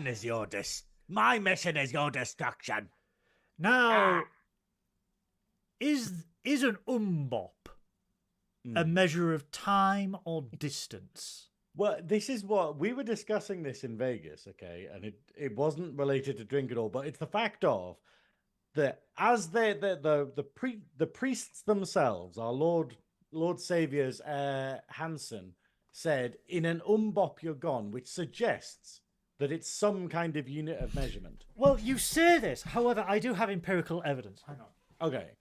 mission is your destruction. Now, is an umbop a measure of time or distance? Well, this is what we were discussing this in Vegas, okay, and it wasn't related to drink at all, but it's the fact of that as the priests themselves, our Lord Savior's Hansen said, in an umbop you're gone, which suggests that it's some kind of unit of measurement. Well, you say this, however, I do have empirical evidence. Hang on. Okay.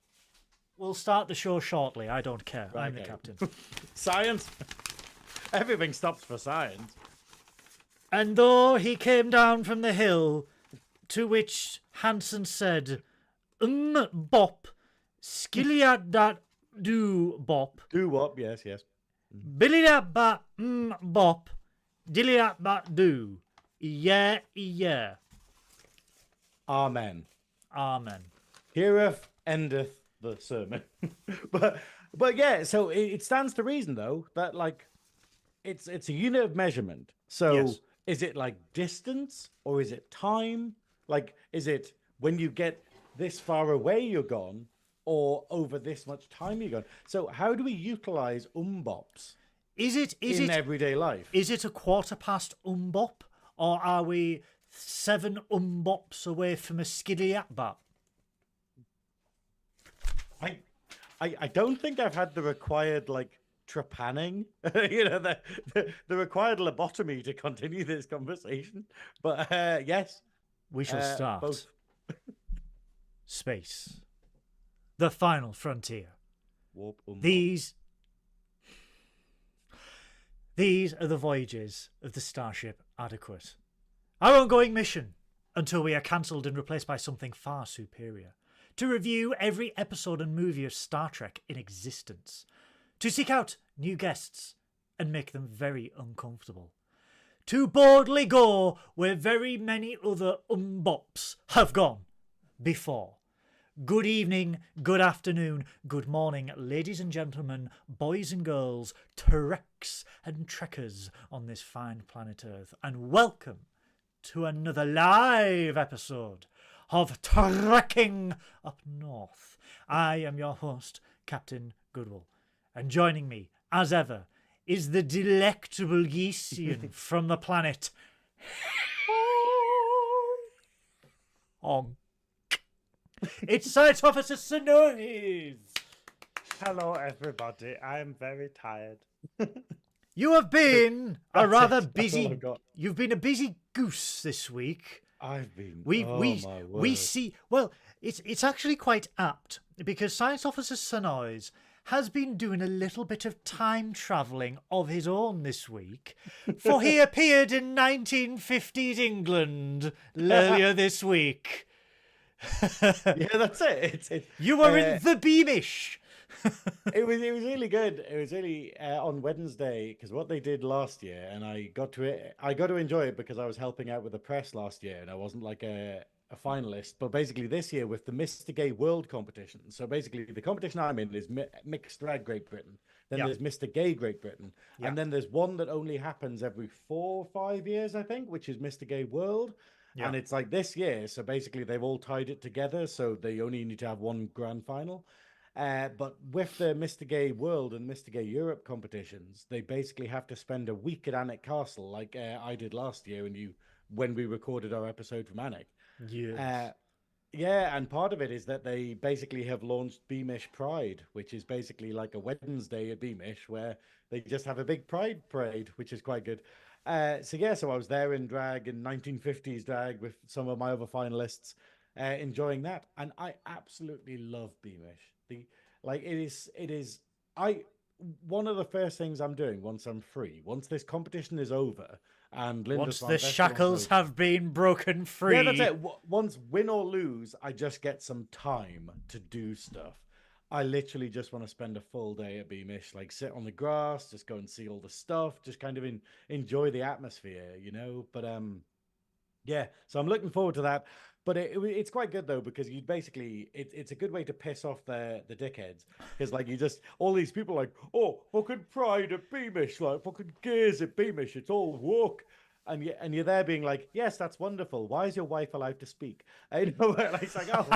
We'll start the show shortly. I don't care. Right, I'm okay. the captain. Science. Everything stops for science. And though he came down from the hill, to which Hansen said, bop, skilliat dat do bop. Do what? Yes. Billy dat ba bop, dilly dat ba do. Yeah. Amen. Heareth endeth the sermon. but yeah, so it stands to reason though that like it's a unit of measurement. So Yes. Is it like distance or is it time? Like, is it when you get this far away you're gone, or over this much time you're gone? So how do we utilize umbops in everyday life? Is it a quarter past umbop, or are we 7 umbops away from a skiddy-at-bat? I don't think I've had the required like trepanning, the required lobotomy to continue this conversation. But yes, We shall start. Both. Space. The final frontier. Warp These are the voyages of the starship Adequate. Our ongoing mission, until we are cancelled and replaced by something far superior. To review every episode and movie of Star Trek in existence. To seek out new guests and make them very uncomfortable. To boldly go where very many other umbops have gone before. Good evening, good afternoon, good morning, ladies and gentlemen, boys and girls, Treks and Trekkers on this fine planet Earth, and welcome to another live episode of Trekking Up North. I am your host, Captain Goodwill, and joining me, as ever, is the delectable Geesian from the planet Honk. It's Science Officer Synoiz. Hello, everybody. I'm very tired. You have been a rather busy. I've got. You've been a busy goose this week. I've been. We my we word. see. Well, it's actually quite apt because Science Officer Synoiz has been doing a little bit of time travelling of his own this week, for he appeared in 1950s England earlier this week. Yeah, that's it. You were in the Beamish. It was really good. It was really on Wednesday, because what they did last year, and I got to enjoy it because I was helping out with the press last year, and I wasn't like a finalist. But basically this year with the Mr. Gay World competition. So basically the competition I'm in is Mixed Drag Great Britain. Then Yeah. there's Mr. Gay Great Britain. Yeah. And then there's one that only happens every 4 or 5 years, I think, which is Mr. Gay World. Yeah. And it's like this year. So basically they've all tied it together. So they only need to have one grand final. But with the Mr. Gay World and Mr. Gay Europe competitions, they basically have to spend a week at Alnwick Castle, like I did last year when we recorded our episode from Alnwick. Yes. Yeah, and part of it is that they basically have launched Beamish Pride, which is basically like a Wednesday at Beamish where they just have a big Pride parade, which is quite good. So I was there in drag, in 1950s drag, with some of my other finalists, enjoying that, and I absolutely love Beamish. It is one of the first things I'm doing once I'm free, once this competition is over, and Once the shackles have been broken free. Yeah, that's it. Once win or lose, I just get some time to do stuff. I literally just want to spend a full day at Beamish, like sit on the grass, just go and see all the stuff, just kind of enjoy the atmosphere, But yeah, so I'm looking forward to that. But it's quite good though, because you basically it's a good way to piss off the dickheads, because like you just all these people like, oh, fucking pride at Beamish, like fucking gays at Beamish, it's all woke. and you're there being like, yes, that's wonderful. Why is your wife allowed to speak? You know, like, it's like, oh,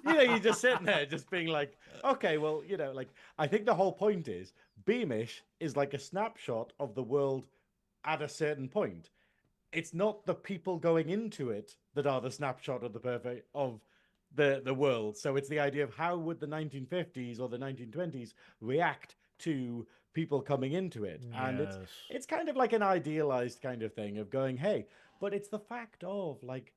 you're just sitting there, just being like, okay, well, like, I think the whole point is Beamish is like a snapshot of the world at a certain point. It's not the people going into it that are the snapshot of the world. So it's the idea of how would the 1950s or the 1920s react to people coming into it. And it's kind of like an idealized kind of thing of going, hey, but it's the fact of like,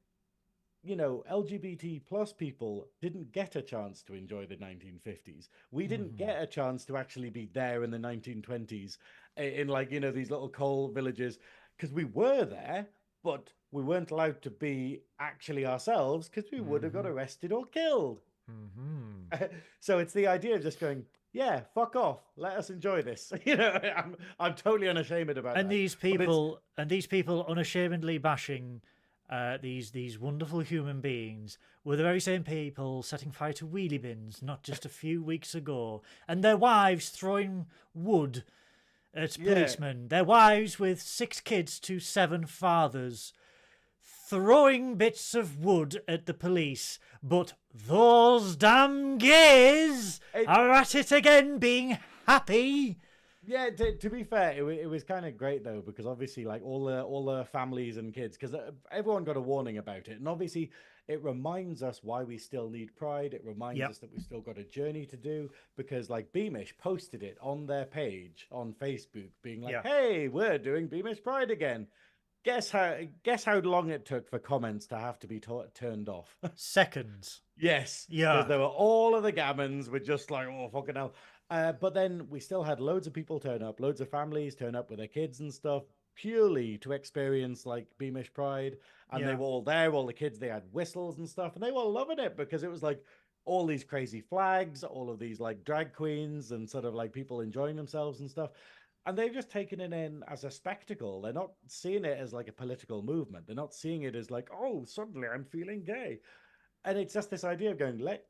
LGBT plus people didn't get a chance to enjoy the 1950s. We didn't get a chance to actually be there in the 1920s in like, these little coal villages, because we were there, but we weren't allowed to be actually ourselves because we would have got arrested or killed. So it's the idea of just going, yeah, fuck off. Let us enjoy this. I'm totally unashamed about that. These people unashamedly bashing these wonderful human beings were the very same people setting fire to wheelie bins not just a few weeks ago, and their wives throwing wood at policemen, their wives with 6 kids to 7 fathers throwing bits of wood at the police, but those damn gays are at it again, being happy. Yeah, to be fair, it was kind of great though, because obviously, like all the families and kids, because everyone got a warning about it, and obviously it reminds us why we still need Pride. It reminds us that we still got a journey to do, because like Beamish posted it on their page on Facebook, being like, "Hey, we're doing Beamish Pride again." Guess how long it took for comments to have to be turned off? Seconds. Yes. Yeah. Because there were all of the gammons were just like, oh, fucking hell. But then we still had loads of people turn up, loads of families turn up with their kids and stuff, purely to experience like Beamish Pride. And they were all there, all the kids, they had whistles and stuff, and they were loving it because it was like all these crazy flags, all of these like drag queens and sort of like people enjoying themselves and stuff. And they've just taken it in as a spectacle. They're not seeing it as like a political movement. They're not seeing it as like, oh, suddenly I'm feeling gay. And it's just this idea of going, let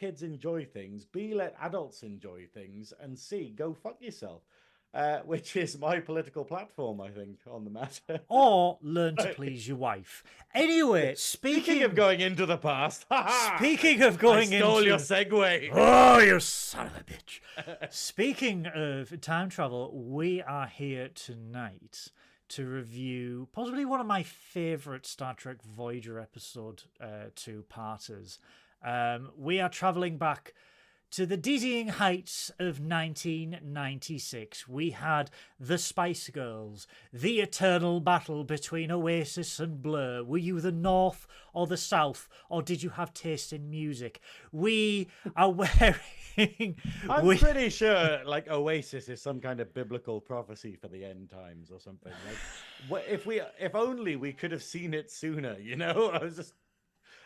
kids enjoy things, B, let adults enjoy things, and C, go fuck yourself. Which is my political platform, I think, on the matter. Or learn to please your wife. Anyway, speaking of going into the past. Speaking of going into... I stole your segue. Oh, you son of a bitch. Speaking of time travel, we are here tonight to review possibly one of my favourite Star Trek Voyager episode 2-parters. We are travelling back to the dizzying heights of 1996. We had the Spice Girls, the eternal battle between Oasis and Blur. Were you the North or the South, or did you have taste in music? We are wearing... I'm pretty sure like Oasis is some kind of biblical prophecy for the end times or something. Like, if only we could have seen it sooner,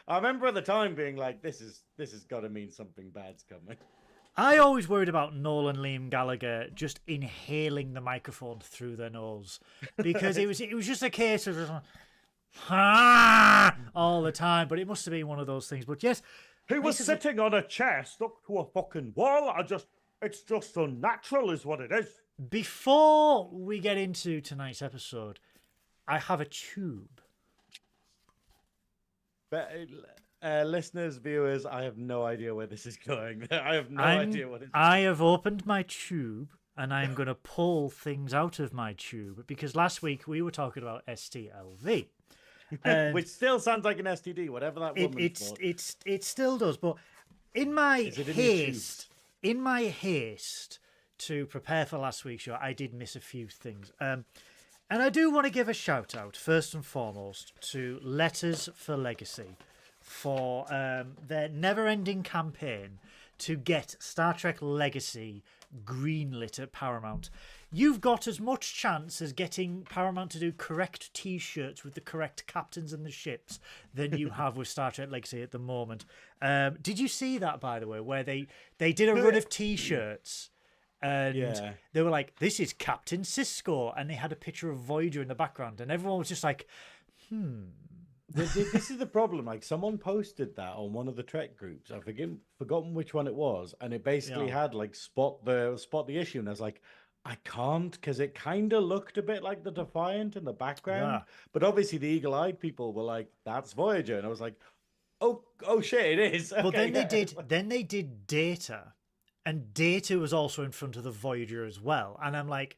I remember at the time being like, this has got to mean something bad's coming. I always worried about Noel and Liam Gallagher just inhaling the microphone through their nose, because it was just a case of all the time. But it must have been one of those things. But yes, he was sitting on a chair stuck to a fucking wall. It's just unnatural, is what it is. Before we get into tonight's episode, I have a tube. But listeners, viewers, I have no idea where this is going. I have no idea what it is. I have opened my tube and I'm going to pull things out of my tube, because last week we were talking about STLV. Which still sounds like an STD, whatever that woman's for. It still does, but in my haste to prepare for last week's show, I did miss a few things. And I do want to give a shout out, first and foremost, to Letters for Legacy for their never-ending campaign to get Star Trek Legacy greenlit at Paramount. You've got as much chance as getting Paramount to do correct T-shirts with the correct captains and the ships than you have with Star Trek Legacy at the moment. Did you see that, by the way, where they did a run of T-shirts? And they were like, this is Captain Sisko. And they had a picture of Voyager in the background. And everyone was just like, This is the problem. Like, someone posted that on one of the Trek groups. I've forgotten which one it was. And it basically had, like, spot the issue. And I was like, I can't because it kind of looked a bit like the Defiant in the background, Yeah. but obviously the eagle-eyed people were like, "That's Voyager," and I was like, "Oh shit, it is." But Okay, then they yeah. did Data, and Data was also in front of the Voyager as well. And I'm like,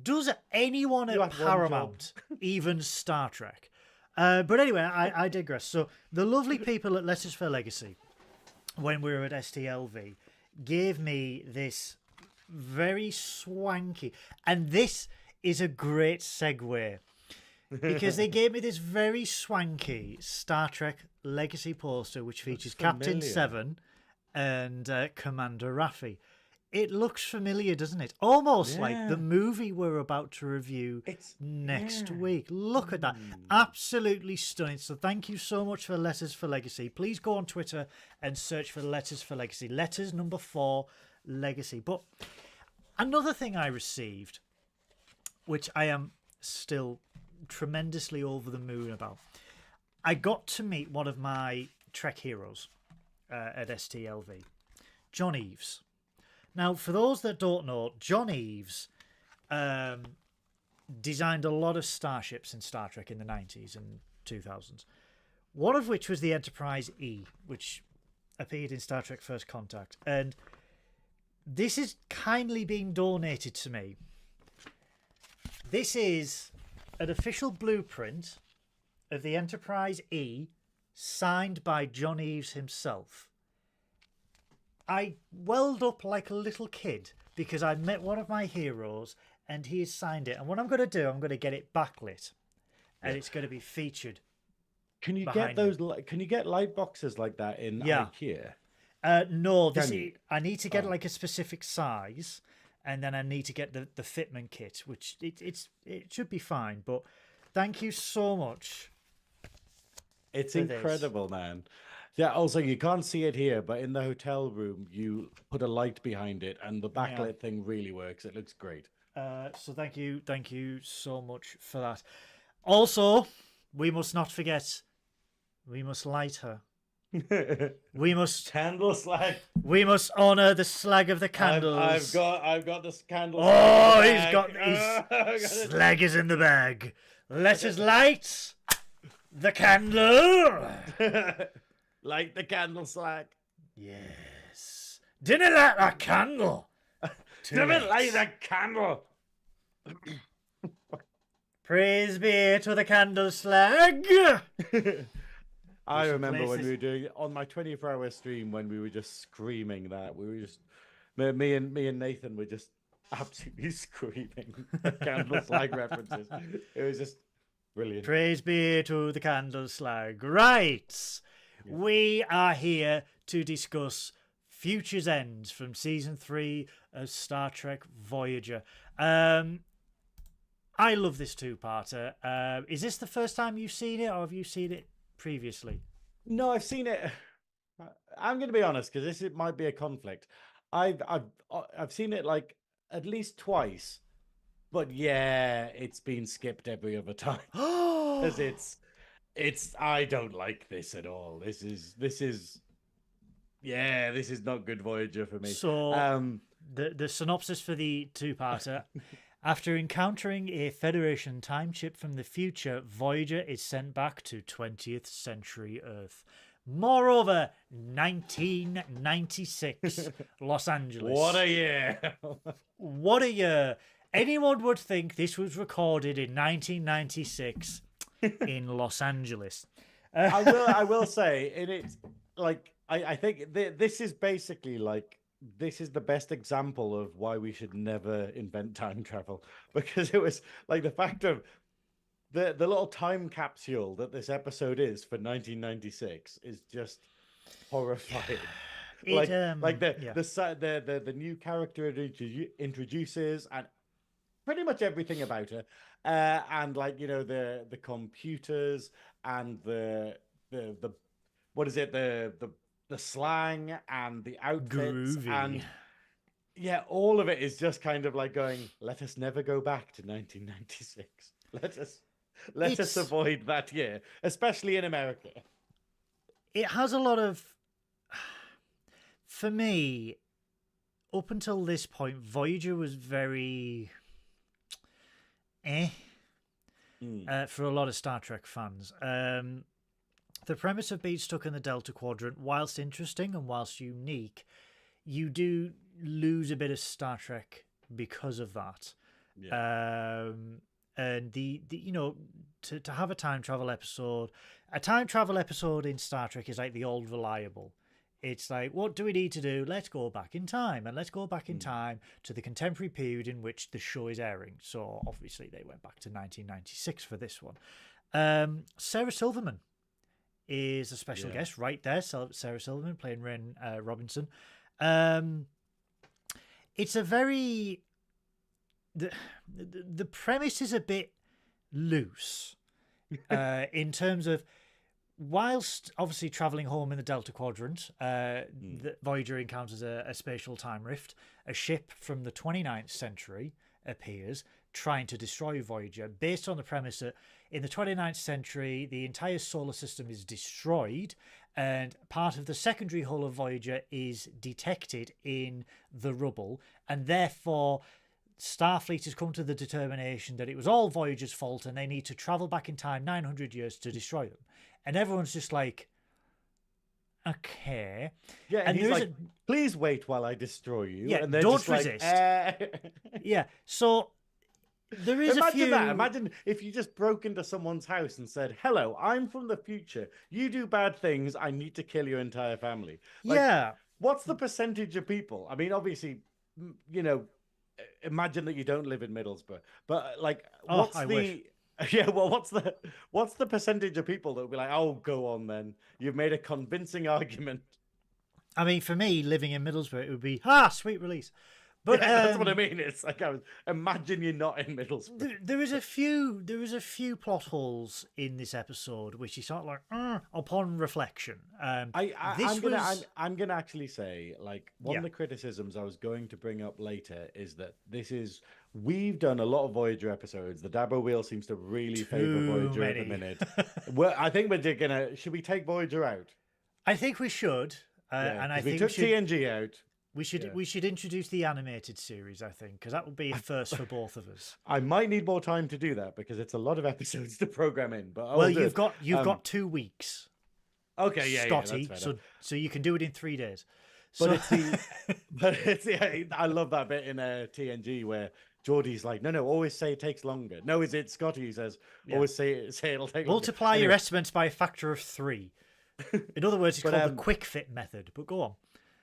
does anyone You at had one job. Paramount even Star Trek? But anyway, I digress. So the lovely people at Letters for Legacy, when we were at STLV, gave me this very swanky, and this is a great segue, because they gave me this very swanky Star Trek Legacy poster, which features Captain familiar. Seven and Commander Raffi. It looks familiar, doesn't it? Almost like Yeah. the movie we're about to review next week. Look at that. Absolutely stunning. So thank you so much for Letters for Legacy. Please go on Twitter and search for Letters for Legacy. Letters number 4, Legacy. But another thing I received, which I am still tremendously over the moon about, I got to meet one of my Trek heroes at STLV, John Eves. Now, for those that don't know, John Eves designed a lot of starships in Star Trek in the 90s and 2000s, one of which was the Enterprise E, which appeared in Star Trek First Contact. And this is kindly being donated to me. This is an official blueprint of the Enterprise E, signed by John Eves himself. I welled up like a little kid because I met one of my heroes and he has signed it. And what I'm going to do, I'm going to get it backlit, and it's going to be featured. Can you behind get those? Can you get light boxes like that in IKEA? No, Can you? I need to get like a specific size, and then I need to get the fitment kit, which it should be fine. But thank you so much. It's for this. incredible, man. Yeah, also, you can't see it here, but in the hotel room, you put a light behind it, and the backlit thing really works. It looks great. So thank you so much for that. Also, we must not forget, we must light her. We must Candle slag. We must honour the slag of the candles. I've got this candle. Oh, slag in the he's got bag. his slag is in the bag. Let us light the candle. Light the candle slag. Yes. Didn't light that candle. Didn't light the candle. Praise be to the candle slag. I remember place when this- we were doing on my 24-hour stream when we were just screaming that. We were just me and Nathan were just absolutely screaming candle slag references. It was just brilliant. Praise be to the candle slag. Right. We are here to discuss Future's End from season 3 of Star Trek Voyager. I love this two-parter. Is this the first time you've seen it, or have you seen it previously? No, I've seen it. I'm going to be honest because it might be a conflict. I've seen it like at least twice, but yeah, it's been skipped every other time because it's I don't like this at all. This is not good Voyager for me. So the synopsis for the two-parter. After encountering a Federation time chip from the future, Voyager is sent back to 20th century Earth. Moreover, 1996, Los Angeles. What a year! What a year. Anyone would think this was recorded in 1996 in Los Angeles. I will say, and it's like I think this is basically like this is the best example of why we should never invent time travel, because it was like the fact of the little time capsule that this episode is for 1996 is just horrifying. The new character it introduces and pretty much everything about her, and like the computers and the what is it the slang and the outfits Groovy. and all of it is just kind of like going, let us never go back to 1996. Let us avoid that year, especially in America. It has a lot of, for me, up until this point, Voyager was very for a lot of Star Trek fans. The premise of being stuck in the Delta Quadrant, whilst interesting and whilst unique, you do lose a bit of Star Trek because of that. Yeah. And the you know, to have a time travel episode in Star Trek is like the old reliable. It's like, what do we need to do? Let's go back in time, and let's go back in time to the contemporary period in which the show is airing. So obviously they went back to 1996 for this one. Sarah Silverman is a special guest right there. Sarah Silverman playing Ren Robinson. It's a very... The premise is a bit loose in terms of, whilst obviously travelling home in the Delta Quadrant, the Voyager encounters a spatial time rift. A ship from the 29th century appears trying to destroy Voyager, based on the premise that in the 29th century, the entire solar system is destroyed and part of the secondary hull of Voyager is detected in the rubble, and therefore Starfleet has come to the determination that it was all Voyager's fault and they need to travel back in time 900 years to destroy them. And everyone's just like, okay. Yeah, and he's like, please wait while I destroy you. Yeah, and they're don't just resist. Like, Yeah, so there is Imagine a few... that. Imagine if you just broke into someone's house and said, hello, I'm from the future. You do bad things. I need to kill your entire family. Like, yeah. What's the percentage of people? I mean, obviously, you know, imagine that you don't live in Middlesbrough, but like, what's wish. Yeah, well, what's the percentage of people that will be like, oh, go on then. You've made a convincing argument. I mean, for me, living in Middlesbrough, it would be, sweet release. But yeah, that's what I mean. It's like, imagine you're not in Middlesbrough. There is a few plot holes in this episode, which is sort of like, upon reflection. I'm gonna actually say, like, one of the criticisms I was going to bring up later is that we've done a lot of Voyager episodes. The Dabo Wheel seems to really favor Voyager at the minute. Well, I think should we take Voyager out? I think we should. And I think we took TNG out. We should introduce the animated series, I think, because that would be a first for both of us. I might need more time to do that because it's a lot of episodes to program in. But you've got 2 weeks. Okay, yeah, Scotty, so you can do it in 3 days. But I love that bit in TNG where Geordie's like, no, always say it takes longer. No, is it Scotty who says, always say it'll take longer. Multiply your estimates by a factor of 3. In other words, it's called the quick fit method. But go on.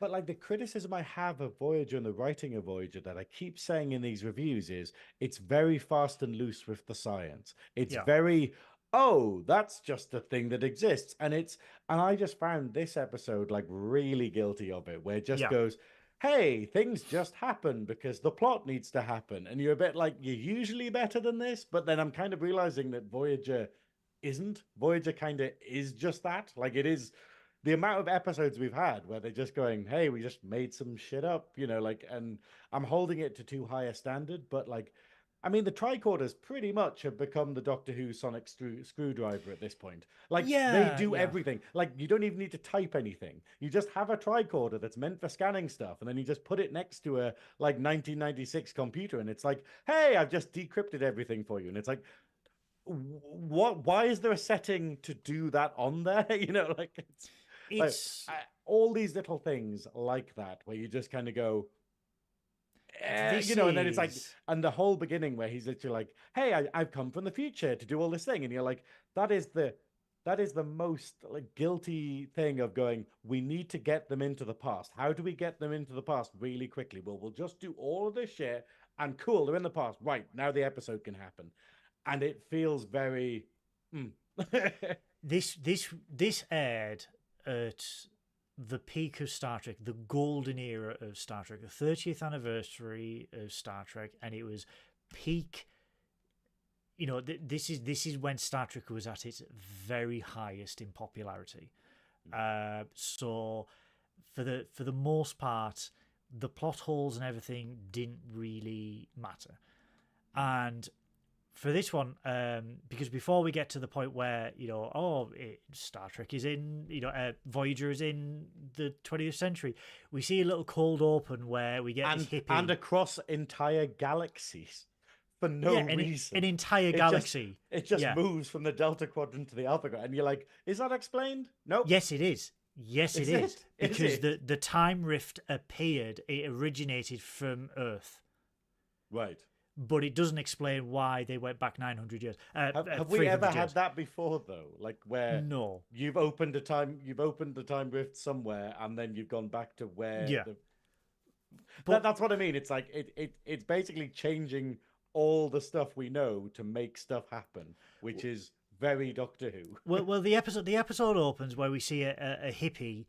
But like the criticism I have of Voyager and the writing of Voyager that I keep saying in these reviews is it's very fast and loose with the science. It's very, that's just a thing that exists. And I just found this episode like really guilty of it, where it just goes, hey, things just happen because the plot needs to happen. And you're a bit like, you're usually better than this. But then I'm kind of realizing that Voyager isn't. Voyager kind of is just that. Like it is. The amount of episodes we've had where they're just going, hey, we just made some shit up, you know, like, and I'm holding it to too high a standard, but like, I mean, the tricorders pretty much have become the Doctor Who sonic screwdriver at this point. Like, they do everything. Like, you don't even need to type anything. You just have a tricorder that's meant for scanning stuff, and then you just put it next to a, like, 1996 computer, and it's like, hey, I've just decrypted everything for you. And it's like, why is there a setting to do that on there? You know, like, it's all these little things like that where you just kind of go, you know, and then it's like, and the whole beginning where he's literally like, hey, I've come from the future to do all this thing. And you're like, that is the most like guilty thing of going, we need to get them into the past. How do we get them into the past really quickly? Well, we'll just do all of this shit and cool, they're in the past. Right, now the episode can happen. And it feels very... This aired at the peak of Star Trek, the golden era of Star Trek, the 30th anniversary of Star Trek, and it was peak. You know, this is when Star Trek was at its very highest in popularity. So for the most part, the plot holes and everything didn't really matter, and for this one, because before we get to the point where, Star Trek is in, Voyager is in the 20th century, we see a little cold open where we get this hippie. And across entire galaxies for no reason. An entire galaxy. It just moves from the Delta Quadrant to the Alpha Quadrant. And you're like, is that explained? Nope. Yes, it is. Yes, it is. Because Is it? the time rift appeared, it originated from Earth. Right. But it doesn't explain why they went back 900 years. Have we ever had that before though? Like where no, you've opened the time rift somewhere, and then you've gone back to where. Yeah. But that's what I mean. It's like it's basically changing all the stuff we know to make stuff happen, which is very Doctor Who. well, the episode opens where we see a hippie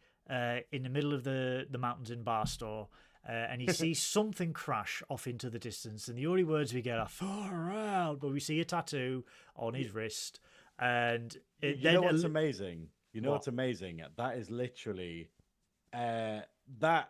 in the middle of the mountains in Barstow. And he sees something crash off into the distance, and the only words we get are "far out." But we see a tattoo on his wrist, and you know what's amazing? You know what's amazing? That is literally, that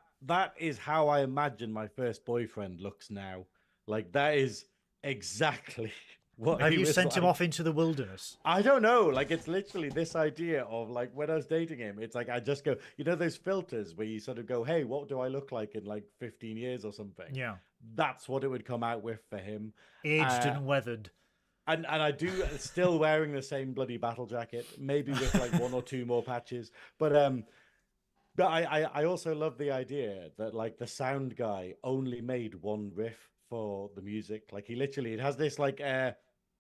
is how I imagine my first boyfriend looks now. Like that is exactly what. Have you sent him off into the wilderness? I don't know. Like it's literally this idea of like when I was dating him, it's like I just go, those filters where you sort of go, hey, what do I look like in like 15 years or something? Yeah. That's what it would come out with for him. Aged and weathered. And I do still wearing the same bloody battle jacket, maybe with like one or two more patches. But I also love the idea that like the sound guy only made one riff for the music. Like it has this like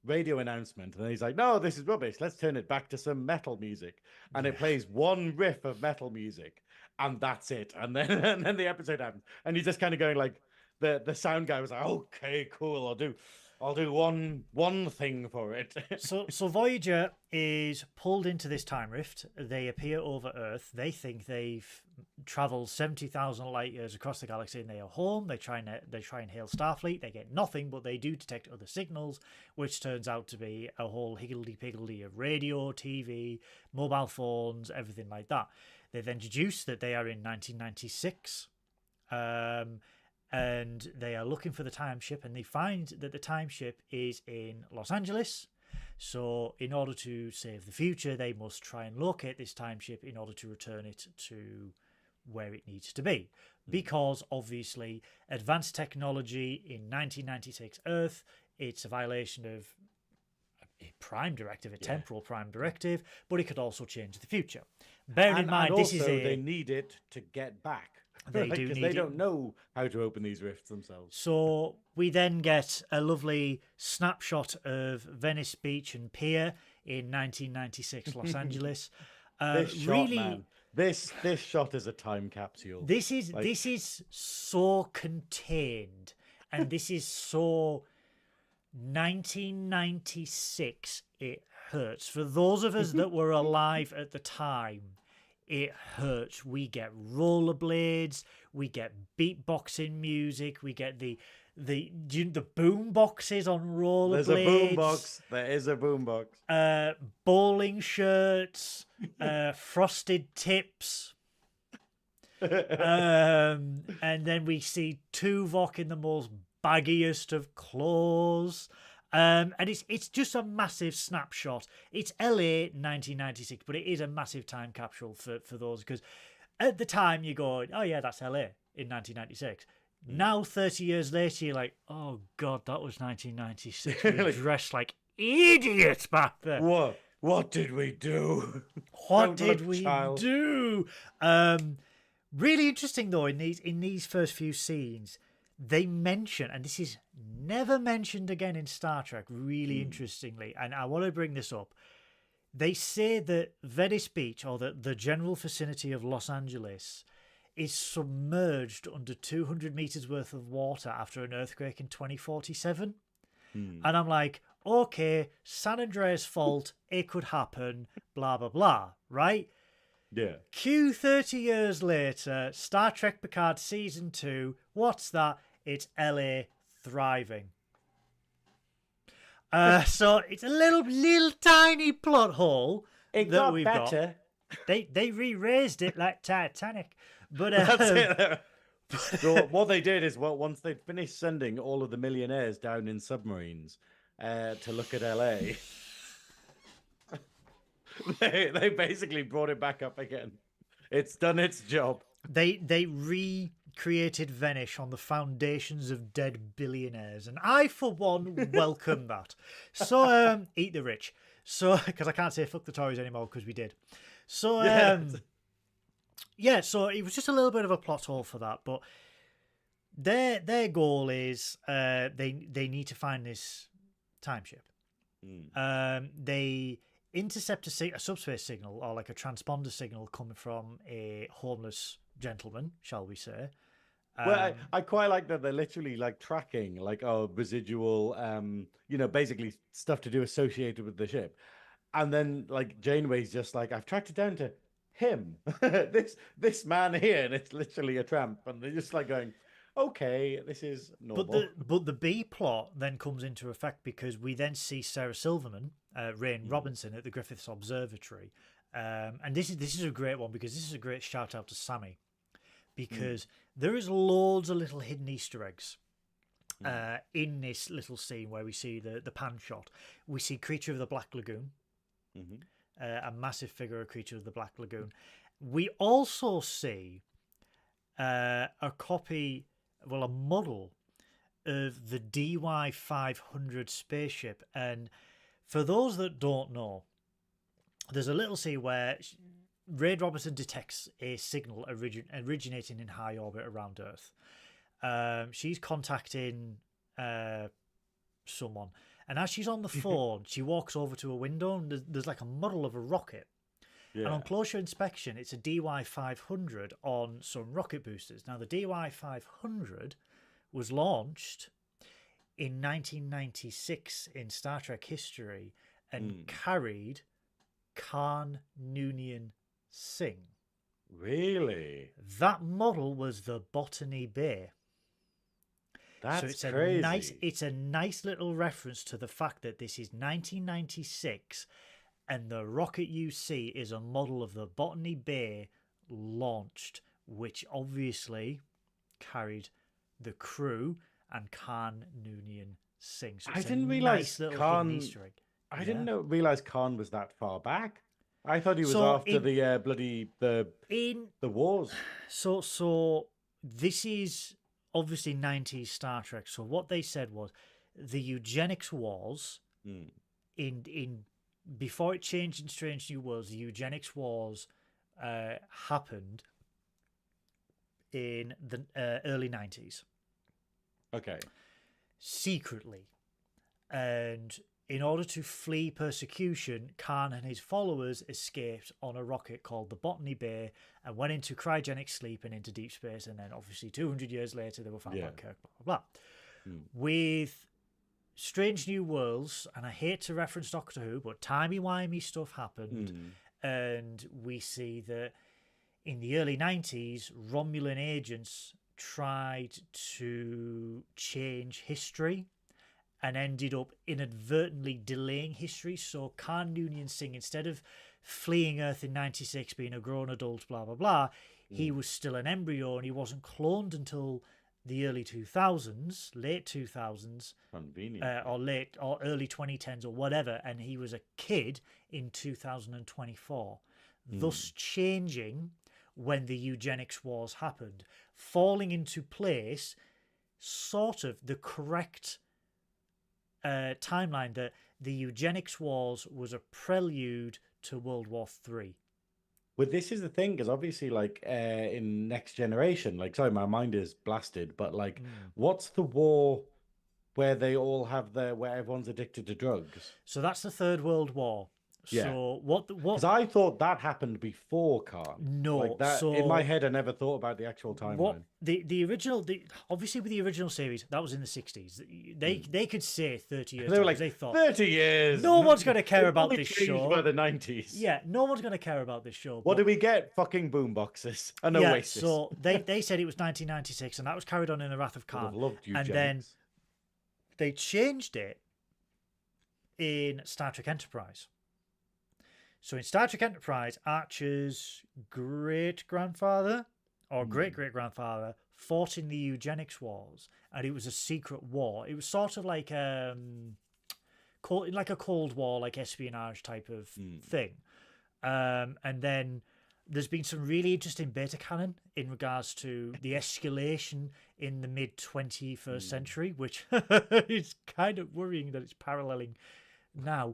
radio announcement, and then he's like, no, this is rubbish, let's turn it back to some metal music, and it plays one riff of metal music, and that's it, and then the episode happens, and he's just kind of going like, the sound guy was like, okay, cool, I'll do one thing for it. So Voyager is pulled into this time rift. They appear over Earth. They think they've traveled 70,000 light years across the galaxy, and they are home. They try and hail Starfleet. They get nothing, but they do detect other signals, which turns out to be a whole higgledy-piggledy of radio, TV, mobile phones, everything like that. They then deduce that they are in 1996. And they are looking for the time ship, and they find that the time ship is in Los Angeles. So in order to save the future, they must try and locate this time ship in order to return it to where it needs to be. Because obviously advanced technology in 1996 Earth, it's a violation of a prime directive, a temporal prime directive, but it could also change the future. Bear in mind, this is they need it to get back. They do because need they it. don't know how to open these rifts themselves. So we then get a lovely snapshot of Venice Beach and Pier in 1996 Los Angeles. This shot, man. This shot is a time capsule. This is so contained, and this is so 1996. It hurts. For those of us that were alive at the time, it hurts. We get rollerblades, we get beatboxing music, we get the boom boxes on rollerblades. There's a boom box. There is a boom box. Bowling shirts, frosted tips. And then we see Tuvok in the most baggiest of clothes. And it's just a massive snapshot. It's LA 1996, but it is a massive time capsule for those, because at the time you go, oh yeah, that's LA in 1996. Now 30 years later, you're like, oh god, that was 1996. We were dressed like idiots back then. What did we do? What did we do? Really interesting though, in these first few scenes, they mention, and this is never mentioned again in Star Trek, really interestingly, and I want to bring this up. They say that Venice Beach, or the general vicinity of Los Angeles, is submerged under 200 meters worth of water after an earthquake in 2047. And I'm like, okay, San Andreas fault, it could happen, blah, blah, blah, right? Yeah. Q 30 years later, Star Trek Picard Season 2, what's that? It's LA thriving. So it's a little tiny plot hole It that got we've better. got. They re-raised it like Titanic. But That's it. So what they did is, once they'd finished sending all of the millionaires down in submarines, to look at LA. They basically brought it back up again. It's done its job. They recreated Venice on the foundations of dead billionaires, and I, for one, welcome that. So, eat the rich. So, because I can't say fuck the Tories anymore because we did. So, yeah. So it was just a little bit of a plot hole for that, but their goal is they need to find this time ship. They intercept a subspace signal, or like a transponder signal, coming from a homeless gentleman, shall we say. Well, I quite like that they're literally like tracking, like, residual, basically stuff to do associated with the ship. And then like Janeway's just like, I've tracked it down to him, this man here, and it's literally a tramp. And they're just like going, okay, this is normal. But the B plot then comes into effect because we then see Sarah Silverman, Rain Robinson, at the Griffiths Observatory, and this is a great one because this is a great shout out to Sammy, because there is loads of little hidden Easter eggs in this little scene where we see the pan shot. We see Creature of the Black Lagoon, a massive figure of Creature of the Black Lagoon. We also see a copy. Well, a model of the DY-500 spaceship. And for those that don't know, there's a little scene where Raid Robertson detects a signal originating in high orbit around Earth. She's contacting someone. And as she's on the phone, she walks over to a window and there's like a model of a rocket. Yeah. And on closer inspection, it's a DY-500 on some rocket boosters. Now, the DY-500 was launched in 1996 in Star Trek history and carried Khan Noonien Singh. Really? That model was the Botany Bay. That's so crazy. It's a nice little reference to the fact that this is 1996. And the rocket you see is a model of the Botany Bay launched, which obviously carried the crew and Khan Noonien Singh. So I didn't realize Khan. Easter egg. I didn't realize Khan was that far back. I thought he was after the bloody the wars. So this is obviously 90s Star Trek. So what they said was the eugenics wars in before it changed in Strange New Worlds, the eugenics wars happened in the early 90s. Okay. Secretly. And in order to flee persecution, Khan and his followers escaped on a rocket called the Botany Bay and went into cryogenic sleep and into deep space. And then obviously 200 years later, they were found by Kirk, blah, blah, blah. With Strange New Worlds, and I hate to reference Doctor Who, but timey-wimey stuff happened, and we see that in the early 90s, Romulan agents tried to change history and ended up inadvertently delaying history. So Khan Noonien Singh, instead of fleeing Earth in 96, being a grown adult, blah, blah, blah, he was still an embryo and he wasn't cloned until the early 2000s, late 2000s, or early 2010s or whatever, and he was a kid in 2024, thus changing when the eugenics wars happened, falling into place sort of the correct timeline that the eugenics wars was a prelude to World War III. Well, this is the thing, because obviously, like, in Next Generation, like, sorry, my mind is blasted, but, like, what's the war where they all have where everyone's addicted to drugs? So that's the Third World War. Yeah. So what? Because I thought that happened before Khan. No, like that, so in my head, I never thought about the actual timeline. What the original, obviously with the original series, that was in the 60s. They could say 30 years. They were like, they thought 30 years. No one's going to care about this show. By the 90s. Yeah, no one's going to care about this show. What did we get? Fucking boomboxes. An Oasis. So they said it was 1996, and that was carried on in the Wrath of Khan. And then they changed it in Star Trek Enterprise. So in Star Trek Enterprise, Archer's great-grandfather or great-great-grandfather fought in the eugenics wars, and it was a secret war. It was sort of like like a Cold War, like espionage type of thing. And then there's been some really interesting beta canon in regards to the escalation in the mid 21st century, which is kind of worrying that it's paralleling now,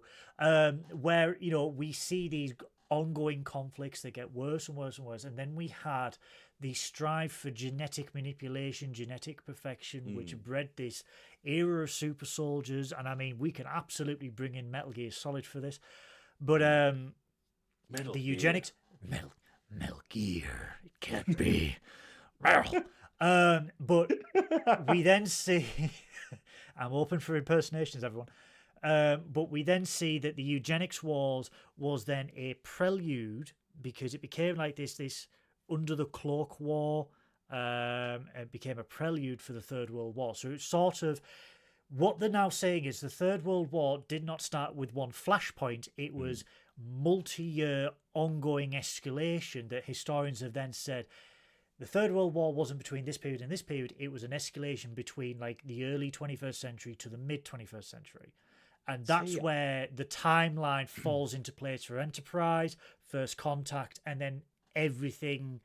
where, you know, we see these ongoing conflicts that get worse and worse and worse. And then we had the strive for genetic manipulation, genetic perfection, which bred this era of super soldiers. And I mean, we can absolutely bring in Metal Gear Solid for this. But the eugenics... Metal Gear. It can't be. But we then see... I'm open for impersonations, everyone. But we then see that the eugenics wars was then a prelude, because it became like this under the cloak war. It became a prelude for the Third World War. So it's sort of... What they're now saying is the Third World War did not start with one flashpoint. It was multi-year ongoing escalation that historians have then said the Third World War wasn't between this period and this period. It was an escalation between like the early 21st century to the mid 21st century. And that's where the timeline falls into place for Enterprise, First Contact, and then everything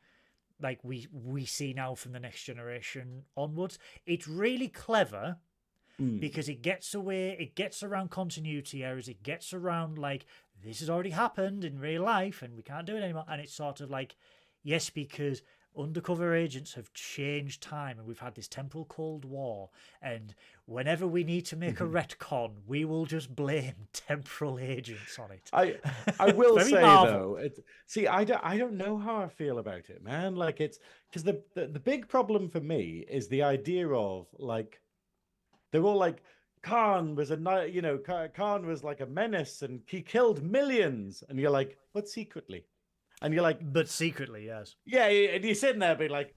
like we see now from the Next Generation onwards. It's really clever because it gets around continuity errors. It gets around like, this has already happened in real life and we can't do it anymore. And it's sort of like, yes, because undercover agents have changed time and we've had this temporal Cold War. And whenever we need to make a retcon, we will just blame temporal agents on it. I will say, Marvel. though, I don't know how I feel about it, man. Like, it's because the big problem for me is the idea of like, they're all like, Khan was Khan was like a menace and he killed millions. And you're like, but secretly. And you're like, but secretly, yes. Yeah, and you're sitting there being like,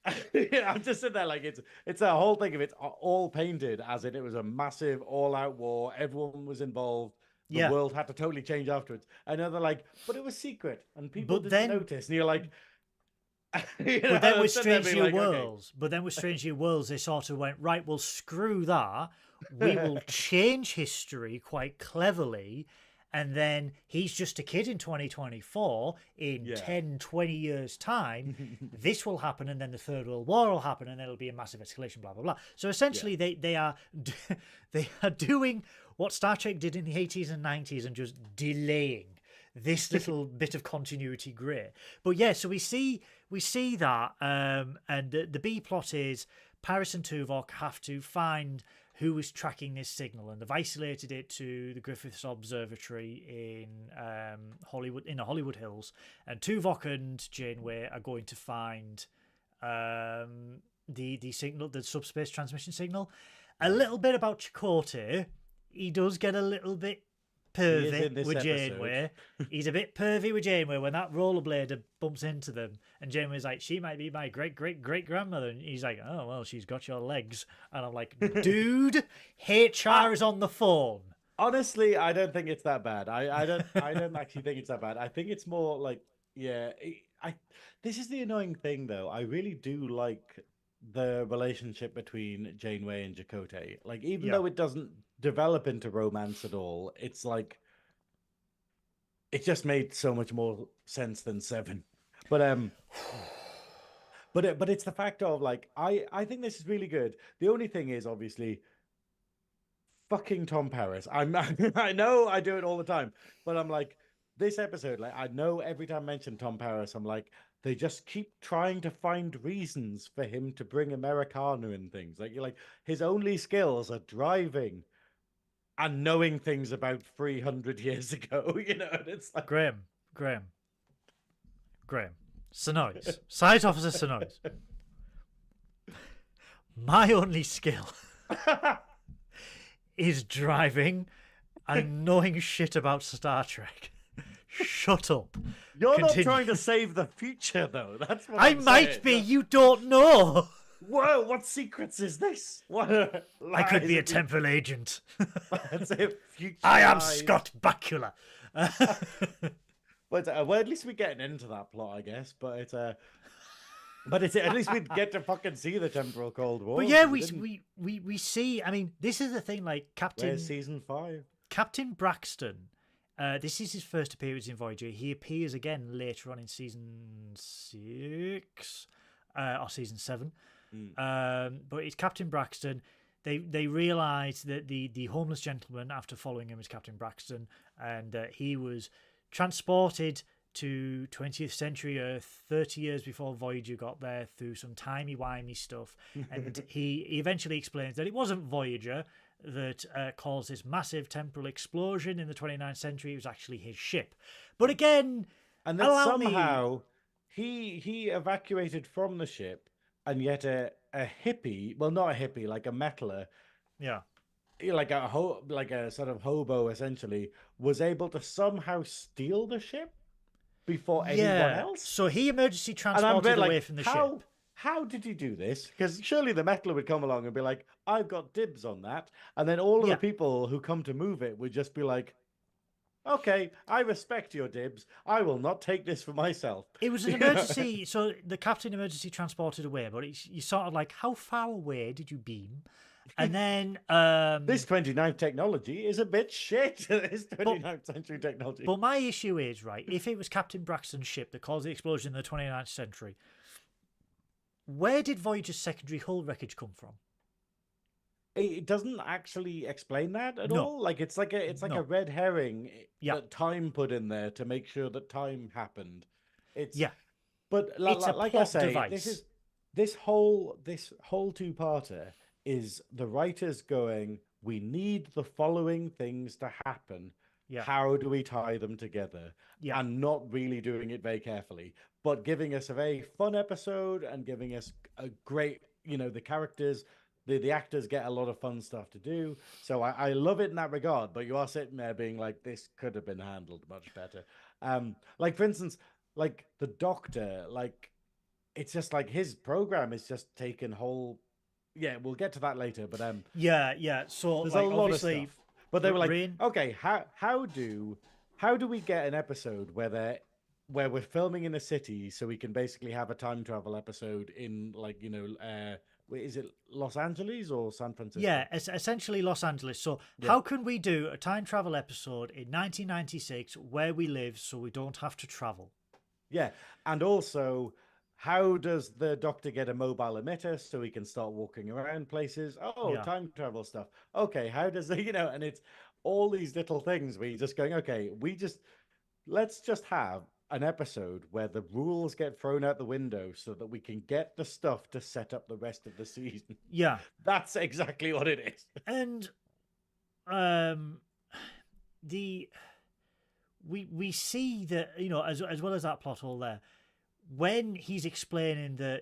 I'm just sitting there like it's a whole thing of it's all painted as in it was a massive all-out war. Everyone was involved. The world had to totally change afterwards. And then they're like, but it was secret and people didn't notice. And you're like, but then with Strange New Worlds, they sort of went, right, well, screw that. We will change history quite cleverly. And then he's just a kid in 2024. In 10, 20 years' time, this will happen, and then the Third World War will happen, and it'll be a massive escalation, blah, blah, blah. So essentially, they are doing what Star Trek did in the 80s and 90s and just delaying this little bit of continuity grey. But yeah, so we see that, and the B plot is Paris and Tuvok have to find who is tracking this signal, and they've isolated it to the Griffiths Observatory in Hollywood, in the Hollywood Hills. And Tuvok and Janeway are going to find the signal, the subspace transmission signal. A little bit about Chakotay. He does get a little bit pervy with Janeway. He's a bit pervy with Janeway when that rollerblader bumps into them, and Janeway's like, she might be my great grandmother, and he's like, oh well, she's got your legs. And I'm like, dude, HR is on the phone. Honestly, I don't think it's that bad. I don't actually think it's that bad. I think it's more like, this is the annoying thing though. I really do like the relationship between Janeway and Chakotay. Like, even though it doesn't develop into romance at all, it's like it just made so much more sense than Seven. But it's the fact of like, I think this is really good. The only thing is obviously fucking Tom Paris. I know I do it all the time, but I'm like, this episode, like, I know every time I mention Tom Paris, I'm like, they just keep trying to find reasons for him to bring Americana and things. Like, you're like, his only skills are driving and knowing things about 300 years ago, you know? And it's like... Graham. Synoiz. Science Officer Synoiz. My only skill is driving and knowing shit about Star Trek. Shut up. You're not trying to save the future, though. That's what I might be. You don't know. Whoa, what secrets is this? What I could be a temporal agent. That's it. I am Scott Bakula. Well, at least we're getting into that plot, I guess. But it's But at least we'd get to fucking see the temporal Cold War. But yeah, we see. I mean, this is the thing. Like Where's season 5? Captain Braxton. This is his first appearance in Voyager. He appears again later on in season 6 or season 7. But it's Captain Braxton. They realise that the homeless gentleman, after following him, is Captain Braxton, and he was transported to 20th century Earth 30 years before Voyager got there through some timey-wimey stuff. And he eventually explains that it wasn't Voyager that caused this massive temporal explosion in the 29th century. It was actually his ship. But again, and then somehow he evacuated from the ship, and yet a hippie, well, not a hippie, like a metaler, yeah, like a sort of hobo essentially, was able to somehow steal the ship before anyone else. So he emergency transported away from the ship. How did he do this? Because surely the metaler would come along and be like, I've got dibs on that. And then all of the people who come to move it would just be like, okay, I respect your dibs. I will not take this for myself. It was an emergency. So the captain emergency transported away, but you sort of like, how far away did you beam? And then this 29th technology is a bit shit. This 29th century technology. But my issue is, right, if it was Captain Braxton's ship that caused the explosion in the 29th century, where did Voyager's secondary hull wreckage come from? It doesn't actually explain that at all. Like it's like a red herring that time put in there to make sure that time happened. But like I say, device. this whole two-parter is the writers going, we need the following things to happen. Yeah. How do we tie them together? Yeah. And not really doing it very carefully, but giving us a very fun episode and giving us a great, the characters, the actors get a lot of fun stuff to do. So I love it in that regard, but you are sitting there being like, this could have been handled much better. Like, for instance, like the Doctor, like, it's just like his program is just taken whole... Yeah, we'll get to that later, but So there's like, a lot of stuff. But they were like, okay, how do we get an episode where we're filming in a city, so we can basically have a time travel episode in, like, is it Los Angeles or San Francisco? Yeah, essentially Los Angeles. So how can we do a time travel episode in 1996 where we live so we don't have to travel? Yeah, and also, how does the Doctor get a mobile emitter so he can start walking around places? Time travel stuff. Okay, how does and it's all these little things where you're just going, okay, let's just have an episode where the rules get thrown out the window so that we can get the stuff to set up the rest of the season. Yeah. That's exactly what it is. And we see that, as well as that plot hole there, when he's explaining that,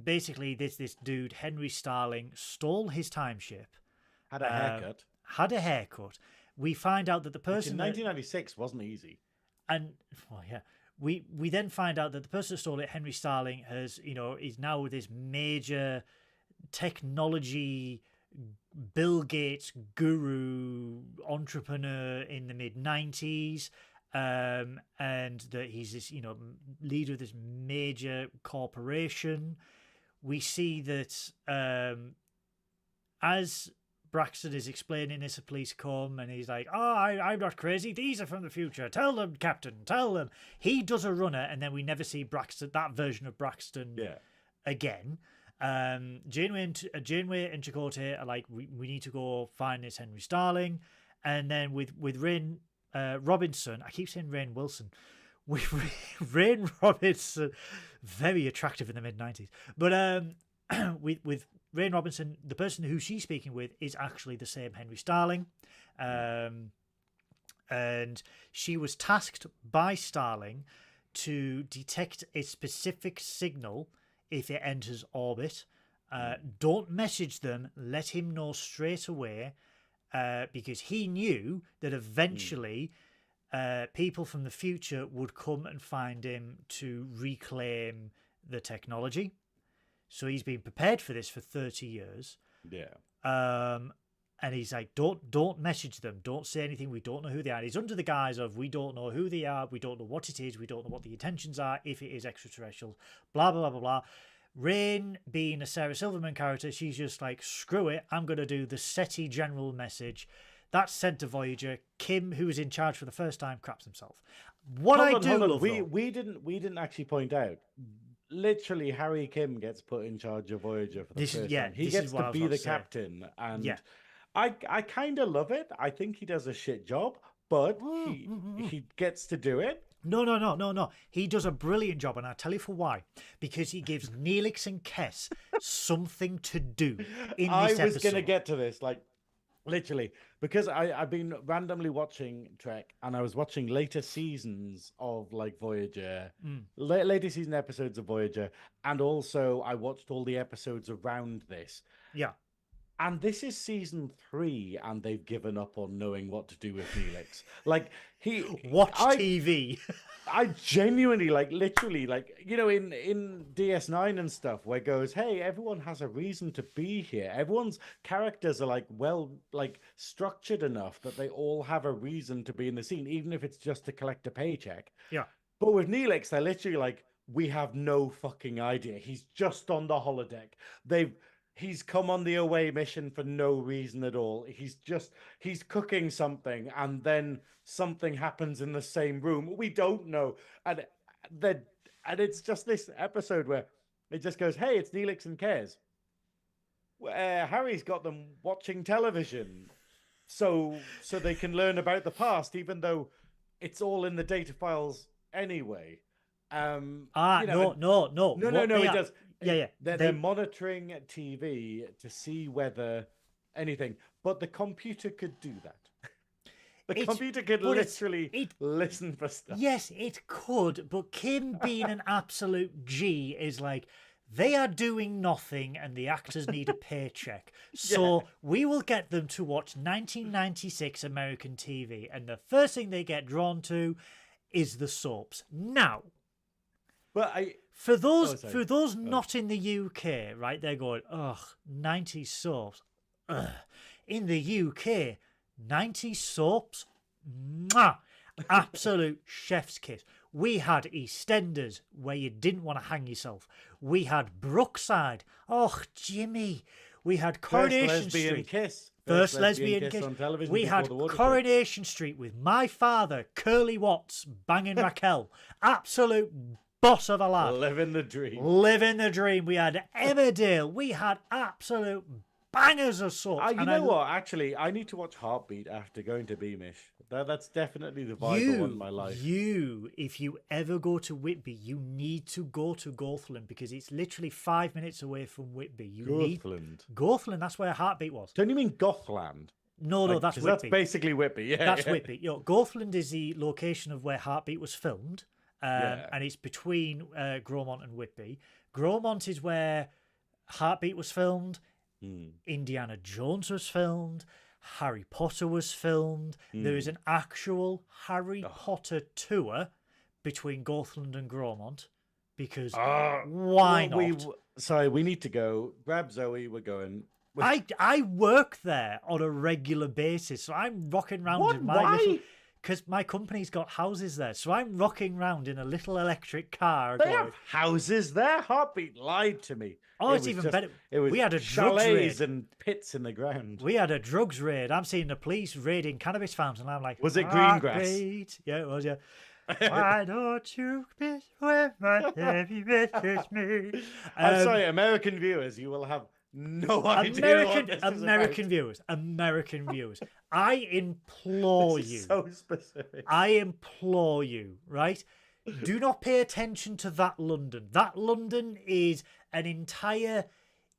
basically this dude, Henry Starling, stole his time ship. Had a haircut. We find out that the person... Which in 1996 wasn't easy. And, we then find out that the person who stole it, Henry Starling, is now this major technology Bill Gates guru entrepreneur in the mid-90s. And that he's this, leader of this major corporation. We see that as Braxton is explaining this, the police come and he's like, I'm not crazy. These are from the future. Tell them, Captain, tell them. He does a runner, and then we never see that version of Braxton again. Janeway and Chakotay are like, we need to go find this Henry Starling. And then with Rain Robinson, I keep saying Rain Wilson, with Rain Robinson, very attractive in the mid-90s, but with Rain Robinson, the person who she's speaking with is actually the same Henry Starling, and she was tasked by Starling to detect a specific signal if it enters orbit. Don't message them, let him know straight away, because he knew that eventually people from the future would come and find him to reclaim the technology. So he's been prepared for this for 30 years. Yeah. And he's like, don't message them. Don't say anything. We don't know who they are. He's under the guise of, we don't know who they are. We don't know what it is. We don't know what the intentions are, if it is extraterrestrial, blah, blah, blah, blah, blah. Rain, being a Sarah Silverman character, she's just like, screw it. I'm going to do the SETI general message. That's sent to Voyager. Kim, who was in charge for the first time, craps himself. What I do love, we didn't actually point out. Literally, Harry Kim gets put in charge of Voyager for the first time. He gets to be the captain, and I kind of love it. I think he does a shit job, but he gets to do it. No. He does a brilliant job, and I'll tell you for why. Because he gives Neelix and Kes something to do in this episode. I was going to get to this, like, literally, because I've been randomly watching Trek, and I was watching later seasons of, like, Voyager, later season episodes of Voyager, and also I watched all the episodes around this. Yeah. And this is season 3, and they've given up on knowing what to do with Neelix. Like, watch TV. I genuinely, like, literally, like, you know, in DS9 and stuff, where it goes, hey, everyone has a reason to be here. Everyone's characters are, like, well, like, structured enough that they all have a reason to be in the scene, even if it's just to collect a paycheck. Yeah. But with Neelix, they're literally like, we have no fucking idea. He's just on the holodeck. He's come on the away mission for no reason at all. He's cooking something, and then something happens in the same room. We don't know. And it's just this episode where it just goes, hey, it's Neelix and Kes. Harry's got them watching television so they can learn about the past, even though it's all in the data files anyway. No, it does. Yeah. They're monitoring TV to see whether anything, but the computer could do that. The computer could literally listen for stuff. Yes, it could, but Kim, being an absolute G, is like, they are doing nothing and the actors need a paycheck. So we will get them to watch 1996 American TV, and the first thing they get drawn to is the soaps. Now, but for those not in the UK, right, they're going, ugh, 90s soaps. Ugh. In the UK, 90s soaps, mwah, absolute chef's kiss. We had EastEnders, where you didn't want to hang yourself. We had Brookside. Oh, Jimmy. We had Coronation Street. First lesbian kiss on television. We had Coronation Street with my father, Curly Watts, banging Raquel. Absolute boss of a lad. Living the dream. Living the dream. We had Emmerdale. We had absolute bangers of sorts. You know what? Actually, I need to watch Heartbeat after going to Beamish. That's definitely the vibe I want in my life. If you ever go to Whitby, you need to go to Gothland, because it's literally 5 minutes away from Whitby. Gothland, that's where Heartbeat was. Don't you mean Gothland? No, that's Whitby. That's basically Whitby, yeah. That's Whitby. You know, Gothland is the location of where Heartbeat was filmed, and it's between Gromont and Whitby. Gromont is where Heartbeat was filmed, Indiana Jones was filmed, Harry Potter was filmed. There is an actual Harry Potter tour between Gothland and Gromont, because why not? Sorry, we need to go. Grab Zoe, we're going. I work there on a regular basis, so I'm rocking around in my little... Because my company's got houses there, so I'm rocking around in a little electric car. They have houses there? Heartbeat lied to me. Oh, it's even better. We had a drugs raid and pits in the ground. We had a drugs raid. I'm seeing the police raiding cannabis farms, and I'm like, was it green grass? Yeah, it was. Yeah. Why don't you miss when my baby misses me? I'm sorry, American viewers, you will have no idea. American viewers. I implore you. So specific. I implore you, right? Do not pay attention to that London. That London is an entire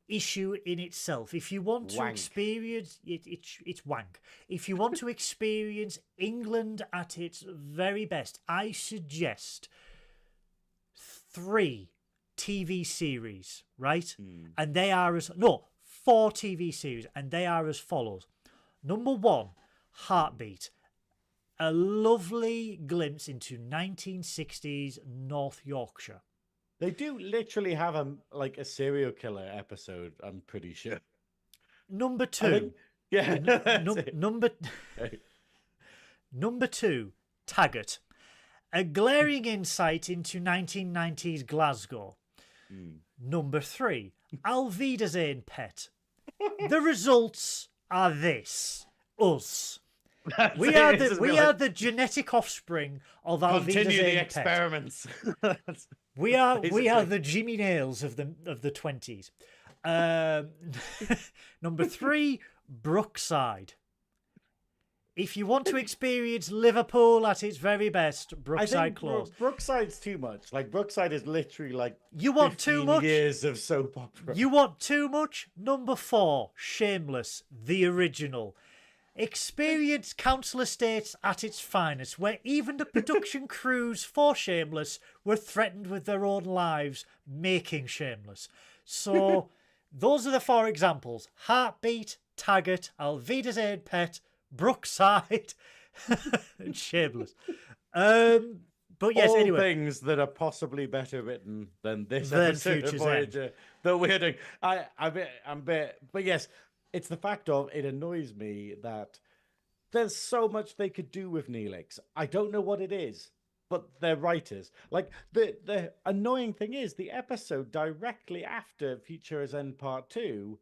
issue in itself. If you want to experience it's wank. If you want to experience England at its very best, I suggest 3 TV series, right? And they are 4 TV series, and they are as follows. Number 1, Heartbeat. A lovely glimpse into 1960s North Yorkshire. They do literally have a serial killer episode, I'm pretty sure. Number 2. Yeah. that's it. Number 2, Taggart. A glaring insight into 1990s Glasgow. Number 3, Alvida's own pet. The results are this. Us. We are the genetic offspring of Alvida's Continue the own experiments. We are the Jimmy Nails of the 20s. Number 3, Brookside. If you want to experience Liverpool at its very best, Brookside close. Brookside's too much. Like Brookside is literally like You want too 15 much? years of soap opera. You want too much? Number 4, Shameless, the original. Experience council estates at its finest, where even the production crews for Shameless were threatened with their own lives making Shameless. So those are the 4 examples. Heartbeat, Taggart, Alvida's own pet, Brookside, and Shameless. But yes, all anyway. things that are possibly better written than this Than episode Future's of Voyager that we're doing. But yes, it's the fact of it annoys me that there's so much they could do with Neelix. I don't know what it is, but they're writers. Like the annoying thing is the episode directly after Future's End Part 2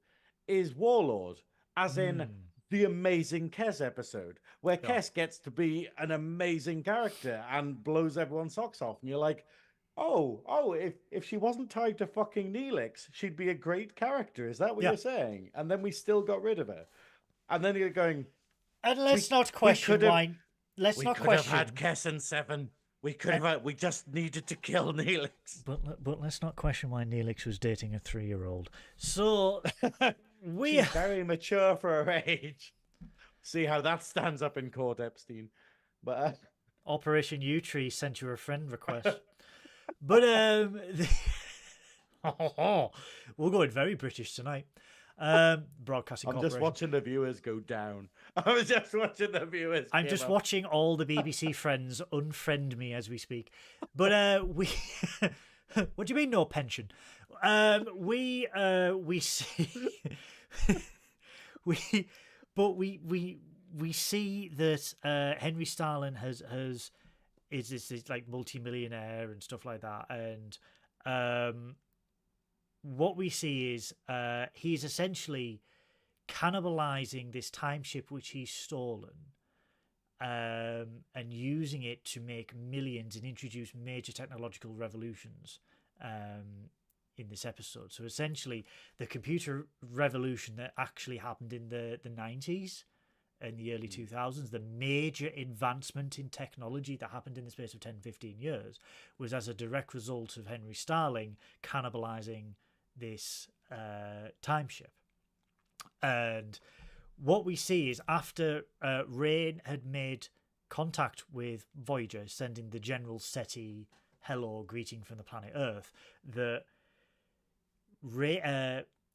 is Warlord, as in the amazing Kes episode, where Kes gets to be an amazing character and blows everyone's socks off. And you're like, if she wasn't tied to fucking Neelix, she'd be a great character. Is that what you're saying? And then we still got rid of her. And then you're going... And let's not question why... Let's not question... We could have had Kes and Seven. We could have... We just needed to kill Neelix. But let's not question why Neelix was dating a 3-year-old. So... She's very mature for her age. See how that stands up in court, Epstein. But Operation U-Tree sent you a friend request. But we're going very British tonight. Broadcasting. I'm just watching the viewers go down. I was just watching the viewers. I'm just watching all the BBC friends unfriend me as we speak. But we. What do you mean no pension? We see we see that Henry Starlin is this like multi-millionaire and stuff like that, and what we see is he's essentially cannibalizing this time ship which he's stolen. And using it to make millions and introduce major technological revolutions in this episode. So essentially, the computer revolution that actually happened in the 90s and the early 2000s, the major advancement in technology that happened in the space of 10, 15 years, was as a direct result of Henry Starling cannibalizing this time ship. And what we see is after Rain had made contact with Voyager, sending the General SETI hello greeting from the planet Earth, that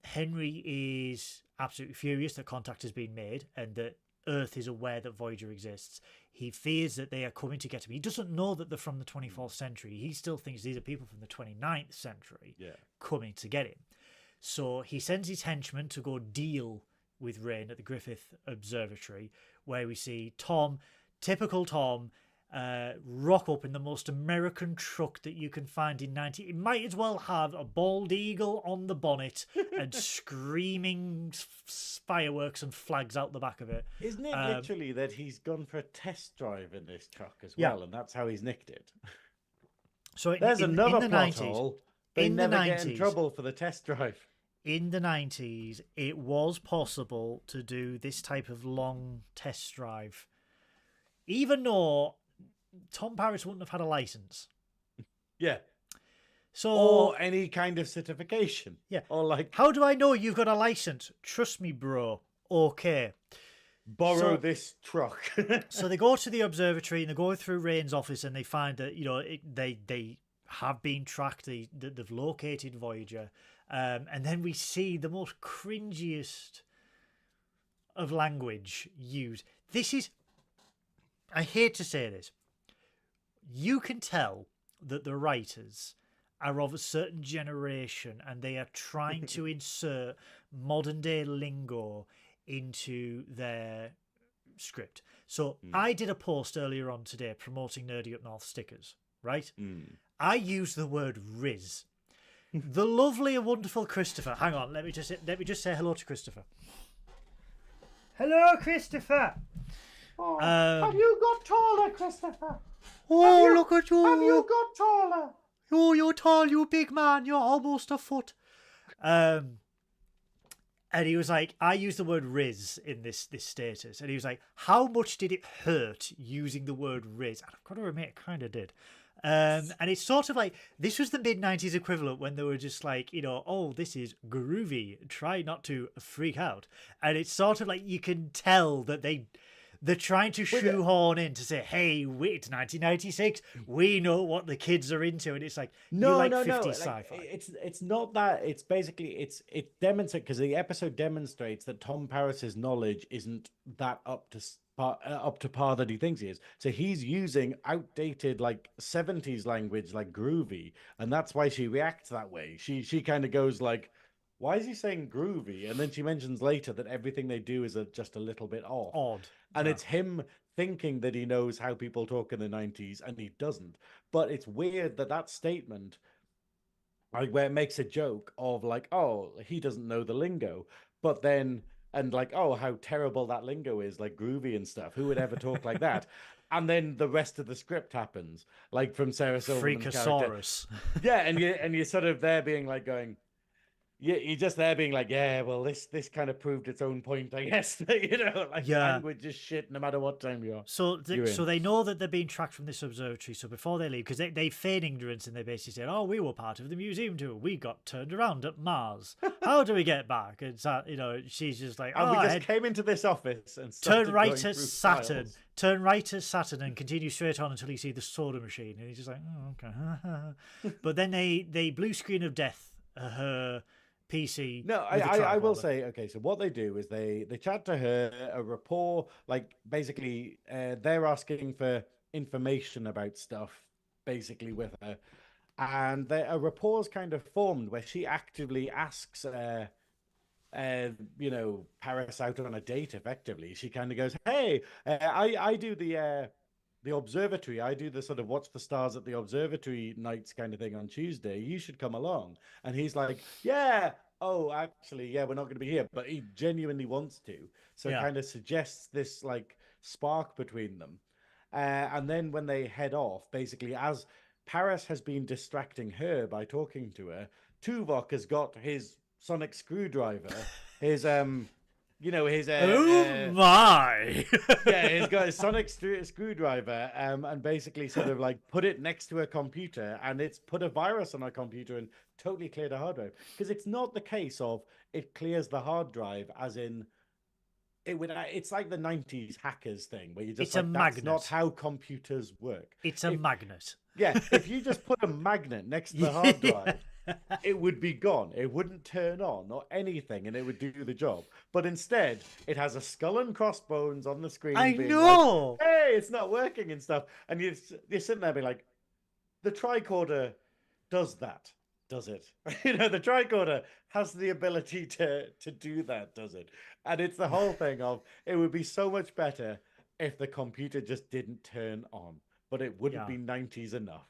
Henry is absolutely furious that contact has been made and that Earth is aware that Voyager exists. He fears that they are coming to get him. He doesn't know that they're from the 24th century. He still thinks these are people from the 29th century coming to get him. So he sends his henchmen to go deal with Rain at the Griffith Observatory, where we see Tom, typical Tom, rock up in the most American truck that you can find in 90. It might as well have a bald eagle on the bonnet and screaming fireworks and flags out the back of it. Isn't it literally that he's gone for a test drive in this truck as well, and that's how he's nicked it? So there's another in the plot 90s, hole. They never get in trouble for the test drive. In the 90s, it was possible to do this type of long test drive, even though Tom Paris wouldn't have had a license. Yeah. So, or any kind of certification. Yeah. Or like, how do I know you've got a license? Trust me, bro. Okay. Borrow this truck. So they go to the observatory and they go through Rain's office and they find that, they have been tracked. They've located Voyager. And then we see the most cringiest of language used. This is, I hate to say this, you can tell that the writers are of a certain generation and they are trying to insert modern day lingo into their script. So I did a post earlier on today promoting Nerdy Up North stickers, right? I used the word Riz. The lovely and wonderful Christopher. Hang on, let me just say hello to Christopher. Hello, Christopher. Oh, have you got taller, Christopher? Oh, look at you. Have you got taller? Oh, you're tall, you big man. You're almost a foot. And he was like, I used the word Riz in this status. And he was like, how much did it hurt using the word Riz? And I've got to admit, it kind of did. And it's sort of like, this was the mid-90s equivalent when they were just like, oh, this is groovy. Try not to freak out. And it's sort of like you can tell that they're trying to shoehorn in to say, hey, it's 1996. We know what the kids are into. And it's like, no. 50s sci-fi. It's not that. It's basically, it demonstrates, because the episode demonstrates that Tom Paris's knowledge isn't that up to par that he thinks he is. So he's using outdated, like, 70s language, like groovy. And that's why she reacts that way. She kind of goes like, why is he saying groovy? And then she mentions later that everything they do is just a little bit odd. And it's him thinking that he knows how people talk in the 90s, and he doesn't. But it's weird that statement, like, where it makes a joke of like, oh, he doesn't know the lingo. But then, and like, oh, how terrible that lingo is, like groovy and stuff. Who would ever talk like that? And then the rest of the script happens, like from Sarah Silverman's character. Yeah, and you're sort of there being like going, you're just there being like, yeah, well, this kind of proved its own point, I guess. Language is shit no matter what time you are. So they know that they're being tracked from this observatory. So before they leave, because they feign ignorance and they basically say, oh, we were part of the museum tour. We got turned around at Mars. How do we get back? And she's just like, we just came into this office and turn right at Saturn. Files. Turn right at Saturn and continue straight on until you see the soda machine. And he's just like, oh, okay. But then they blue screen of death her PC. No, I will say, okay, so what they do is they chat to her, a rapport, like basically they're asking for information about stuff, basically with her. And a rapport's kind of formed where she actively asks, Paris out on a date, effectively. She kind of goes, hey, I do the observatory. I do the sort of watch the stars at the observatory nights kind of thing on Tuesday. You should come along. And he's like, yeah, oh, actually, yeah, we're not going to be here. But he genuinely wants to. So it kind of suggests this like spark between them. And then when they head off, basically, as Paris has been distracting her by talking to her, Tuvok has got his sonic screwdriver, his oh my! Yeah, he's got his sonic screwdriver, and basically sort of like put it next to her computer, and it's put a virus on her computer and totally cleared her hard drive. Because it's not the case of it clears the hard drive, as in it would. It's like the 90s hackers thing where you just that's magnet. Not how computers work. It's a magnet. Yeah, if you just put a magnet next to the hard drive. It would be gone. It wouldn't turn on or anything, and it would do the job. But instead, it has a skull and crossbones on the screen. I know. Like, hey, it's not working and stuff. And you're sitting there being like, the tricorder does that, does it? The tricorder has the ability to do that, does it? And it's the whole thing of it would be so much better if the computer just didn't turn on, but it wouldn't be 90s enough.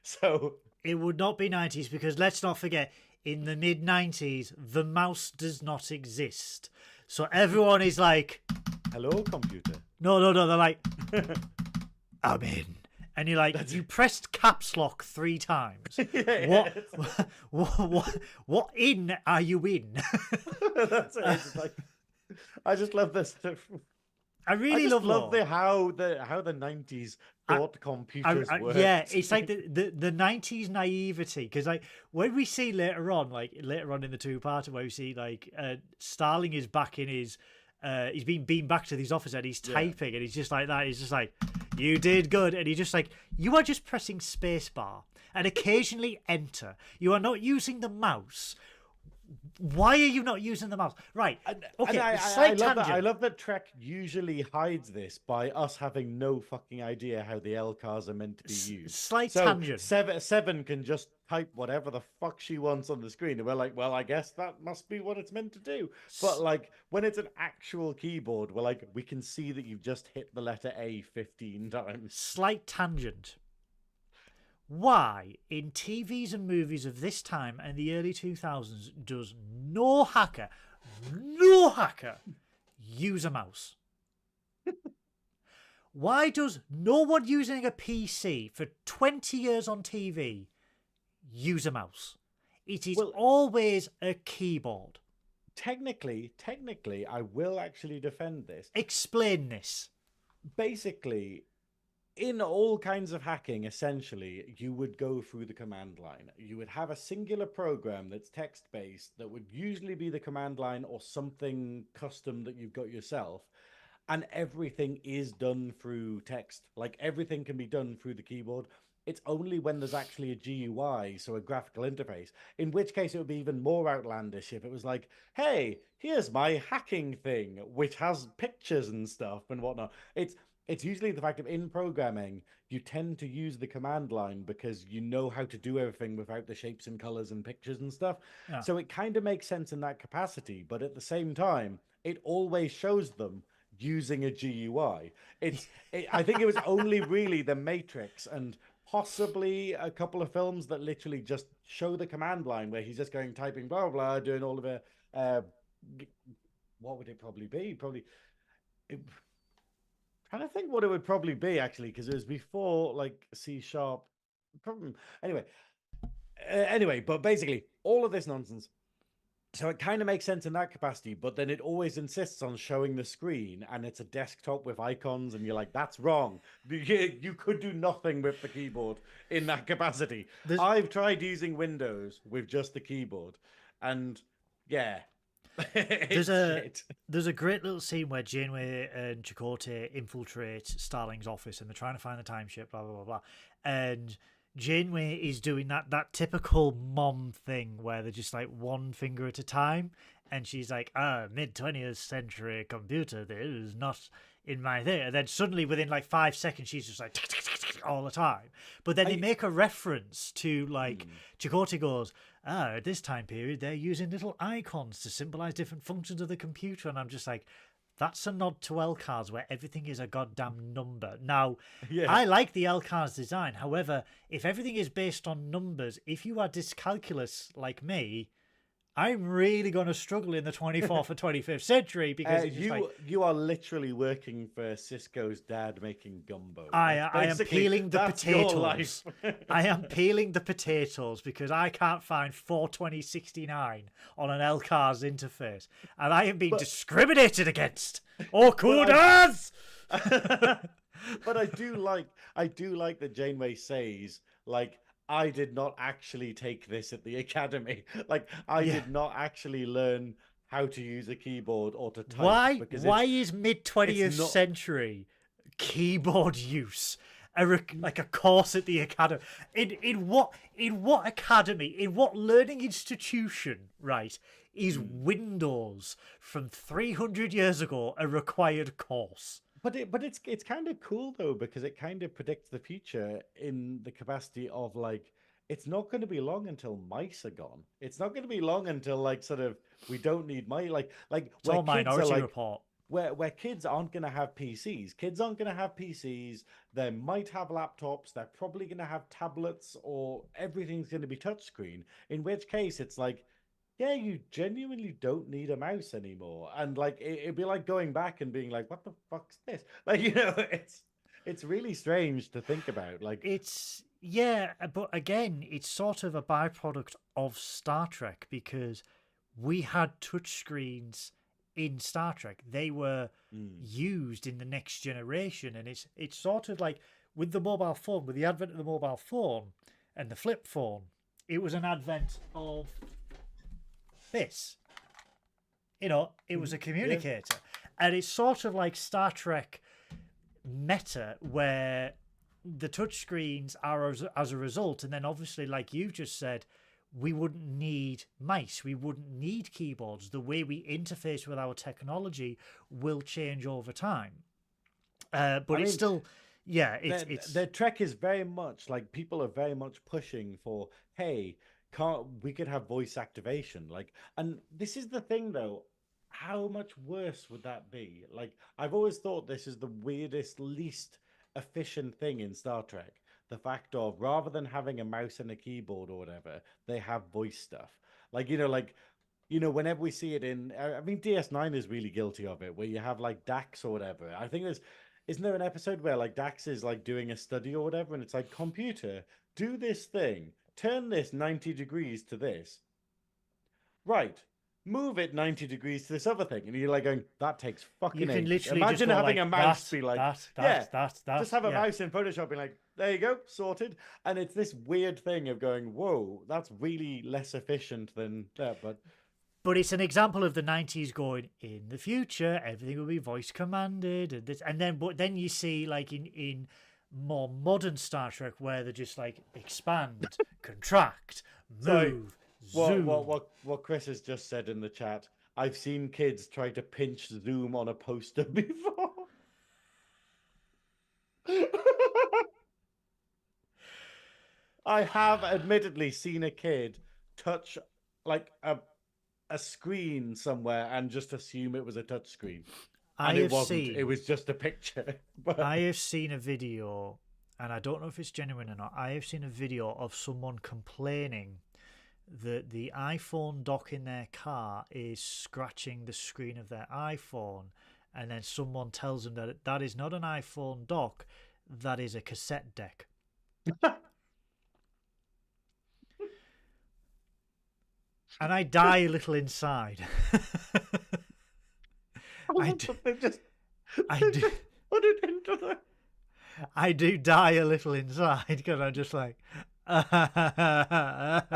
So. It would not be 90s because let's not forget, in the mid-90s, the mouse does not exist. So everyone is like... Hello, computer. No, they're like... I'm in. And you're like, you pressed caps lock 3 times. What in are you in? That's it. It's like, I just love this. I really love how the 90s thought computers worked. Yeah, it's like the 90s naivety, because like when we see later on in the two-parter where we see like Starling is back in his he's been beamed back to his office and he's typing and he's just like that. He's just like, you did good, and he's just like, you are just pressing spacebar and occasionally enter. You are not using the mouse. Why are you not using the mouse? Right. Okay. And Slight love tangent. I love that Trek usually hides this by us having no fucking idea how the LCARS are meant to be used. Slight So tangent. Seven can just type whatever the fuck she wants on the screen, and we're like, well, I guess that must be what it's meant to do. But like when it's an actual keyboard, we're like, we can see that you've just hit the letter A 15 times. Slight tangent. Why, in TVs and movies of this time and the early 2000s, does no hacker use a mouse? Why does no one using a PC for 20 years on TV use a mouse? It is always a keyboard. Technically, I will actually defend this. Explain this. Basically, in all kinds of hacking, essentially, you would go through the command line. You would have a singular program that's text-based that would usually be the command line or something custom that you've got yourself. And everything is done through text. Like, everything can be done through the keyboard. It's only when there's actually a GUI, so a graphical interface, in which case it would be even more outlandish if it was like, hey, here's my hacking thing, which has pictures and stuff and whatnot. It's usually the fact of in programming, you tend to use the command line because you know how to do everything without the shapes and colors and pictures and stuff. Yeah. So it kind of makes sense in that capacity. But at the same time, it always shows them using a GUI. I think it was only really The Matrix and possibly a couple of films that literally just show the command line where he's just going typing blah, blah, blah, doing all of it. What would it probably be? Trying to think what it would probably be, actually, because it was before like C#. Anyway, but basically all of this nonsense. So it kind of makes sense in that capacity, but then it always insists on showing the screen, and it's a desktop with icons, and you're like, that's wrong. You could do nothing with the keyboard in that capacity. I've tried using Windows with just the keyboard, and yeah. There's a great little scene where Janeway and Chakotay infiltrate Starling's office and they're trying to find the time ship, blah blah blah blah. And Janeway is doing that typical mom thing where they're just like one finger at a time, and she's like, mid-20th century computer, this is not in my thing. And then suddenly within like 5 seconds she's just like tick, tick, tick, tick, all the time. But then they make a reference to like Chakotay goes, at this time period they're using little icons to symbolize different functions of the computer, and I'm just like, that's a nod to LCARS where everything is a goddamn number. Now, I like the LCARS design. However, if everything is based on numbers, if you are dyscalculus like me, I'm really going to struggle in the 24th or 25th century because you are literally working for Cisco's dad making gumbo. I am peeling the potatoes. I am peeling the potatoes because I can't find 42069 on an LCARS interface, and I am being discriminated against. Oh, kudos! But I do like that Janeway says, like, I did not actually take this at the academy. Like, I did not actually learn how to use a keyboard or to type. Why is mid-20th century keyboard use like a course at the academy? In what academy? In what learning institution? Right? Is Windows from 300 years ago a required course? But it's kind of cool though, because it kind of predicts the future in the capacity of like, it's not going to be long until mice are gone. It's not going to be long until like sort of we don't need mice. Like it's all Minority Report. Where kids aren't going to have PCs. Kids aren't going to have PCs. They might have laptops. They're probably going to have tablets, or everything's going to be touchscreen. In which case, it's like, yeah, you genuinely don't need a mouse anymore. And like it'd be like going back and being like, what the fuck's this? Like, you know, it's really strange to think about. Like, but again, it's sort of a byproduct of Star Trek because we had touchscreens in Star Trek. They were used in the Next Generation, and it's sort of like with the mobile phone, with the advent of the mobile phone and the flip phone, it was an advent of this. You know, it was a communicator. And it's sort of like Star Trek meta where the touchscreens are as a result, and then obviously, like you've just said, we wouldn't need mice, we wouldn't need keyboards. The way we interface with our technology will change over time. But it's still, yeah, it's the Trek is very much like people are very much pushing for, hey, we could have voice activation, like, and this is the thing though. How much worse would that be? Like, I've always thought this is the weirdest, least efficient thing in Star Trek. The fact of, rather than having a mouse and a keyboard or whatever, they have voice stuff. Like, whenever we see it in, I mean, DS9 is really guilty of it, where you have like Dax or whatever. I think isn't there an episode where like Dax is like doing a study or whatever, and it's like, computer, do this thing, turn this 90 degrees to this. Right. Move it 90 degrees to this other thing. And you're like going, that takes fucking you can ages. literally Imagine just having like, a mouse that, be like, that, just have a mouse in Photoshop being like, there you go, sorted. And it's this weird thing of going, whoa, that's really less efficient than that. But it's an example of the 90s going, in the future, everything will be voice commanded. And this, but then you see, like, in more modern Star Trek, where they're just like, expand, contract, move, zoom. What Chris has just said in the chat, I've seen kids try to pinch zoom on a poster before. I have admittedly seen a kid touch like a screen somewhere and just assume it was a touch screen. And it wasn't. It was just a picture. I have seen a video, and I don't know if it's genuine or not. I have seen a video of someone complaining that the iPhone dock in their car is scratching the screen of their iPhone, and then someone tells them that that is not an iPhone dock, that is a cassette deck. And I die a little inside. I do die a little inside because I'm just like. I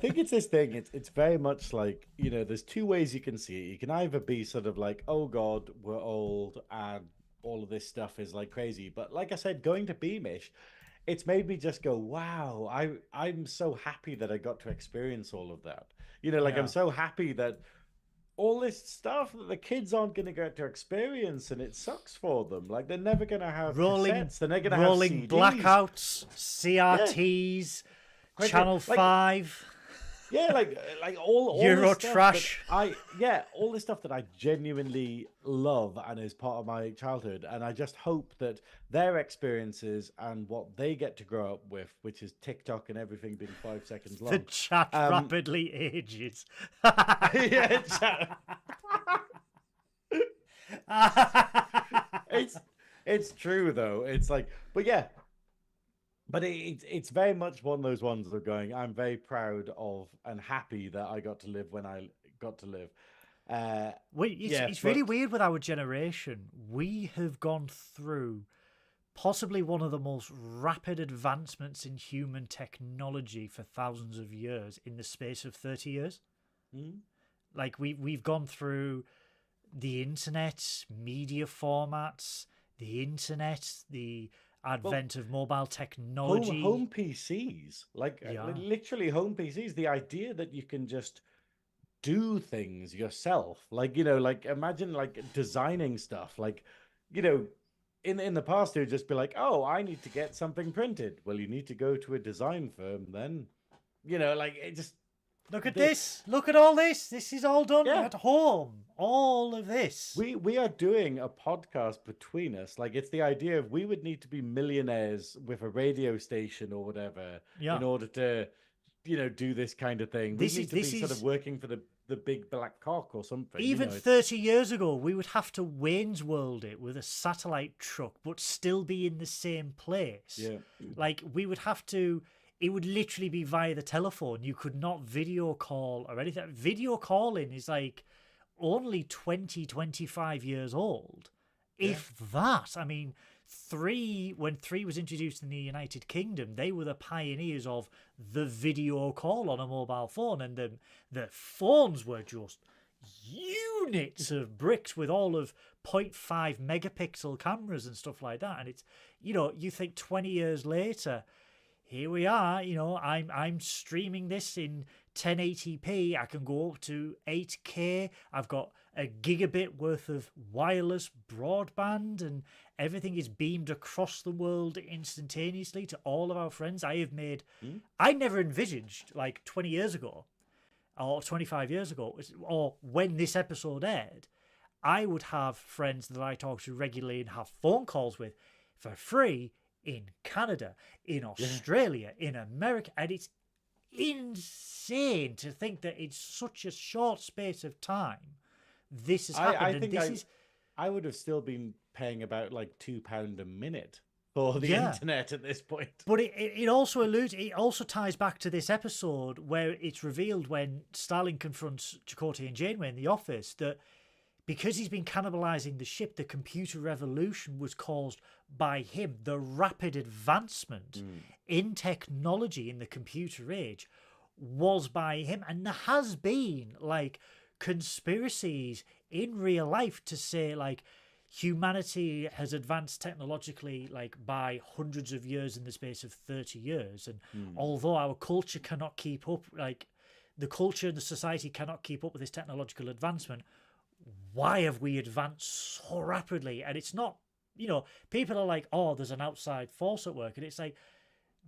think it's this thing. It's very much like, there's two ways you can see it. You can either be sort of like, oh God, we're old and all of this stuff is like crazy. But like I said, going to Beamish, it's made me just go, wow, I'm so happy that I got to experience all of that. I'm so happy that all this stuff that the kids aren't going to get to experience, and it sucks for them. Like, they're never going to have cassettes. They're never going to have CDs. Blackouts, CRTs, Channel 5. Yeah, like all Euro trash. All this stuff that I genuinely love and is part of my childhood, and I just hope that their experiences and what they get to grow up with, which is TikTok and everything being 5 seconds long. The chat rapidly ages. It's true though. It's like, but yeah. But it's very much one of those ones of going, I'm very proud of and happy that I got to live when I got to live. It's really weird with our generation. We have gone through possibly one of the most rapid advancements in human technology for thousands of years in the space of 30 years. Mm. Like, we've gone through the internet, media formats, the advent of mobile technology, home PCs, literally home PCs. The idea that you can just do things yourself, imagine designing stuff, in the past it would just be like, oh, I need to get something printed. Well, you need to go to a design firm then, it just. Look at this. Look at all this. This is all done at home. All of this. We are doing a podcast between us. Like, it's the idea of we would need to be millionaires with a radio station or whatever in order to, do this kind of thing. We need to be sort of working for the big black cock or something. Even 30 years ago, we would have to Wayne's World it with a satellite truck, but still be in the same place. Yeah. Like, we would have to... It would literally be via the telephone. You could not video call or anything. Video calling is like only 20, 25 years old. Yeah. If that. I mean, when 3 was introduced in the United Kingdom, they were the pioneers of the video call on a mobile phone. And the phones were just units of bricks with all of 0.5 megapixel cameras and stuff like that. And it's, you think 20 years later... here we are. You know, I'm streaming this in 1080p. I can go up to 8K. I've got a gigabit worth of wireless broadband, and everything is beamed across the world instantaneously to all of our friends. I never envisaged, like 20 years ago or 25 years ago, or when this episode aired, I would have friends that I talk to regularly and have phone calls with for free in Canada, in Australia, in America. And it's insane to think that in such a short space of time this has happened. I would have still been paying about like £2 a minute for the internet at this point. But it also ties back to this episode where it's revealed when Starling confronts Chakotay and Janeway in the office that because he's been cannibalizing the ship, the computer revolution was caused by him. The rapid advancement in technology in the computer age was by him. And there has been like conspiracies in real life to say like humanity has advanced technologically like by hundreds of years in the space of 30 years. And although our culture cannot keep up, like the culture and the society cannot keep up with this technological advancement, why have we advanced so rapidly? And it's not, you know, people are like, oh, there's an outside force at work. And it's like,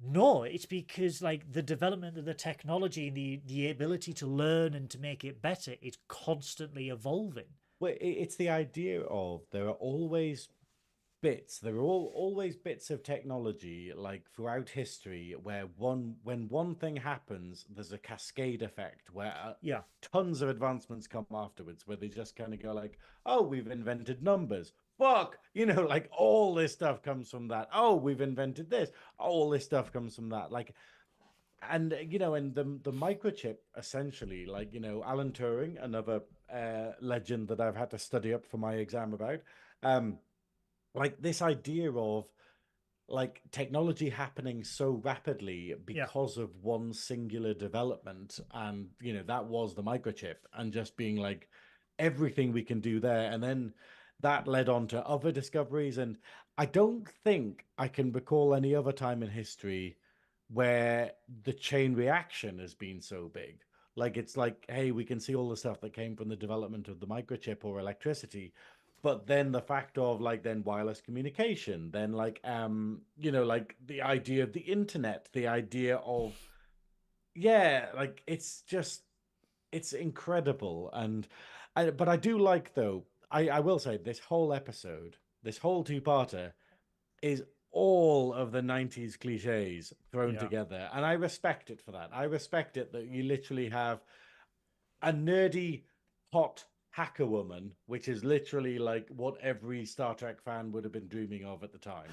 no, it's because like the development of the technology and the ability to learn and to make it better is constantly evolving. Well, it's the idea of there are always always bits of technology like throughout history where when one thing happens, there's a cascade effect where tons of advancements come afterwards where they just kind of go like, oh, we've invented numbers. Fuck, you know, like all this stuff comes from that. Oh, we've invented this. All this stuff comes from that. Like, and you know, and the microchip essentially, like, you know, Alan Turing, another legend that I've had to study up for my exam about, like this idea of like technology happening so rapidly because of one singular development, and you know that was the microchip, and just being like everything we can do there, and then that led on to other discoveries. And I don't think I can recall any other time in history where the chain reaction has been so big. Like it's like, hey, we can see all the stuff that came from the development of the microchip or electricity, but then the fact of like then wireless communication, then like you know, like the idea of the internet, the idea of like it's incredible. But I do like, though, I will say this whole episode, this whole two-parter is all of the 90s cliches thrown together, and I respect it for that. I respect it that you literally have a nerdy hot hacker woman, which is literally like what every Star Trek fan would have been dreaming of at the time.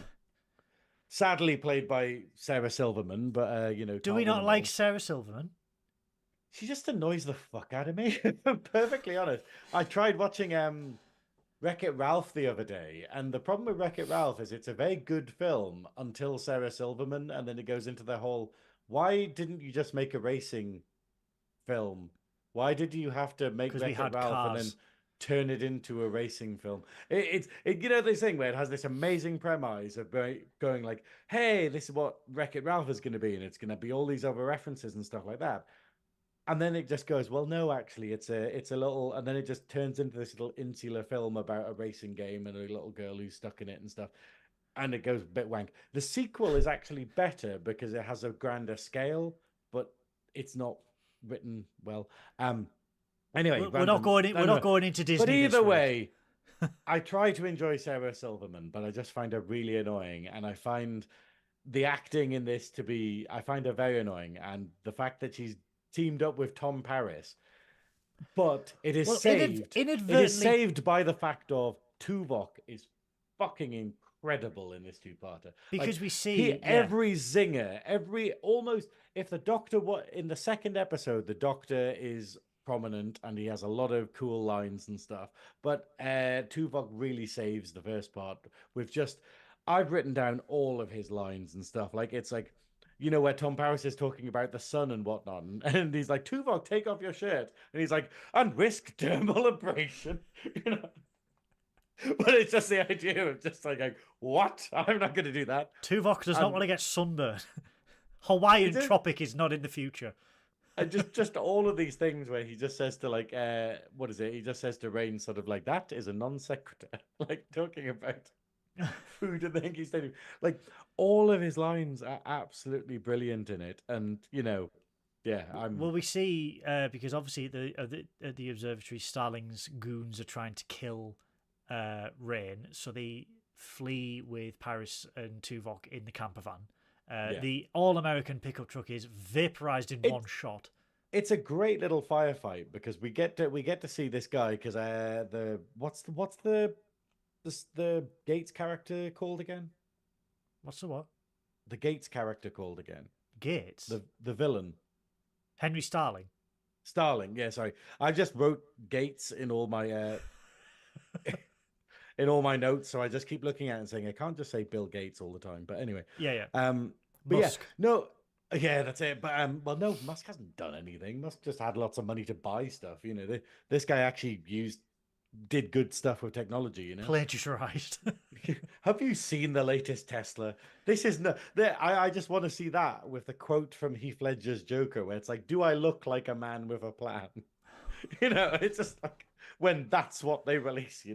Sadly played by Sarah Silverman, but you know, do we not like Sarah Silverman? She just annoys the fuck out of me. If I'm perfectly honest. I tried watching Wreck-It Ralph the other day, and the problem with Wreck-It Ralph is it's a very good film until Sarah Silverman, and then it goes into the whole, why didn't you just make a racing film? Why did you have to make Wreck-It Ralph and then turn it into a racing film? It's you know, this thing where it has this amazing premise of going like, hey, this is what Wreck-It Ralph is going to be, and it's going to be all these other references and stuff like that. And then it just goes, well, no, actually, it's a little, and then it just turns into this little insular film about a racing game and a little girl who's stuck in it and stuff. And it goes a bit wank. The sequel is actually better because it has a grander scale, but it's not written well. Anyway, we're not going into Disney. But either way, I try to enjoy Sarah Silverman, but I just find her really annoying, and I find the acting in this I find her very annoying, and the fact that she's teamed up with Tom Paris, but it is saved. It is saved by the fact of Tuvok is fucking incredible in this two-parter because we see every zinger, almost. If the Doctor, in the second episode, the Doctor is prominent and he has a lot of cool lines and stuff, but Tuvok really saves the first part with just. I've written down all of his lines and stuff. Like it's like, you know, where Tom Paris is talking about the sun and whatnot, and he's like, Tuvok, take off your shirt, and he's like, and risk thermal abrasion, you know. But it's just the idea of just like what? I'm not going to do that. Tuvok does not want to get sunburned. Hawaiian Tropic is not in the future. And just all of these things where he just says to like, what is it? He just says to Rain sort of like, that is a non sequitur, like talking about food and the Yankee Stadium. Like all of his lines are absolutely brilliant in it, and yeah, Well, we see because obviously at the observatory, Starling's goons are trying to kill Rain, so they flee with Paris and Tuvok in the camper van. The all-American pickup truck is vaporized in one shot. It's a great little firefight because we get to see this guy because what's the Gates character called again? What's the what? The Gates character called again? Gates. The villain. Henry Starling. Starling, yeah, sorry. I just wrote Gates in all my in all my notes, so I just keep looking at it and saying I can't just say Bill Gates all the time. But anyway. Yeah. But Musk. That's it. But well, no, Musk hasn't done anything. Musk just had lots of money to buy stuff. This guy actually did good stuff with technology. Plagiarized. Have you seen the latest Tesla? This is no. I just want to see that with the quote from Heath Ledger's Joker, where it's like, "Do I look like a man with a plan?" It's just like when that's what they release.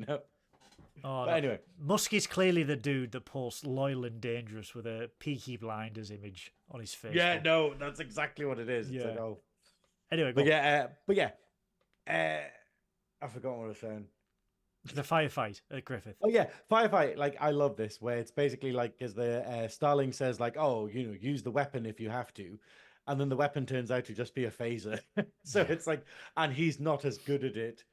Oh, but anyway, Musk is clearly the dude that posts "loyal and dangerous" with a Peaky Blinders image on his face. Yeah, no, that's exactly what it is. Yeah. It's like, oh. Anyway, I forgot what I was saying. The firefight at Griffith. Oh yeah, firefight. Like I love this, where it's basically like as the Starling says, like, oh, use the weapon if you have to, and then the weapon turns out to just be a phaser. So it's like, and he's not as good at it.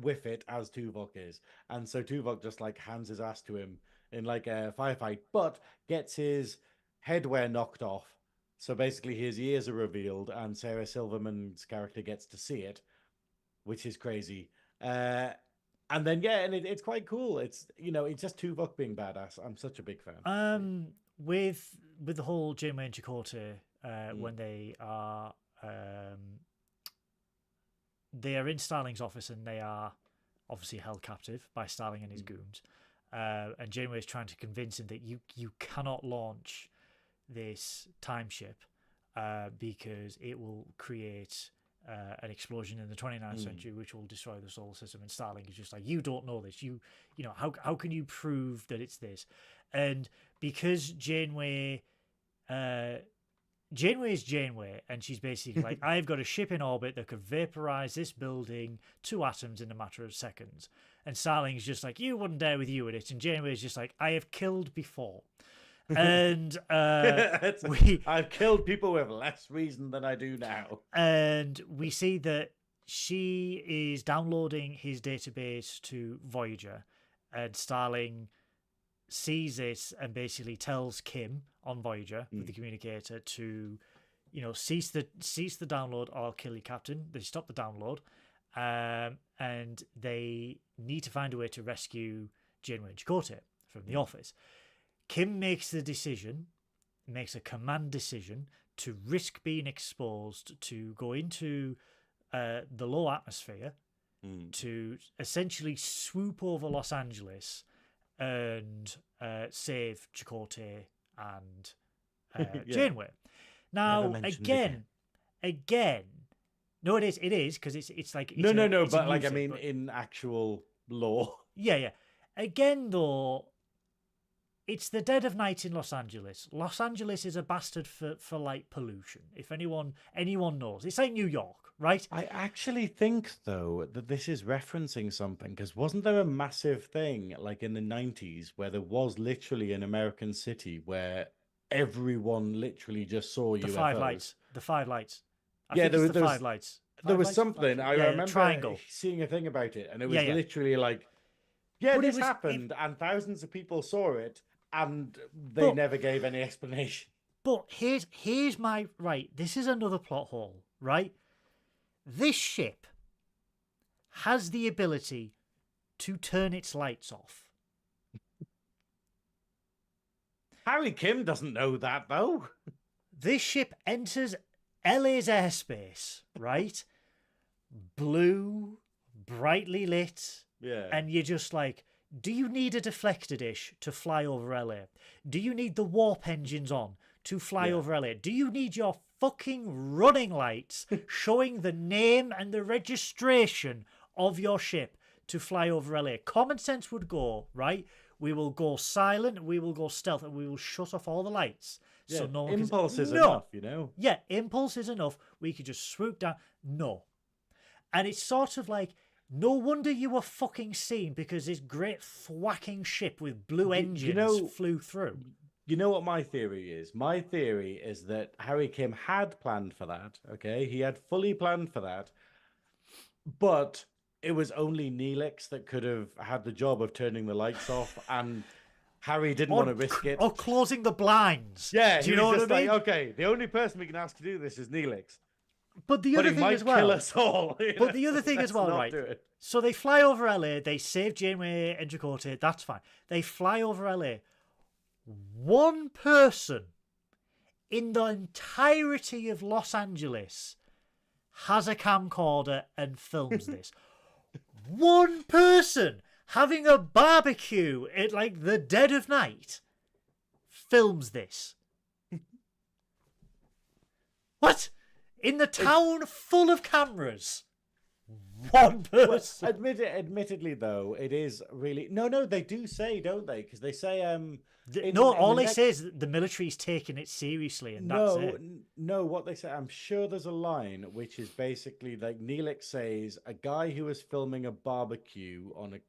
With it as Tuvok is, and so Tuvok just like hands his ass to him in like a firefight, but gets his headwear knocked off. So basically, his ears are revealed, and Sarah Silverman's character gets to see it, which is crazy. And then it's quite cool. It's it's just Tuvok being badass. I'm such a big fan. With the whole Janeway and Chakotay, when they are in Starling's office and they are obviously held captive by Starling and his goons. And Janeway is trying to convince him that you cannot launch this time ship because it will create an explosion in the 29th century, which will destroy the solar system. And Starling is just like, you don't know this. How can you prove that it's this? And because Janeway is Janeway, and she's basically like, I've got a ship in orbit that could vaporize this building to atoms in a matter of seconds. And Starling's just like, you wouldn't dare with you at it. And Janeway's just like, I have killed before. And I've killed people with less reason than I do now. And we see that she is downloading his database to Voyager, and Starling sees this and basically tells Kim on Voyager with the communicator to, cease the download or I'll kill you, Captain. They stop the download, and they need to find a way to rescue Janeway and Chakotay from the office. Kim makes a command decision to risk being exposed, to go into the low atmosphere, to essentially swoop over Los Angeles and save Chakotay and Janeway. Now, again, no, it is because it's like it's but like music, in actual law. Yeah. Again, though, it's the dead of night in Los Angeles. Los Angeles is a bastard for light pollution. If anyone knows, it's like New York, right? I actually think though that this is referencing something, because wasn't there a massive thing like in the 90s where there was literally an American city where everyone literally just saw the UFOs? The five lights. There was five lights. There was something. I remember triangle. seeing a thing about it, and it was literally like, this happened, and thousands of people saw it, and they never gave any explanation. But here's my right. This is another plot hole, right? This ship has the ability to turn its lights off. Harry Kim doesn't know that, though. This ship enters LA's airspace, right? Blue, brightly lit. Yeah. And you're just like, do you need a deflector dish to fly over LA? Do you need the warp engines on to fly Yeah. over LA? Do you need your fucking running lights showing the name and the registration of your ship to fly over LA? Common sense would go, right? We will go silent, we will go stealth, and we will shut off all the lights. Yeah, So no one impulse can... is No. enough, you know? Yeah, impulse is enough. We could just swoop down. No. And it's sort of like, no wonder you were fucking seen, because this great thwacking ship with blue engines flew through. You know what my theory is? My theory is that Harry Kim had planned for that, okay? He had fully planned for that, but it was only Neelix that could have had the job of turning the lights off, and Harry didn't want to risk it. Or closing the blinds. Yeah, do you know what I mean? like, okay, the only person we can ask to do this is Neelix. But the But other he thing might as well. kill us all. But the other thing as well, Let's not right? do it. So they fly over LA, they save Janeway and Chakotay, that's fine. They fly over LA. One person in the entirety of Los Angeles has a camcorder and films this. One person having a barbecue at like the dead of night films this. What? In the town full of cameras. One person. Admittedly, though, it is really no. They do say, don't they? Because they say all they say is that the military's taking it seriously, and that's it. No, what they say, I'm sure there's a line which is basically like Neelix says a guy who was filming a barbecue on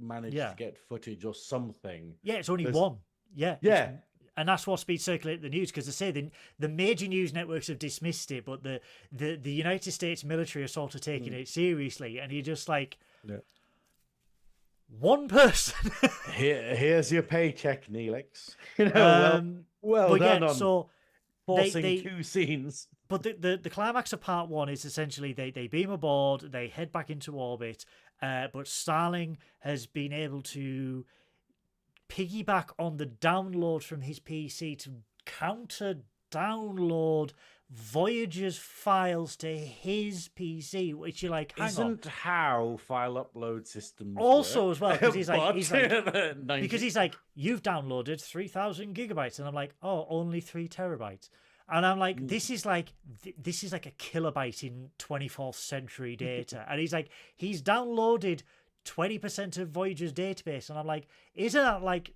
managed to get footage or something. Yeah, it's only one. Yeah. Yeah. And that's what's been circulating the news, because they say the major news networks have dismissed it, but the United States military are sort of taking it seriously, and you're just like, one person. Here's your paycheck, Neelix. You know, well done on so forcing two scenes. But the climax of part one is essentially they beam aboard, they head back into orbit, but Starling has been able to piggyback on the download from his PC to counter download Voyager's files to his PC, which you're like, hang Isn't how file upload systems also work. as well, because he's like because he's like, you've downloaded 3,000 gigabytes, and I'm like, oh, only 3 terabytes, and I'm like, this is like a kilobyte in 24th century data, and he's like, he's downloaded 20% of Voyager's database, and I'm like, isn't that like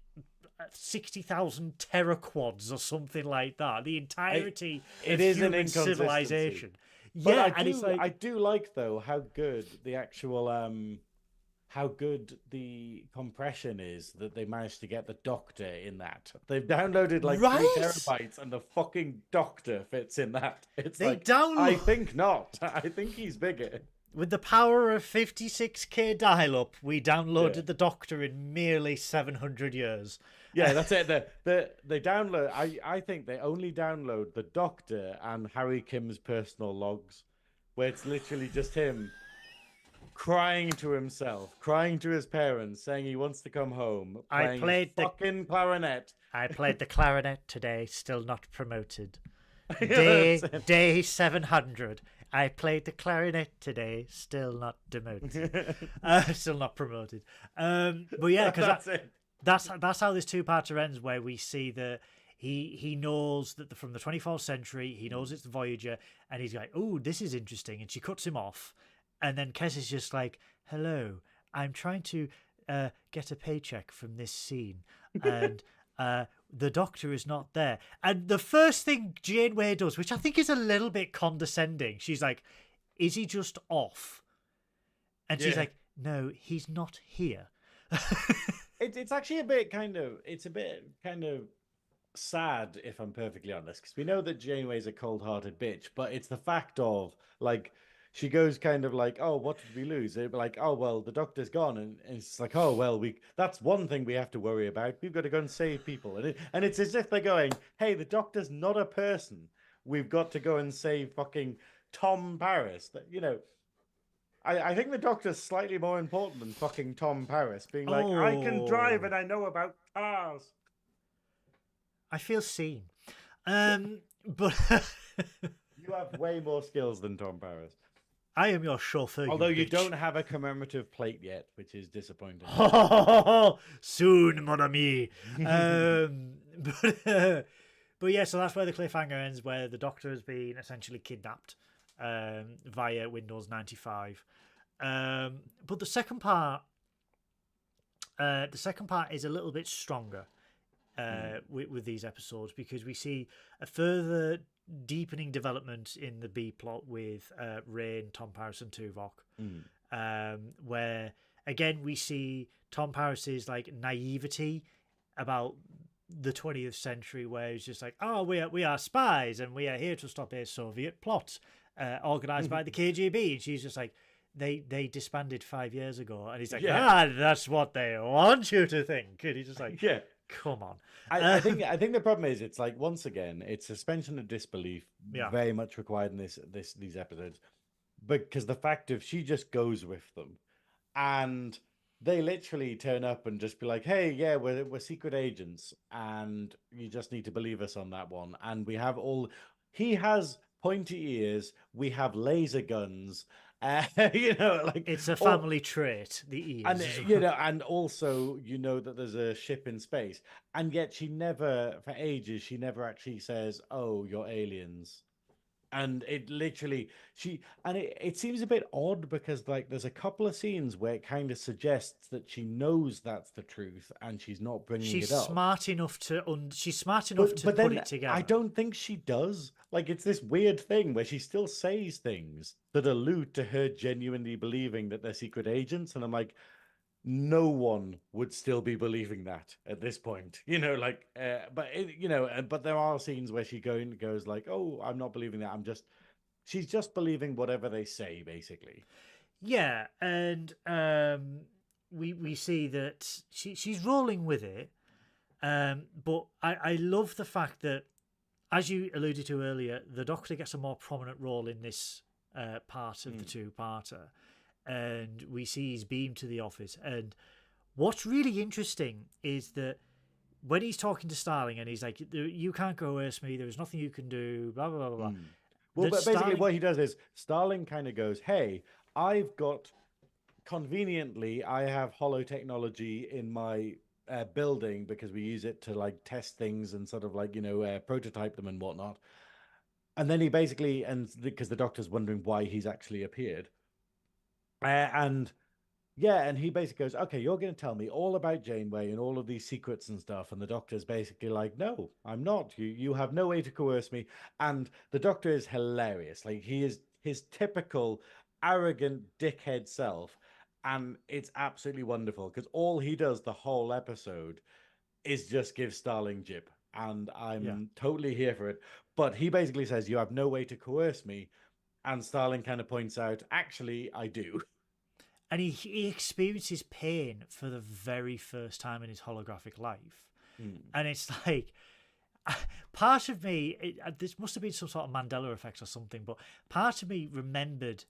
60,000 teraquads or something like that? The entirety it of is an human inconsistency. civilization. But Yeah, I do like though how good the actual how good the compression is that they managed to get the Doctor in that. They've downloaded like 3 terabytes, and the fucking Doctor fits in that. It's I think not. I think he's bigger. With the power of 56k dial-up, we downloaded the Doctor in merely 700 years. Yeah, that's it. They download. I think they only download the Doctor and Harry Kim's personal logs, where it's literally just him crying to himself, crying to his parents, saying he wants to come home. I played the fucking clarinet. I played the clarinet today, still not promoted. Day 700. I played the clarinet today, still not demoted. Still not promoted. But yeah, because that's how this two-parter ends, where we see that he knows that from the 24th century, he knows it's the Voyager, and he's like, oh, this is interesting, and she cuts him off, and then Kes is just like, hello, I'm trying to get a paycheck from this scene, and the Doctor is not there. And the first thing Janeway does, which I think is a little bit condescending, she's like, is he just off? And she's like, no, he's not here. It's actually a bit kind of sad, if I'm perfectly honest, because we know that Janeway's a cold-hearted bitch, but it's the fact of, like, she goes kind of like, oh, what did we lose? They'd be like, oh, well, the Doctor's gone. And it's like, oh, well, that's one thing we have to worry about. We've got to go and save people. And it's as if they're going, hey, the Doctor's not a person. We've got to go and save fucking Tom Paris. You know, I think the Doctor's slightly more important than fucking Tom Paris being like, I can drive and I know about cars. I feel seen. But you have way more skills than Tom Paris. I am your chauffeur. Although you bitch. don't have a commemorative plate yet, which is disappointing. Soon, mon ami. But yeah, so that's where the cliffhanger ends, where the Doctor has been essentially kidnapped via Windows 95. But the second part is a little bit stronger with these episodes, because we see a further deepening development in the B plot with Rain, Tom Paris, and Tuvok, where again we see Tom Paris's like naivety about the 20th century, where he's just like, oh, we are spies and we are here to stop a Soviet plot organized by the KGB, and she's just like, they disbanded 5 years ago, and he's like, that's what they want you to think, and he's just like, yeah, come on. I think the problem is, it's like, once again, it's suspension of disbelief very much required in these episodes, because the fact of she just goes with them, and they literally turn up and just be like, hey, yeah, we're secret agents, and you just need to believe us on that one. And we have he has pointy ears, we have laser guns, like, it's a family trait, the ears. And and also that there's a ship in space, and yet she never, for ages, she never actually says, oh, you're aliens. And it literally, it seems a bit odd, because like there's a couple of scenes where it kind of suggests that she knows that's the truth and she's not bringing it up. She's smart enough to put it together. I don't think she does. Like, it's this weird thing where she still says things that allude to her genuinely believing that they're secret agents, and I'm like, no one would still be believing that at this point, but there are scenes where she goes like, oh, I'm not believing that, she's just believing whatever they say, basically. Yeah. And we see that she's rolling with it, but I love the fact that, as you alluded to earlier, the Doctor gets a more prominent role in this part of the two-parter. And we see he's beamed to the office. And what's really interesting is that when he's talking to Starling and he's like, you can't coerce me, there's nothing you can do, blah, blah, blah, blah. Well, but basically what he does is Starling kind of goes, hey, conveniently, I have hollow technology in my building, because we use it to like test things and sort of like, prototype them and whatnot. And then he basically, because the Doctor's wondering why he's actually appeared. And he basically goes, okay, you're going to tell me all about Janeway and all of these secrets and stuff. And the Doctor's basically like, no, I'm not. You have no way to coerce me. And the Doctor is hilarious. Like, he is his typical arrogant dickhead self. And it's absolutely wonderful, because all he does the whole episode is just give Starling jib. And I'm totally here for it. But he basically says, you have no way to coerce me. And Starling kind of points out, actually, I do. And he experiences pain for the very first time in his holographic life. And it's like, part of me, this must have been some sort of Mandela effect or something, but part of me remembered,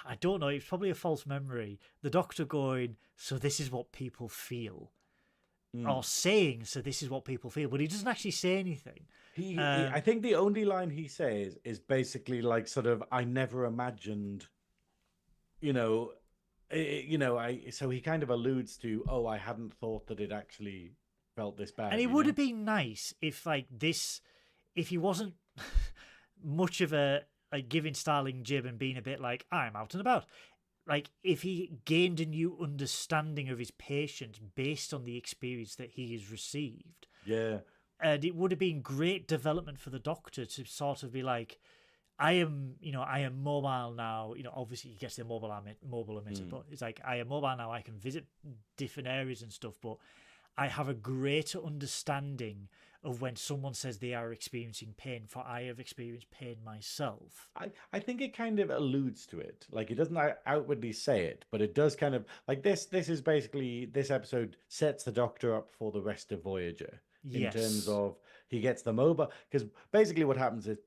I don't know, it's probably a false memory, the Doctor going, so this is what people feel. Or saying, so this is what people feel. But he doesn't actually say anything. I think the only line he says is basically like, sort of, I never imagined, so he kind of alludes to, oh, I hadn't thought that it actually felt this bad. And it would have been nice if if he wasn't much of a, like, giving Starling jib and being a bit like, I'm out and about. Like, if he gained a new understanding of his patients based on the experience that he has received. Yeah. And it would have been great development for the Doctor to sort of be like, I am mobile now. Obviously he gets the mobile emitter, but it's like, I am mobile now. I can visit different areas and stuff, but I have a greater understanding of when someone says they are experiencing pain, for I have experienced pain myself. I think it kind of alludes to it. Like, it doesn't outwardly say it, but it does kind of, like, this is basically, this episode sets the Doctor up for the rest of Voyager. In terms of, he gets the mobile, because basically what happens is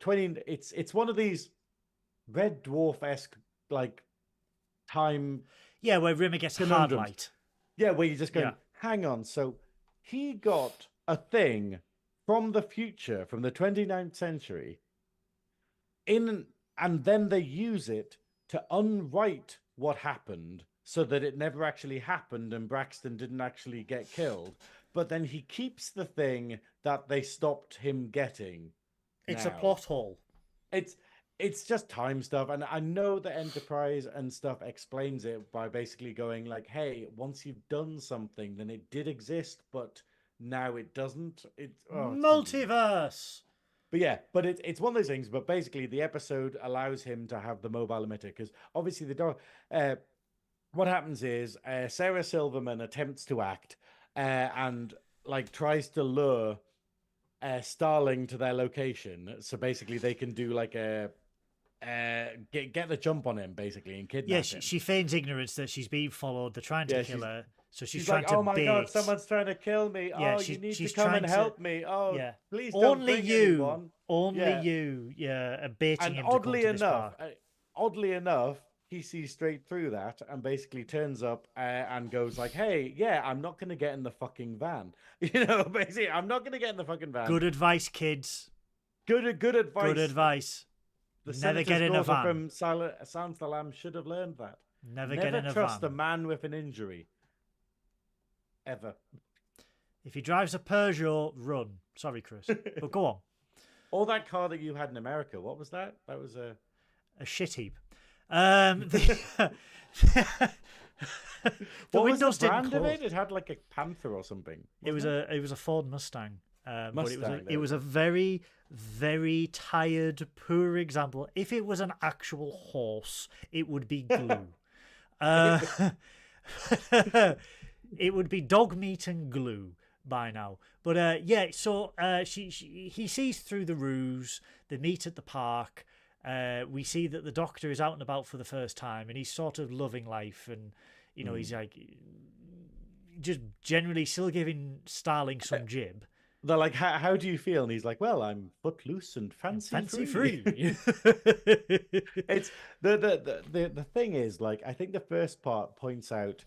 it's one of these Red Dwarf-esque, like, time. Yeah, where Rimmer gets hard light. Yeah, where you just go, hang on. So he got a thing from the future, from the 29th century, and then they use it to unwrite what happened so that it never actually happened and Braxton didn't actually get killed. But then he keeps the thing that they stopped him getting. It's a now. plot hole. It's just time stuff, and I know the Enterprise and stuff explains it by basically going like, hey, once you've done something, then it did exist, but now it doesn't. It's Multiverse. But yeah, but it's one of those things. But basically, the episode allows him to have the mobile emitter because obviously the dog. What happens is Sarah Silverman attempts to act and like tries to lure Starling to their location, so basically they can do like a get the jump on him basically and kidnap him. She feigns ignorance that she's being followed. They're trying to kill her, so she's trying like, to "Oh my bait. god, someone's trying to kill me! Yeah, oh, you need to come and help me! Oh, please don't only bring you, anyone." only you, baiting And him to come to this oddly enough, he sees straight through that and basically turns up and goes like, "Hey, yeah, I'm not gonna get in the fucking van." Basically, I'm not gonna get in the fucking van. Good advice, kids. Good advice. Good advice. Never get in a van. From Sounds the Lamb should have learned that. Never get in a van. Never trust a man with an injury. Ever. If he drives a Peugeot, run. Sorry, Chris, but go on. Or that car that you had in America. What was that? That was a shit heap. The what windows was the brand didn't close. of it? It had like a Panther or something. It was a Ford Mustang. But Mustang, it was a very, very tired, poor example. If it was an actual horse, it would be glue. It would be dog meat and glue by now. But so he sees through the ruse. They meet at the park. We see that the Doctor is out and about for the first time, and he's sort of loving life, and he's like just generally still giving Starling some jib. They're like, how do you feel? And he's like, well, I'm footloose and fancy free. It's the thing is, like, I think the first part points out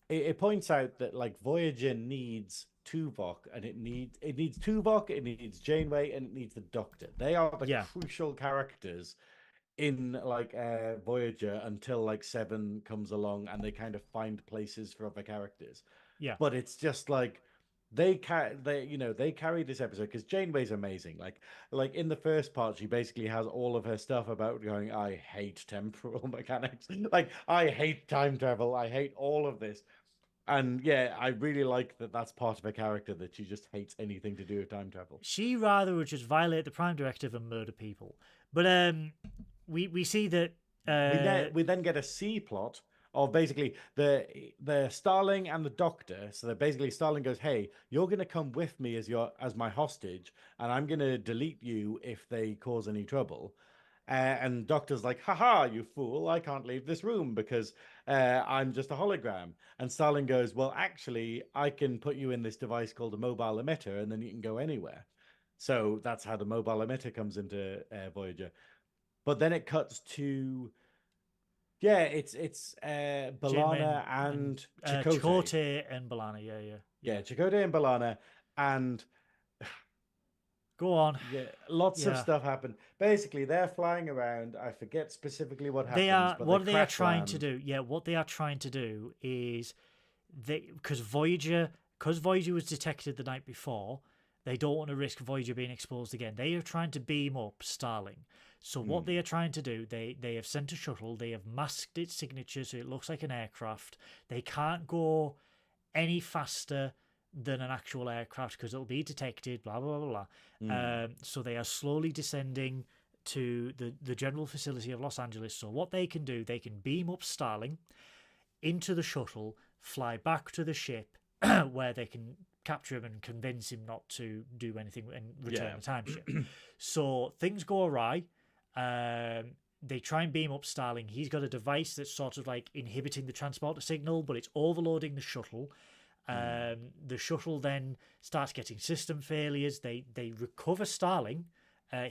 it points out that like Voyager needs Tuvok, and it needs Tuvok, it needs Janeway, and it needs the Doctor. They are the crucial characters in like Voyager until like 7 comes along and they kind of find places for other characters. Yeah. But it's just like they carry this episode because Janeway's amazing. Like in the first part, she basically has all of her stuff about going, I hate temporal mechanics. Like, I hate time travel. I hate all of this. And yeah, I really like that that's part of her character, that she just hates anything to do with time travel. She rather would just violate the Prime Directive and murder people. But we see that we then get a C plot of basically the Starling and the Doctor. So that basically Starling goes, hey, you're going to come with me as my hostage, and I'm going to delete you if they cause any trouble. And Doctor's like, haha, you fool, I can't leave this room because I'm just a hologram. And Starling goes, well, actually, I can put you in this device called a mobile emitter, and then you can go anywhere. So that's how the mobile emitter comes into Voyager. But then it cuts to... Yeah, it's B'Elanna and Chakotay. Chakotay and B'Elanna, Yeah, Chakotay and B'Elanna, and... Go on. Yeah, lots of stuff happened. Basically, they're flying around. I forget specifically what happens. What they are trying to do is because Voyager was detected the night before, they don't want to risk Voyager being exposed again. They are trying to beam up Starling. So what they are trying to do, they have sent a shuttle. They have masked its signature so it looks like an aircraft. They can't go any faster than an actual aircraft because it'll be detected, blah, blah, blah, blah. So they are slowly descending to the general facility of Los Angeles. So what they can do, they can beam up Starling into the shuttle, fly back to the ship where they can capture him and convince him not to do anything and return the time ship. So things go awry. They try and beam up Starling. He's got a device that's sort of like inhibiting the transporter signal, but it's overloading the shuttle. The shuttle then starts getting system failures. They recover Starling.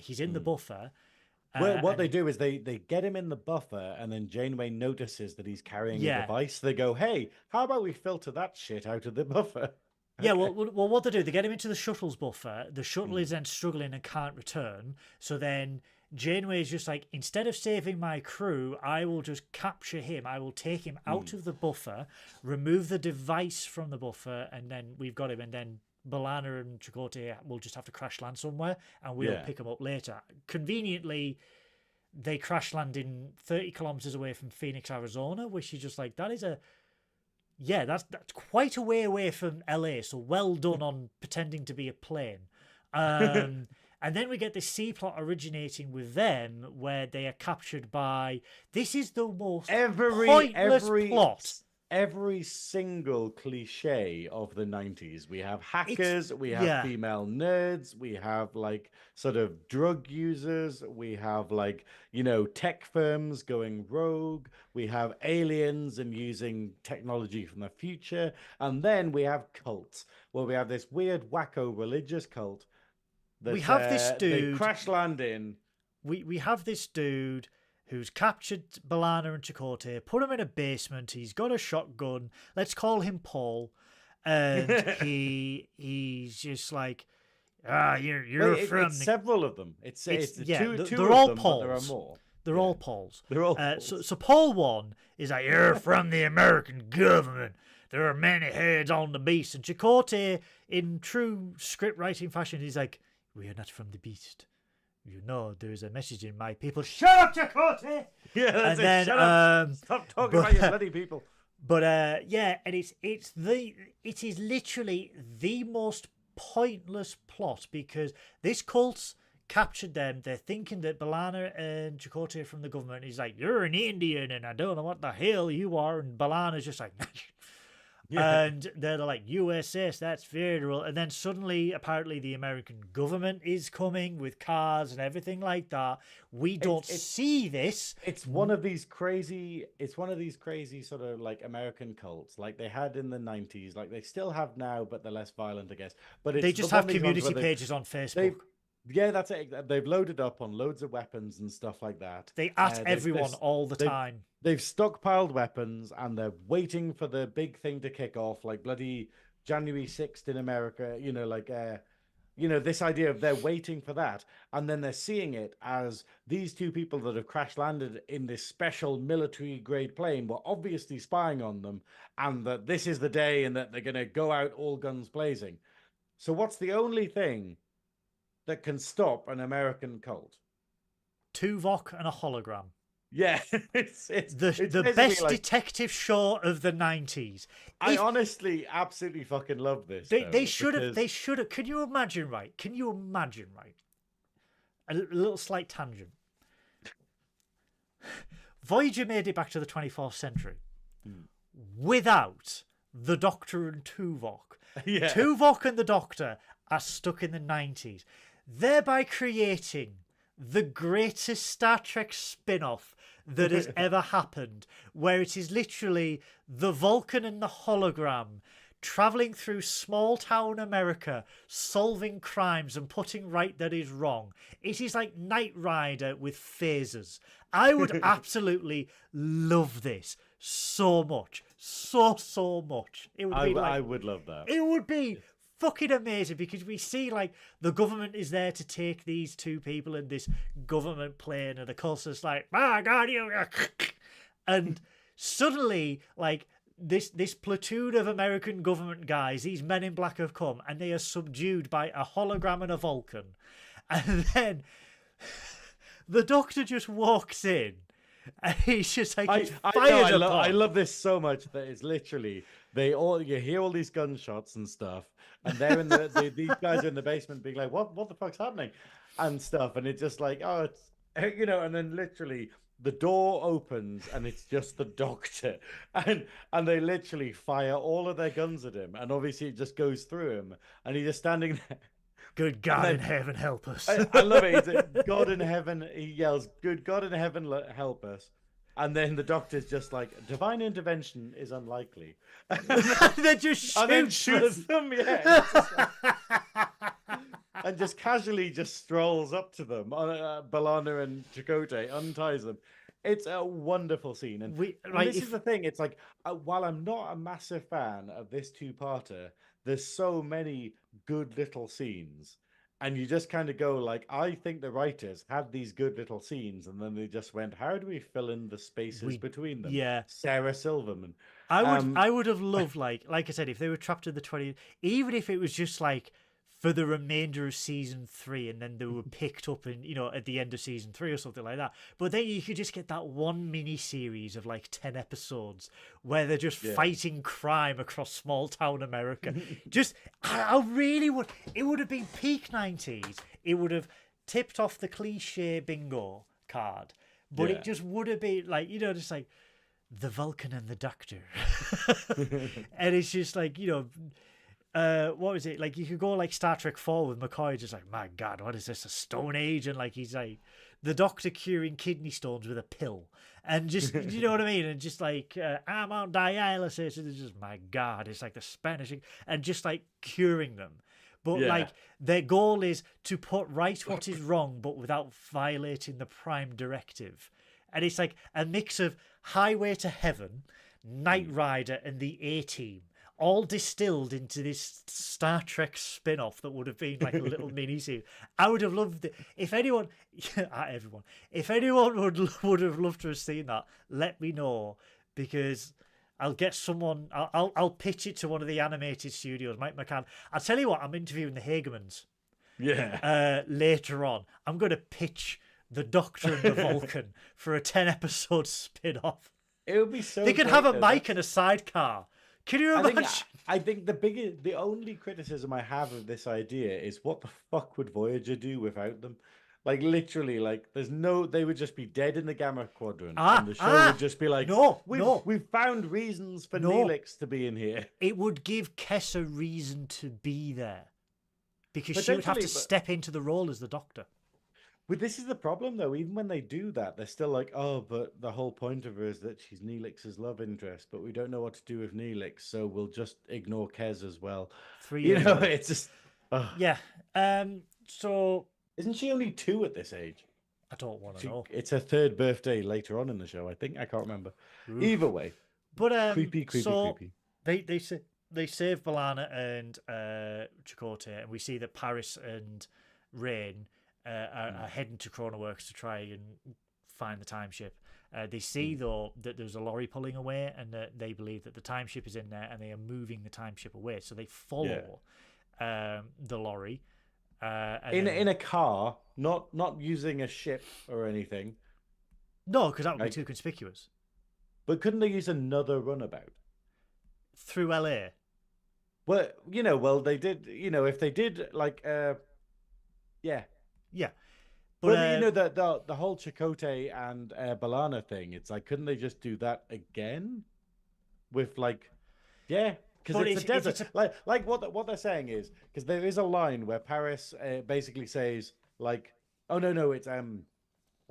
He's in the buffer. Well, what they do is they get him in the buffer, and then Janeway notices that he's carrying a device. They go, hey, how about we filter that shit out of the buffer? Yeah, well, what they do, they get him into the shuttle's buffer. The shuttle is then struggling and can't return. So then Janeway's just like, instead of saving my crew, I will just capture him. I will take him out of the buffer, remove the device from the buffer, and then we've got him. And then B'Elanna and Chakotay will just have to crash land somewhere, and we'll pick him up later. Conveniently, they crash landing 30 kilometers away from Phoenix, Arizona, which is just like, that's quite a way away from LA. So well done on pretending to be a plane. And then we get this C plot originating with them, where they are captured by. This is the most pointless plot. Every single cliche of the 90s. We have hackers, we have female nerds, we have like sort of drug users, we have like, tech firms going rogue, we have aliens and using technology from the future, and then we have cults, where we have this weird wacko religious cult that we have this dude they crash land in. We have this dude who's captured B'Elanna and Chakotay, put him in a basement. He's got a shotgun. Let's call him Paul. And he's just like, it's several of them. It's two they're of all them, Pauls. but there are more. They're all Pauls. They're all Pauls. So Paul 1 is like, you're from the American government. There are many heads on the beast. And Chakotay, in true script writing fashion, he's like, we are not from the beast. There is a message in my people. Shut up, Chakotay! Yeah, that's and then, shut up. Stop talking about your bloody people. But and it is literally the most pointless plot, because this cult's captured them. They're thinking that B'Elanna and Chakotay are from the government. He's like, you're an Indian, and I don't know what the hell you are. And B'Elanna's just like, and they're like, U.S.S, that's federal. And then suddenly, apparently, the American government is coming with cars and everything like that. We don't see this. It's one of these crazy. It's one of these crazy sort of like American cults, like they had in the 90s, like they still have now, but they're less violent, I guess. But they just have community pages on Facebook. Yeah, that's it. They've loaded up on loads of weapons and stuff like that. They at everyone all the time. They've stockpiled weapons and they're waiting for the big thing to kick off, like bloody January 6th in America. This idea of they're waiting for that. And then they're seeing it as these two people that have crash landed in this special military grade plane were obviously spying on them, and that this is the day and that they're going to go out all guns blazing. So what's the only thing that can stop an American cult? Tuvok and a hologram. Yeah, it's the best detective show of the 90s. I honestly absolutely fucking love this. They should have. Can you imagine, right? A little slight tangent. Voyager made it back to the 24th century without the Doctor and Tuvok. Yeah. Tuvok and the Doctor are stuck in the 90s, thereby creating the greatest Star Trek spin-off that has ever happened, where it is literally the Vulcan and the hologram traveling through small town America, solving crimes and putting right that is wrong. It is like Knight Rider with phasers. I would absolutely love this so much. So much. It would be I would love that. It would be fucking amazing, because we see like the government is there to take these two people in this government plane, and the cult's like, my God, you, and suddenly like this platoon of American government guys, these men in black have come, and they are subdued by a hologram and a Vulcan, and then the Doctor just walks in. And he's just like, I love this so much that it's literally you hear all these gunshots and stuff, and they're in these guys are in the basement being like, what the fuck's happening and stuff, and it's just like, oh, it's and then literally the door opens and it's just the Doctor, and they literally fire all of their guns at him, and obviously it just goes through him, and he's just standing there. Good God in heaven, help us. I love it. It's God in heaven. He yells, good God in heaven, help us. And then the Doctor's just like, divine intervention is unlikely. They just shoots them. Yeah. And just casually just strolls up to them. B'Elanna and Chakotay unties them. It's a wonderful scene. And this is the thing. It's like, while I'm not a massive fan of this two-parter, there's so many good little scenes. And you just kind of go like, I think the writers had these good little scenes, and then they just went, how do we fill in the spaces between them? Yeah. Sarah Silverman. I would have loved, like I said, if they were trapped in the 20, even if it was just like for the remainder of season 3, and then they were picked up in, at the end of season 3 or something like that. But then you could just get that one mini series of like 10 episodes where they're just fighting crime across small town America. I really would. It would have been peak 90s. It would have tipped off the cliche bingo card, but it just would have been like, just like the Vulcan and the Doctor. And it's just like, what was it? Like, you could go like Star Trek 4 with McCoy, just like, my God, what is this, a Stone Age? And like, he's like, the Doctor curing kidney stones with a pill. And just, you know what I mean? And just like, I'm on dialysis. And it's just, my God, it's like the Spanish, and just like curing them. But like, their goal is to put right what is wrong, but without violating the Prime Directive. And it's like a mix of Highway to Heaven, Knight Rider, and the A-Team, all distilled into this Star Trek spin-off that would have been like a little mini-series. I would have loved it. If anyone, if anyone would have loved to have seen that, let me know, because I'll get someone, I'll pitch it to one of the animated studios, Mike McCann. I'll tell you what, I'm interviewing the Hagemans. Yeah. Later on. I'm going to pitch the Doctor and the Vulcan for a 10-episode spin-off. It would be so They could have a mic and a sidecar. Can you imagine? I think the only criticism I have of this idea is, what the fuck would Voyager do without them? Like, literally, like, they would just be dead in the Gamma Quadrant, and the show would just be like, we've found reasons for Neelix to be in here. It would give Kess a reason to be there, because she would have to step into the role as the Doctor. But this is the problem, though. Even when they do that, they're still like, oh, but the whole point of her is that she's Neelix's love interest, but we don't know what to do with Neelix, so we'll just ignore Kez as well. 3 years. It's just... Yeah. So... Isn't she only 2 at this age? I don't want to know. It's her 3rd birthday later on in the show, I think. I can't remember. Oof. Either way. But creepy. They save B'Elanna and Chakotay, and we see that Paris and Rain are heading to Chronoworks to try and find the time ship. They see, though, that there's a lorry pulling away, and that they believe that the time ship is in there, and they are moving the time ship away. So they follow the lorry. In a car, not using a ship or anything. No, because that would be too conspicuous. But couldn't they use another runabout? Through LA? Well, they did, if they did, like, yeah. Yeah. But the whole Chakotay and B'Elanna thing, it's like, couldn't they just do that again? With, like, because it's a desert. Like what they're saying is, because there is a line where Paris basically says, like, oh, no, it's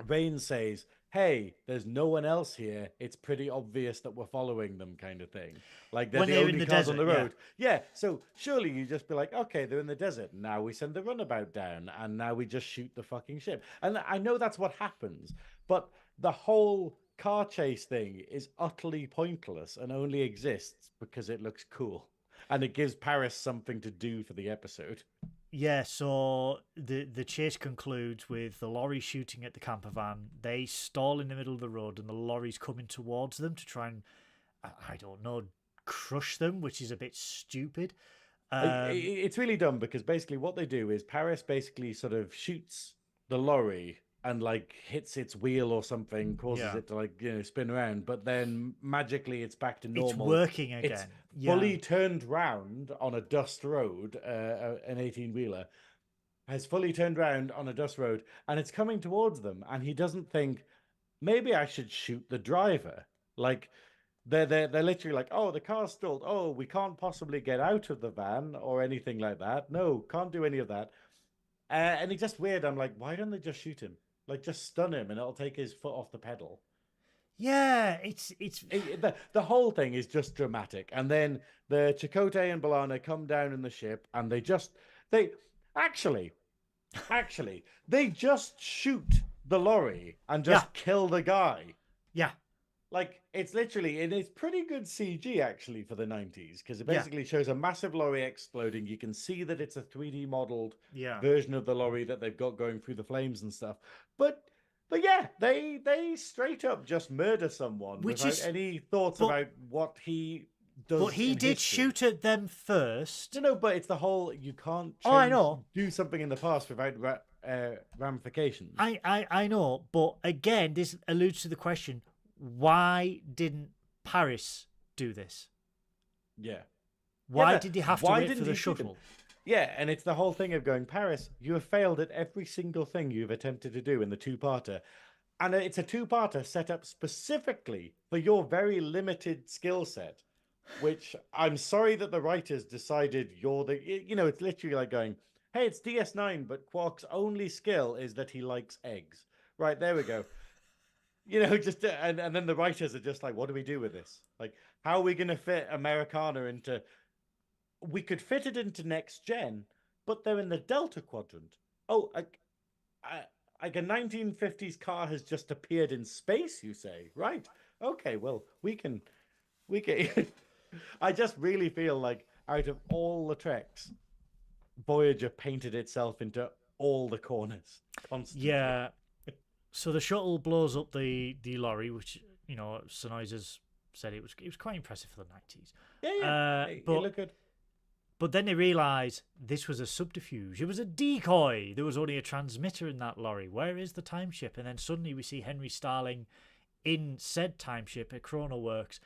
Rain says, hey, there's no one else here. It's pretty obvious that we're following them, kind of thing. Like, they're the only cars on the road. Yeah, so surely you just be like, okay, they're in the desert. Now we send the runabout down, and now we just shoot the fucking ship. And I know that's what happens, but the whole car chase thing is utterly pointless and only exists because it looks cool. And it gives Paris something to do for the episode. Yeah, so the chase concludes with the lorry shooting at the camper van. They stall in the middle of the road, and the lorry's coming towards them to try and, I don't know, crush them, which is a bit stupid. It's really dumb, because basically what they do is Paris basically sort of shoots the lorry and, like, hits its wheel or something, causes it to, like, spin around, but then magically it's back to normal. It's working again. It's fully turned round on a dust road, an 18-wheeler has fully turned round on a dust road, and it's coming towards them, and he doesn't think, maybe I should shoot the driver. Like, they're literally like, oh, the car's stalled. Oh, we can't possibly get out of the van or anything like that. No, can't do any of that. And it's just weird. I'm like, why don't they just shoot him? Like, just stun him, and it'll take his foot off the pedal. Yeah, the whole thing is just dramatic. And then the Chakotay and B'Elanna come down in the ship, and they just shoot the lorry and just kill the guy. Yeah. Like, it's literally, it is pretty good CG actually for the 90s, because it Yeah. basically shows a massive lorry exploding. You can see that it's a 3D modeled Yeah. version of the lorry that they've got going through the flames and stuff. But yeah, they straight up just murder someone Which without is- any thoughts but- about what he does. But he in did history. shoot at them first. No, but it's the whole you can't Oh, I know. do something in the past without ramifications. I know, but again, this alludes to the question: why didn't Paris do this? Yeah. Why but did he have to why wait for didn't the he shoot him? shuttle? Yeah, and it's the whole thing of going, Paris, you have failed at every single thing you've attempted to do in the two-parter. And it's a two-parter set up specifically for your very limited skill set, which I'm sorry that the writers decided it's literally like going, hey, it's DS9, but Quark's only skill is that he likes eggs. Right, there we go. And then the writers are just like, what do we do with this? Like, how are we going to fit Americana into... We could fit it into next gen, but they're in the Delta Quadrant. Oh, like a 1950s car has just appeared in space, you say? Right. Okay, well, we can... I just really feel like out of all the Treks, Voyager painted itself into all the corners constantly. Yeah. So the shuttle blows up the lorry, which Synoiz has said it was quite impressive for the 90s. Yeah. It looked good. But then they realise this was a subterfuge. It was a decoy. There was only a transmitter in that lorry. Where is the time ship? And then suddenly we see Henry Starling in said time ship at Chronoworks,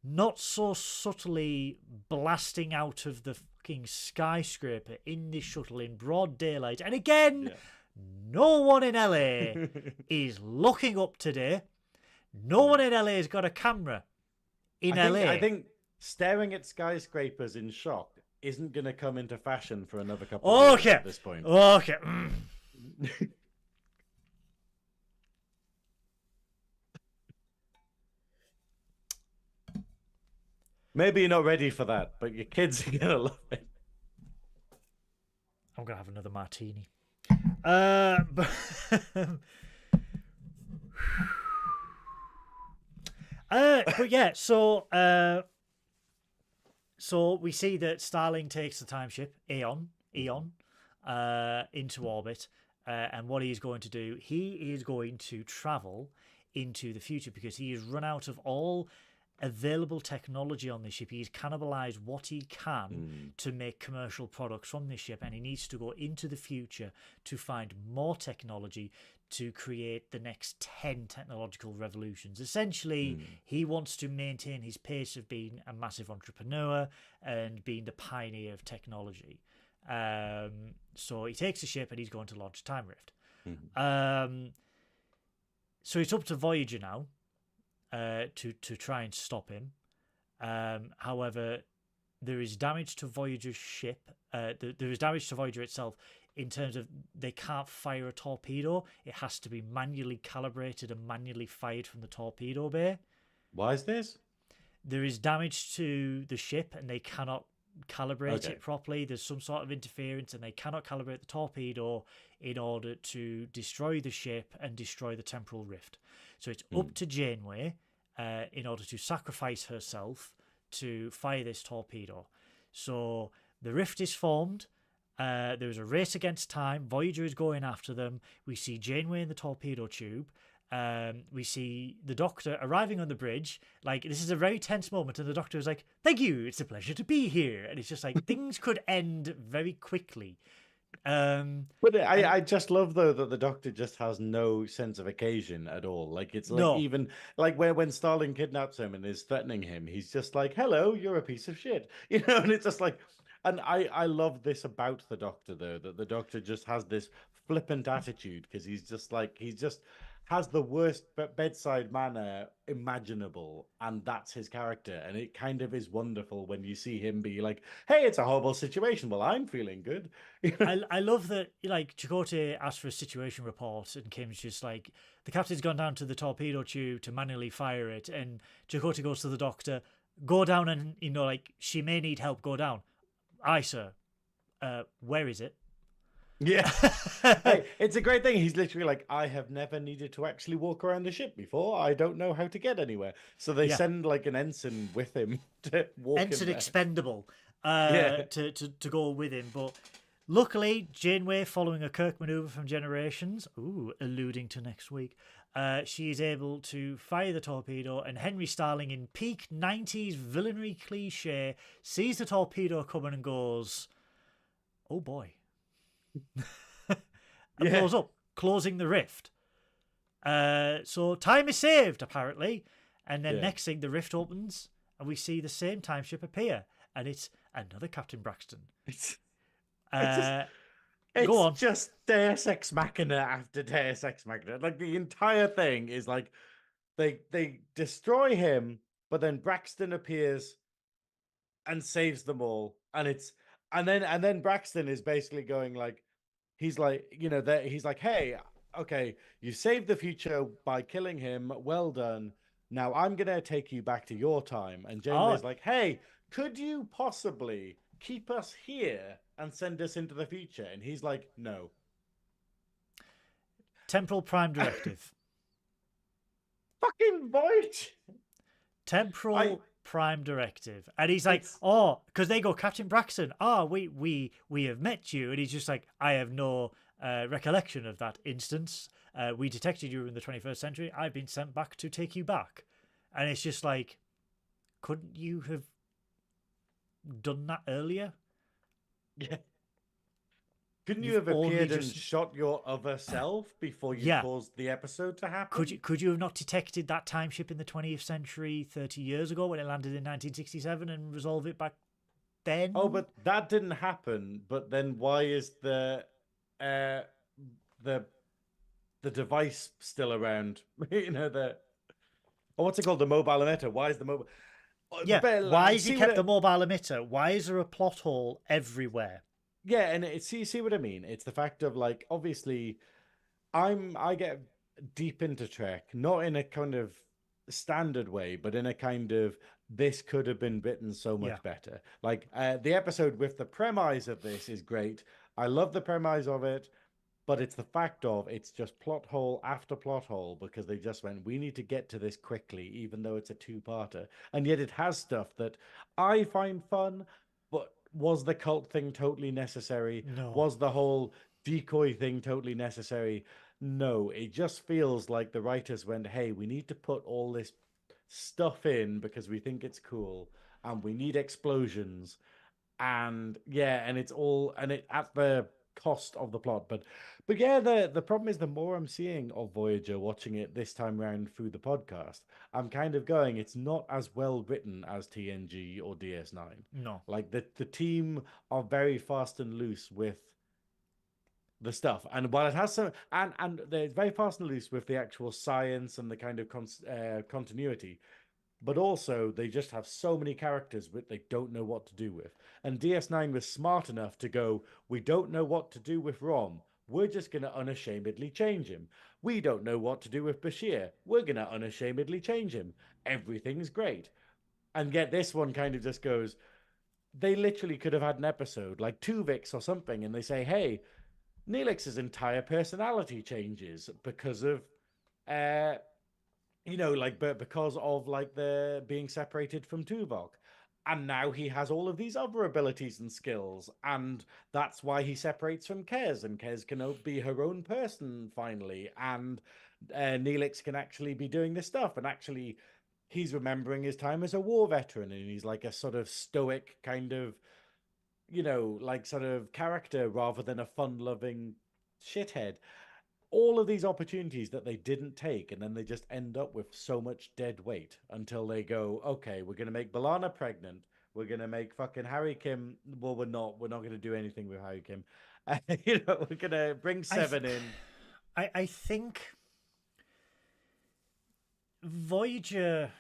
not so subtly blasting out of the fucking skyscraper in this shuttle in broad daylight. And again, no one in LA is looking up today. No one in LA has got a camera in LA. I think staring at skyscrapers in shock isn't going to come into fashion for another couple of years at this point. Okay. Maybe you're not ready for that, but your kids are going to love it. I'm going to have another martini. But yeah, so we see that Starling takes the time ship Eon into orbit, and what he's going to do, he is going to travel into the future because he has run out of all available technology on this ship. He's cannibalized what he can to make commercial products from this ship, and he needs to go into the future to find more technology to create the next 10 technological revolutions. Essentially, he wants to maintain his pace of being a massive entrepreneur and being the pioneer of technology. So he takes the ship and he's going to launch Time Rift. So it's up to Voyager now to try and stop him. However, there is damage to Voyager's ship. There is damage to Voyager itself in terms of they can't fire a torpedo. It has to be manually calibrated and manually fired from the torpedo bay. Why is this? There is damage to the ship and they cannot calibrate it properly. There's some sort of interference and they cannot calibrate the torpedo in order to destroy the ship and destroy the temporal rift. So it's up to Janeway in order to sacrifice herself to fire this torpedo. So the rift is formed. There is a race against time. Voyager is going after them. We see Janeway in the torpedo tube. We see the Doctor arriving on the bridge. Like, this is a very tense moment, and the Doctor is like, "Thank you, it's a pleasure to be here." And it's just like things could end very quickly. But I just love though that the Doctor just has no sense of occasion at all. Like, it's like even like when Starling kidnaps him and is threatening him, he's just like, "Hello, you're a piece of shit," and it's just like. And I love this about the Doctor, though, that the Doctor just has this flippant attitude because he just has the worst bedside manner imaginable, and that's his character. And it kind of is wonderful when you see him be like, "Hey, it's a horrible situation. Well, I'm feeling good." I love that, like, Chakotay asked for a situation report, and Kim's just like, "The captain's gone down to the torpedo tube to manually fire it," and Chakotay goes to the Doctor, "Go down and, like, she may need help, go down." "Aye, sir. Where is it?" Yeah. Hey, it's a great thing. He's literally like, I have never needed to actually walk around the ship before. I don't know how to get anywhere. So they Yeah. send like an ensign with him to walk Entered him there. expendable Yeah. to go with him. But luckily, Janeway, following a Kirk maneuver from Generations, alluding to next week, she is able to fire the torpedo, and Henry Starling, in peak 90s villainy cliche, sees the torpedo coming and goes, oh boy. And blows up, closing the rift. So time is saved, apparently. And then next thing, the rift opens, and we see the same time ship appear, and it's another Captain Braxton. It's Go on. just Deus Ex Machina after Deus Ex Machina. Like the entire thing is like they destroy him, but then Braxton appears and saves them all, and then Braxton is basically going like, he's like, he's like, hey, okay, you saved the future by killing him, well done. Now I'm gonna take you back to your time. And Janeway's like, hey, could you possibly keep us here and send us into the future? And he's like, no. Temporal Prime Directive. Fucking Voyager. Temporal Prime Directive. And he's like, because they go, Captain Braxton, we have met you. And he's just like, I have no recollection of that instance. We detected you in the 21st century. I've been sent back to take you back. And it's just like, couldn't you have done that earlier? Yeah. Couldn't you have appeared and shot your other self before you caused the episode to happen? Could you have not detected that time ship in the 20th century 30 years ago when it landed in 1967 and resolve it back then? Oh, but that didn't happen. But then why is the device still around? What's it called? The mobile emitter. Why is the mobile? Yeah. Why has he kept the mobile emitter? Why is there a plot hole everywhere? Yeah, and see what I mean? It's the fact of like, obviously, I get deep into Trek, not in a kind of standard way, but in a kind of, this could have been written so much better. Like the episode with the premise of this is great. I love the premise of it, but it's the fact of it's just plot hole after plot hole, because they just went, we need to get to this quickly, even though it's a two-parter. And yet it has stuff that I find fun, but was the cult thing totally necessary? No. Was the whole decoy thing totally necessary? No. It just feels like the writers went, hey, we need to put all this stuff in because we think it's cool, and we need explosions. And it's all, and it at the cost of the plot. But yeah, the problem is, the more I'm seeing of Voyager, watching it this time around through the podcast, I'm kind of going, it's not as well written as TNG or DS9. No. Like the team are very fast and loose with the stuff, and while it has some, and they're very fast and loose with the actual science and the kind of continuity, but also they just have so many characters that they don't know what to do with. And DS9 was smart enough to go, we don't know what to do with Rom, we're just going to unashamedly change him. We don't know what to do with Bashir, we're going to unashamedly change him. Everything's great. And yet this one kind of just goes, they literally could have had an episode like Tuvix or something, and they say, hey, Neelix's entire personality changes because of because of like the being separated from Tuvok. And now he has all of these other abilities and skills, and that's why he separates from Kez, and Kez can be her own person finally, and Neelix can actually be doing this stuff, and actually he's remembering his time as a war veteran, and he's like a sort of stoic kind of, sort of character rather than a fun-loving shithead. All of these opportunities that they didn't take, and then they just end up with so much dead weight until they go, okay, we're going to make B'Elanna pregnant. We're going to make fucking Harry Kim. Well, we're not going to do anything with Harry Kim. We're going to bring Seven in. I think Voyager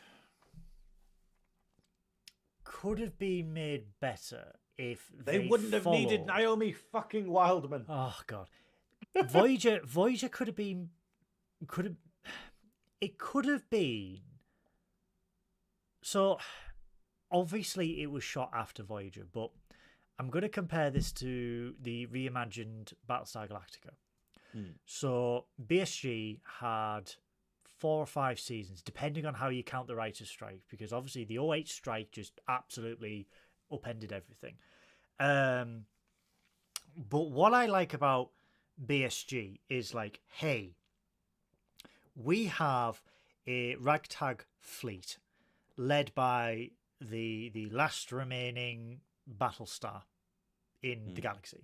could have been made better if they wouldn't have needed Naomi fucking Wildman. Oh, God. Voyager could have been, it could have been. So obviously it was shot after Voyager, but I'm going to compare this to the reimagined Battlestar Galactica. So BSG had 4 or 5 seasons, depending on how you count the writer's strike, because obviously the '08 strike just absolutely upended everything. But what I like about BSG is like, hey, we have a ragtag fleet led by the last remaining Battlestar in the galaxy.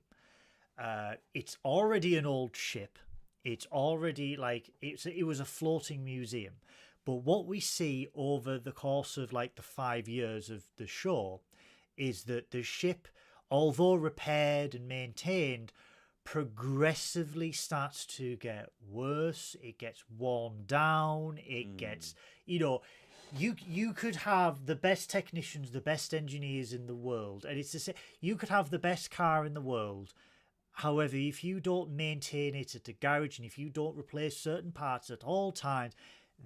It's already an old ship. It's already like it was a floating museum. But what we see over the course of like the 5 years of the show is that the ship, although repaired and maintained, progressively starts to get worse. It gets worn down. It gets, you could have the best technicians, the best engineers in the world, and it's the same. You could have the best car in the world. However, if you don't maintain it at the garage and if you don't replace certain parts at all times,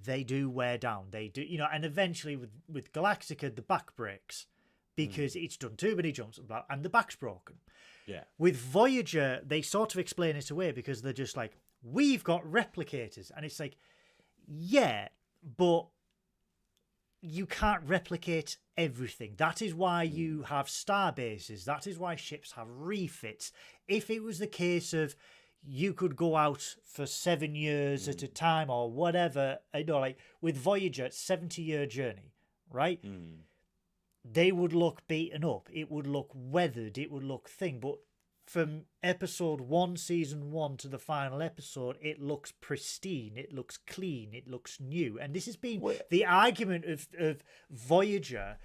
they do wear down. They do, and eventually with Galactica, the back breaks because it's done too many jumps and the back's broken. Yeah. With Voyager, they sort of explain it away because they're just like, we've got replicators. And it's like, yeah, but you can't replicate everything. That is why you have star bases. That is why ships have refits. If it was the case of you could go out for 7 years at a time or whatever, like with Voyager, 70-year journey, right? They would look beaten up. It would look weathered. It would look thin. But from episode 1, season 1 to the final episode, it looks pristine. It looks clean. It looks new. And this has been the argument of Voyager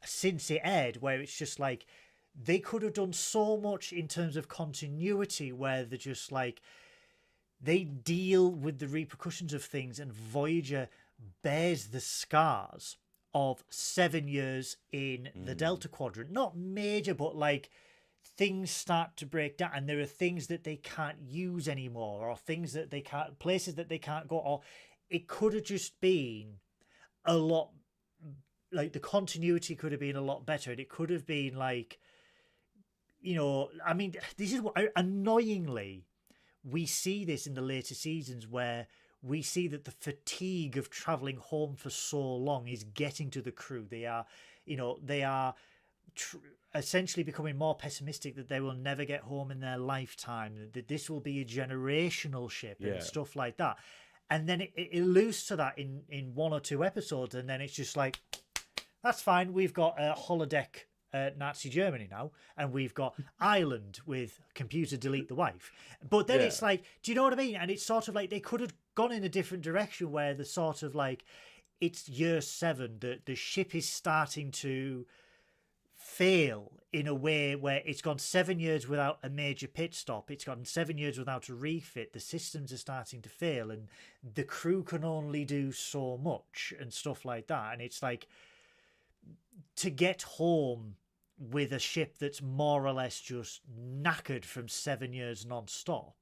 since it aired, where it's just like they could have done so much in terms of continuity where they're just like they deal with the repercussions of things, and Voyager bears the scars of 7 years in the Delta Quadrant. Not major, but like things start to break down, and there are things that they can't use anymore, or things that they can't, places that they can't go, or it could have just been a lot, like the continuity could have been a lot better, and it could have been like, I mean, this is what, annoyingly, we see this in the later seasons where we see that the fatigue of traveling home for so long is getting to the crew. They are, essentially becoming more pessimistic that they will never get home in their lifetime, that this will be a generational ship and stuff like that. And then it alludes to that in 1 or 2 episodes, and then it's just like, that's fine. We've got a holodeck Nazi Germany now, and we've got Ireland with computer delete the wife. But then it's like, do you know what I mean? And it's sort of like they could have gone in a different direction where the sort of like, it's year 7, the ship is starting to fail in a way where it's gone 7 years without a major pit stop. It's gone 7 years without a refit. The systems are starting to fail, and the crew can only do so much and stuff like that. And it's like, to get home with a ship that's more or less just knackered from 7 years non-stop.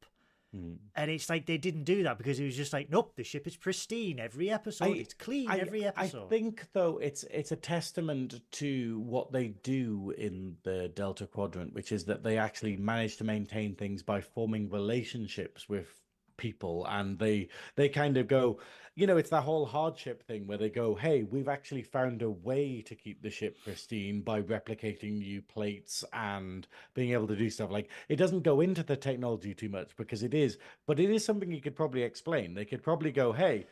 And it's like they didn't do that because it was just like, nope, the ship is pristine every episode. It's clean every episode. I think, though, it's a testament to what they do in the Delta Quadrant, which is that they actually manage to maintain things by forming relationships with people, and they kind of go, it's that whole hardship thing where they go, hey, we've actually found a way to keep the ship pristine by replicating new plates and being able to do stuff. Like, it doesn't go into the technology too much because it is something you could probably explain. They could probably go, hey,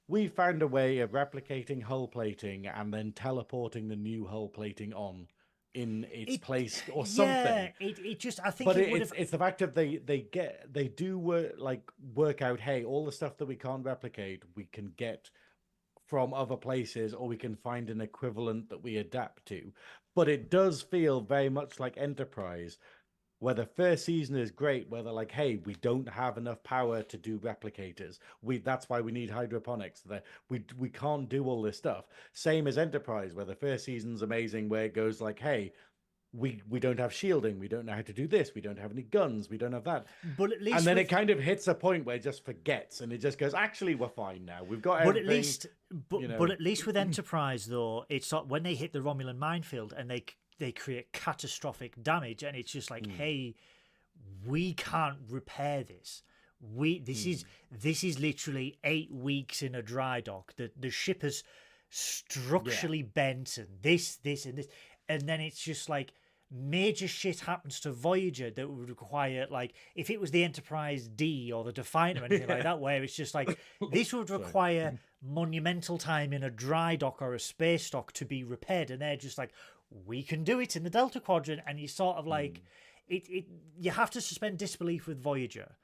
we found a way of replicating hull plating and then teleporting the new hull plating on in its place or something. Yeah, it just, I think, but it would have... it's the fact that they do work out, hey, all the stuff that we can't replicate, we can get from other places, or we can find an equivalent that we adapt to. But it does feel very much like Enterprise, where the first season is great, where they're like, hey, we don't have enough power to do replicators. That's why we need hydroponics. We can't do all this stuff. Same as Enterprise, where the first season's amazing, where it goes like, hey, we don't have shielding, we don't know how to do this, we don't have any guns, we don't have that. But at least, and then it kind of hits a point where it just forgets, and it just goes, actually, we're fine now. We've got everything. But at least with Enterprise, though, it's when they hit the Romulan minefield and they they create catastrophic damage, and it's just like, hey, we can't repair this. This is literally 8 weeks in a dry dock. The ship has structurally bent, and this and this, and then it's just like major shit happens to Voyager that would require, like, if it was the Enterprise D or the Defiant or anything like that, where it's just like this would require monumental time in a dry dock or a space dock to be repaired, and they're just like, we can do it in the Delta Quadrant, and you sort of like it you have to suspend disbelief with Voyager.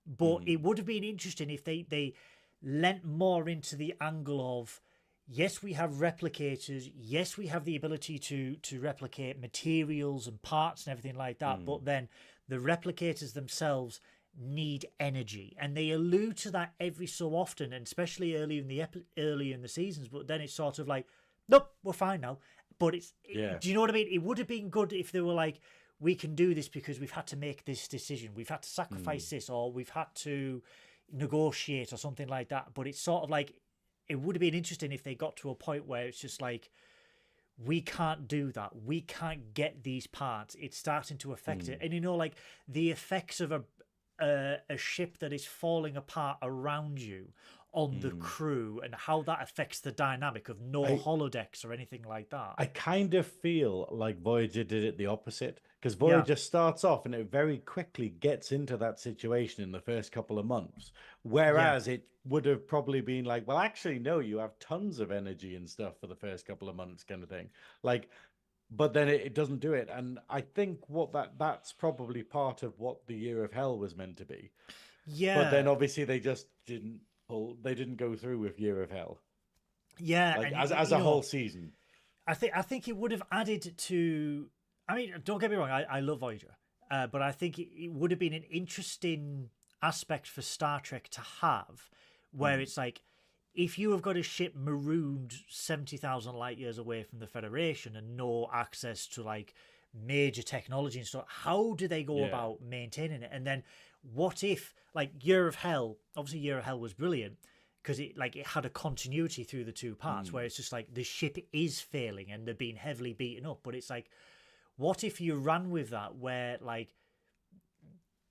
But it would have been interesting if they lent more into the angle of, yes, we have replicators, yes, we have the ability to replicate materials and parts and everything like that, but then the replicators themselves need energy, and they allude to that every so often, and especially early in the seasons. But then it's sort of like, nope, we're fine now. But do you know what I mean? It would have been good if they were like, we can do this because we've had to make this decision, we've had to sacrifice this, or we've had to negotiate or something like that. But it's sort of like, it would have been interesting if they got to a point where it's just like, we can't do that, we can't get these parts, it's starting to affect it. And you know, like the effects of a ship that is falling apart around you on the crew, and how that affects the dynamic of holodecks or anything like that. I kind of feel like Voyager did it the opposite, because Voyager starts off and it very quickly gets into that situation in the first couple of months, whereas it would have probably been like, well, actually, no, you have tons of energy and stuff for the first couple of months, kind of thing. Like, but then it doesn't do it, and I think that's probably part of what the Year of Hell was meant to be. Yeah. But then obviously they just didn't go through with Year of Hell. Yeah, like, and as a whole season. I think it would have added to. I mean, don't get me wrong, I love Voyager, but I think it would have been an interesting aspect for Star Trek to have, where it's like, if you have got a ship marooned 70,000 light years away from the Federation and no access to like major technology and stuff, how do they go about maintaining it? And then what if, like, Year of Hell, obviously Year of Hell was brilliant because it had a continuity through the two parts, where it's just like the ship is failing and they're being heavily beaten up. But it's like, what if you ran with that, where like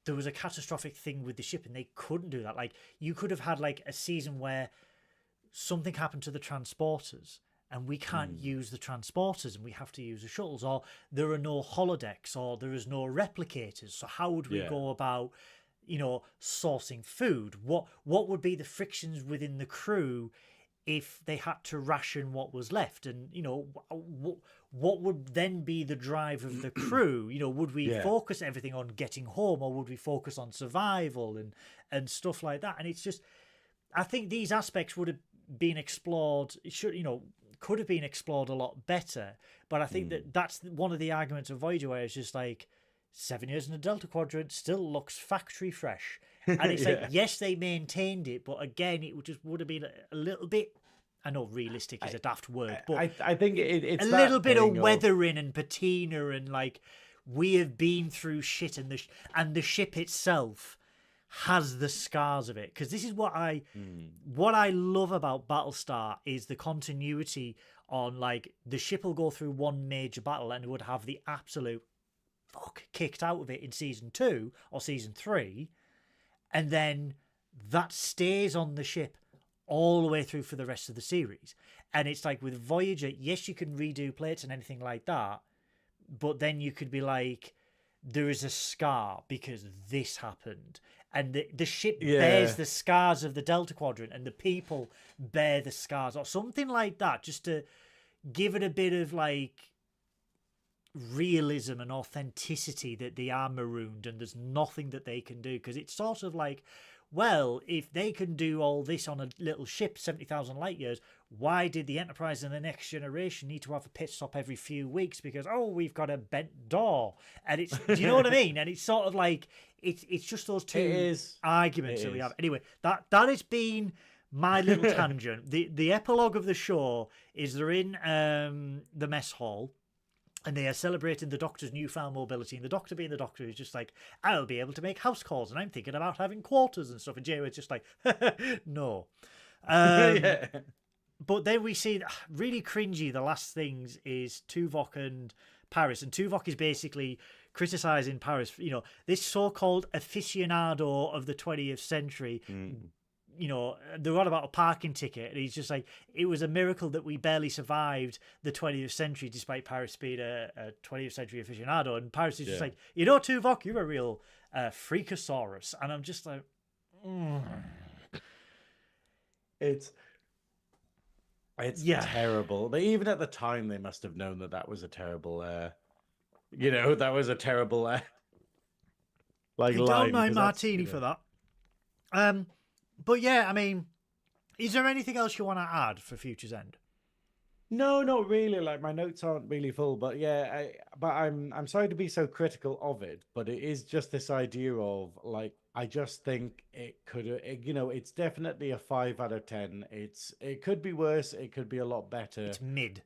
there was a catastrophic thing with the ship and they couldn't do that? Like, you could have had like a season where something happened to the transporters and we can't use the transporters and we have to use the shuttles, or there are no holodecks, or there is no replicators. So how would we go about, you know, sourcing food? What would be the frictions within the crew if they had to ration what was left? And, you know, what would then be the drive of the crew? You know, would we focus everything on getting home, or would we focus on survival and stuff like that? And it's just, I think these aspects would have been explored, could have been explored a lot better. But I think that's one of the arguments of Voyager, where it's just like, 7 years in the Delta Quadrant still looks factory fresh. And it's like, yes, they maintained it, but again, it would have been a little bit, I know realistic is a daft word, but I think it's a little bit of weathering and patina, and like, we have been through shit, and the ship itself has the scars of it. Because this is what I love about Battlestar, is the continuity on, like, the ship will go through one major battle and it would have the absolute fuck kicked out of it in season 2 or season 3, and then that stays on the ship all the way through for the rest of the series. And it's like, with Voyager, yes, you can redo plates and anything like that, but then you could be like, there is a scar because this happened, and the ship bears the scars of the Delta Quadrant, and the people bear the scars, or something like that, just to give it a bit of like realism and authenticity, that they are marooned and there's nothing that they can do. Because it's sort of like, well, if they can do all this on a little ship 70,000 light years, why did the Enterprise and the Next Generation need to have a pit stop every few weeks? Because, we've got a bent door. And it's, do you know what I mean? And it's sort of like, it's just those two arguments that we have. Anyway, that has been my little tangent. The epilogue of the show is they're in the mess hall, and they are celebrating the Doctor's newfound mobility. And the Doctor, being the Doctor, is just like, I'll be able to make house calls, and I'm thinking about having quarters and stuff. And Janeway's just like, no. But then we see really cringy. The last things is Tuvok and Paris, and Tuvok is basically criticizing Paris. You know, this so-called aficionado of the 20th century. You know, they're on about a parking ticket, and he's just like, it was a miracle that we barely survived the 20th century, despite Paris being a 20th century aficionado. And Paris is just like, you know, Tuvok, you're a real freakosaurus. And I'm just like, It's terrible. But even at the time, they must have known that that was a terrible, that was a terrible, like, line. Don't mind Martini for that. But yeah, I mean, is there anything else you want to add for Future's End? No, not really. Like, my notes aren't really full, but yeah, I'm sorry to be so critical of it, but it is just this idea of, like, I just think it could, it's definitely a 5 out of 10. It could be worse. It could be a lot better. It's mid.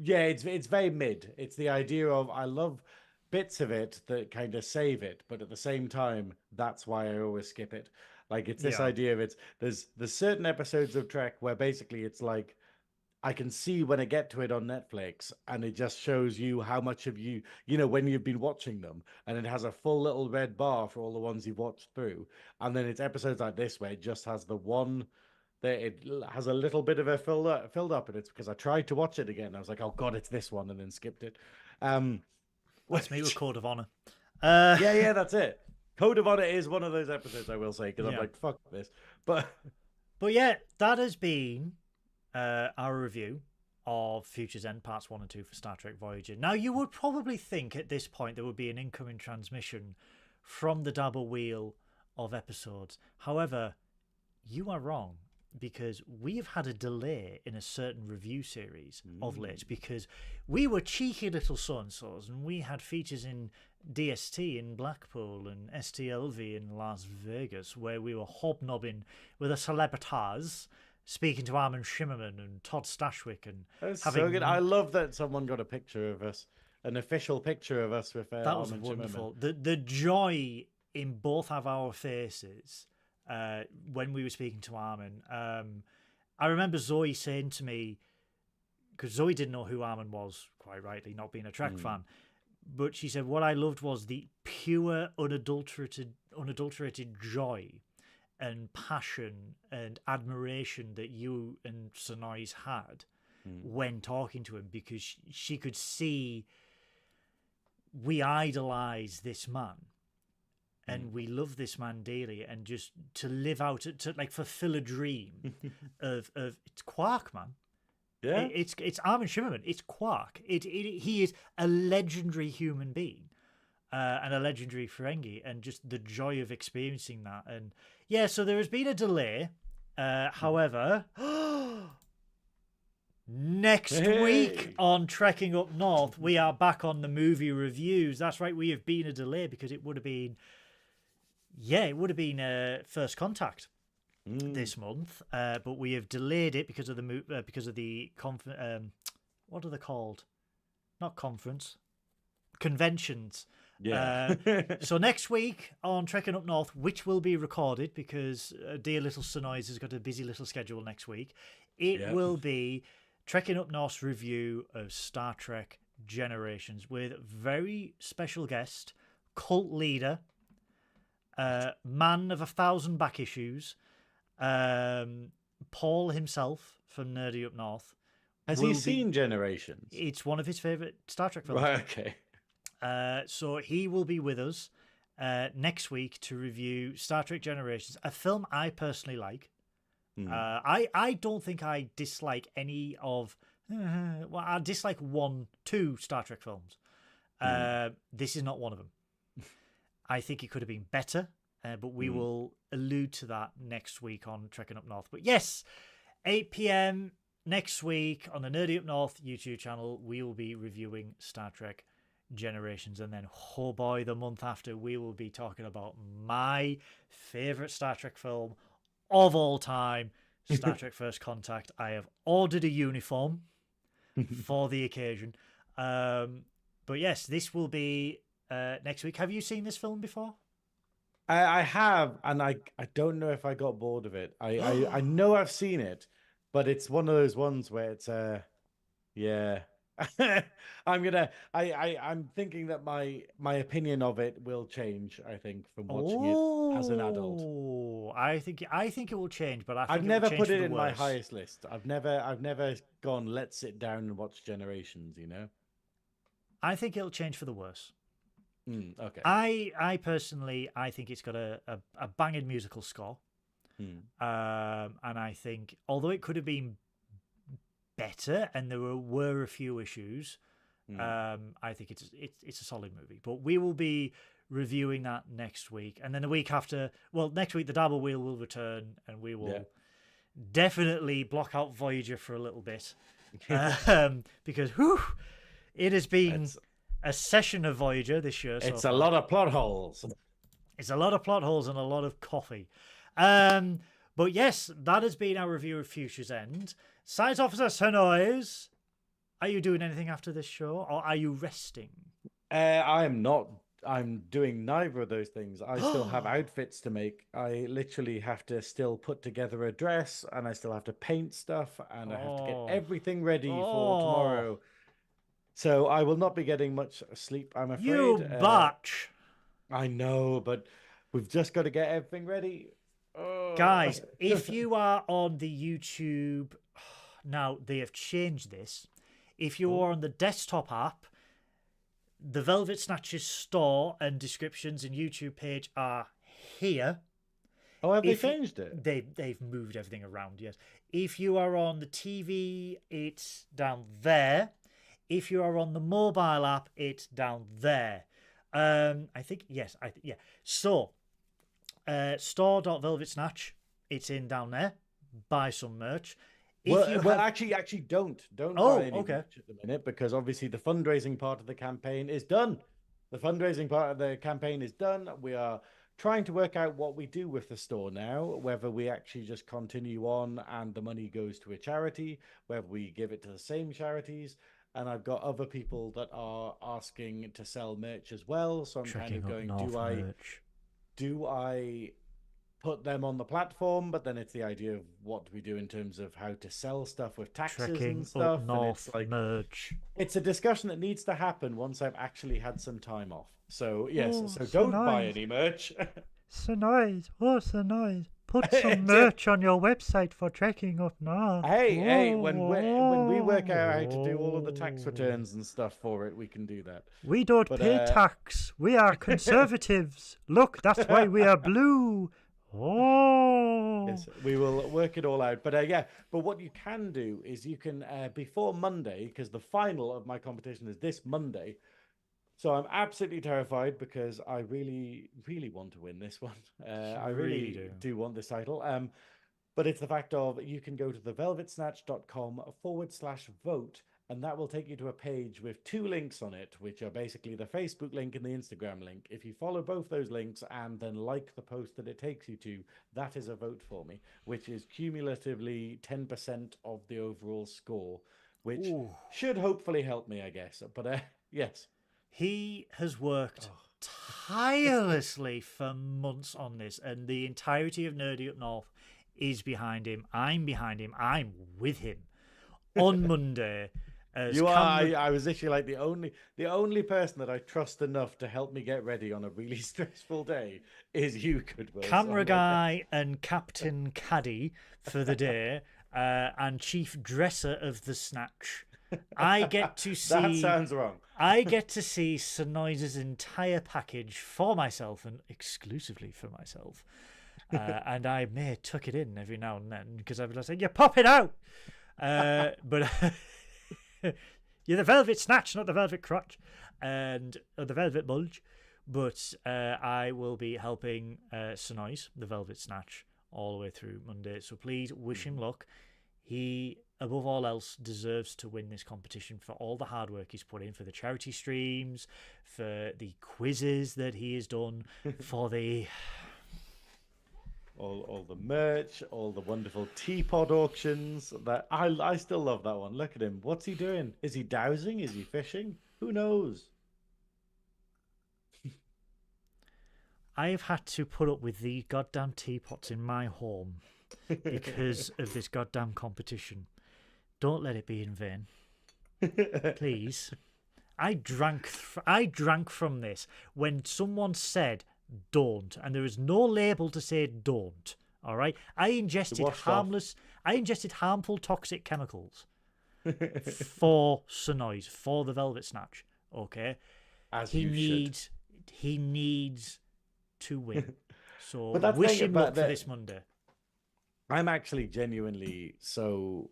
Yeah, it's very mid. It's the idea of, I love bits of it that kind of save it, but at the same time, that's why I always skip it. Like, it's this idea of there's certain episodes of Trek where basically it's like, I can see when I get to it on Netflix, and it just shows you how much of you, when you've been watching them, and it has a full little red bar for all the ones you've watched through. And then it's episodes like this where it just has the one that it has a little bit of a filled up, and it's because I tried to watch it again. I was like, oh God, it's this one, and then skipped it. Let's meet with Code of Honor. Yeah, that's it. Code of Honor is one of those episodes, I will say, because I'm like, fuck this. But yeah, that has been our review of Future's End Parts 1 and 2 for Star Trek Voyager. Now, you would probably think at this point there would be an incoming transmission from the Dabo Wheel of Episodes. However, you are wrong, because we've had a delay in a certain review series of late, because we were cheeky little so-and-sos, and we had features in DST in Blackpool and STLV in Las Vegas, where we were hobnobbing with the celebritas, speaking to Armin Shimmerman and Todd Stashwick, and that's so good. I love that someone got a picture of us, an official picture of us with that was Armin wonderful. Shimmerman. The joy in both of our faces when we were speaking to Armin. I remember Zoe saying to me, because Zoe didn't know who Armin was, quite rightly, not being a Trek fan, but she said what I loved was the pure, unadulterated joy and passion and admiration that you and Synoiz had when talking to him, because she could see we idolize this man and we love this man dearly, and just to live out, to like fulfill a dream of it's Quark, man. Yeah, it's Armin Shimmerman. It's Quark. He is a legendary human being. And a legendary Ferengi, and just the joy of experiencing that. And yeah, so there has been a delay. However, next week on Trekking Up North, we are back on the movie reviews. That's right, we have been a delay because it would have been, First Contact this month, but we have delayed it because of the what are they called? Not conference, conventions. Yeah. So next week on Trekking Up North, which will be recorded because dear little Synoiz has got a busy little schedule next week, it will be Trekking Up North's review of Star Trek Generations with very special guest, cult leader, man of 1,000 back issues, Paul himself from Nerdy Up North. Has he seen Generations? It's one of his favourite Star Trek films. Right, okay. So he will be with us next week to review Star Trek Generations, a film I personally like. I don't think I dislike any of... well, I dislike 2 Star Trek films. This is not one of them. I think it could have been better, but we will allude to that next week on Trekking Up North. But yes, 8 p.m. next week on the Nerdy Up North YouTube channel, we will be reviewing Star Trek Generations, and then oh boy, the month after we will be talking about my favorite Star Trek film of all time, Star Trek First Contact. I have ordered a uniform for the occasion, but yes, this will be next week. Have you seen this film before? I have, and I don't know if I got bored of it. I know I've seen it, but it's one of those ones where it's yeah. I'm thinking that my opinion of it will change, I think, from watching it as an adult. Oh, I think it will change, but I I've think it will never change put for it the in my worse. highest list. I've never gone, let's sit down and watch Generations, you know? I think it'll change for the worse. Okay. I personally, I think it's got a banging musical score. And I think, although it could have been better and there were a few issues, I think it's a solid movie. But we will be reviewing that next week, and then the week after. Well, next week the Dabo Wheel will return, and we will definitely block out Voyager for a little bit, because it has been a session of Voyager this year. It's so a far. lot of plot holes. It's a lot of plot holes and a lot of coffee. But yes, that has been our review of Future's End. Science Officer Synoiz, are you doing anything after this show, or are you resting? I am not. I'm doing neither of those things. I still have outfits to make. I literally have to still put together a dress, and I still have to paint stuff, and I have to get everything ready for tomorrow. So I will not be getting much sleep, I'm afraid. You batch. I know, but we've just got to get everything ready. Guys, if you are on the YouTube, now they have changed this. If you are on the desktop app, the Velvet Snatches store and descriptions and YouTube page are here. Oh, have they changed it? They've moved everything around, yes. If you are on the TV, it's down there. If you are on the mobile app, it's down there. I think, yes. Yeah. So, store.velvetsnatch, it's in down there. Buy some merch. Actually, don't buy any merch at the minute, because obviously the fundraising part of the campaign is done. The fundraising part of the campaign is done. We are trying to work out what we do with the store now, whether we actually just continue on and the money goes to a charity, whether we give it to the same charities. And I've got other people that are asking to sell merch as well. So I'm kind of going, do I put them on the platform? But then it's the idea of what do we do in terms of how to sell stuff with taxes and stuff. And it's like merch. It's a discussion that needs to happen once I've actually had some time off. So yes, so don't buy any merch. Synoiz, Synoiz. Put some merch on your website for Trekking Up North. Hey, when we work out how to do all of the tax returns and stuff for it, we can do that. We don't pay tax. We are conservatives. Look, that's why we are blue. Yes, we will work it all out. But but what you can do is you can, before Monday, because the final of my competition is this Monday. So I'm absolutely terrified because I really, really want to win this one. I really do want this title. But it's the fact of you can go to thevelvetsnatch.com/vote, and that will take you to a page with 2 links on it, which are basically the Facebook link and the Instagram link. If you follow both those links and then like the post that it takes you to, that is a vote for me, which is cumulatively 10% of the overall score, which should hopefully help me, I guess. But yes. He has worked tirelessly for months on this, and the entirety of Nerdy Up North is behind him. I'm behind him. I'm with him. On Monday, I was literally like the only person that I trust enough to help me get ready on a really stressful day is you, Goodwill. Camera guy and Captain Caddy for the day, and chief dresser of the snatch. I get to see. That sounds wrong. I get to see Synoiz's entire package for myself and exclusively for myself. And I may tuck it in every now and then because I would say, "You pop it out." But you're the velvet snatch, not the velvet crotch, or the velvet bulge. But I will be helping Synoiz, the velvet snatch, all the way through Monday. So please wish him luck. He, above all else, deserves to win this competition for all the hard work he's put in, for the charity streams, for the quizzes that he has done, for the... All the merch, all the wonderful teapot auctions. That I still love that one. Look at him. What's he doing? Is he dowsing? Is he fishing? Who knows? I have had to put up with the goddamn teapots in my home because of this goddamn competition. Don't let it be in vain, please. I drank from this when someone said don't, and there is no label to say don't. All right, I ingested harmful toxic chemicals for Synoiz, for the Velvet Snatch. Okay, he needs to win. So wish him luck for this Monday. I'm actually genuinely so,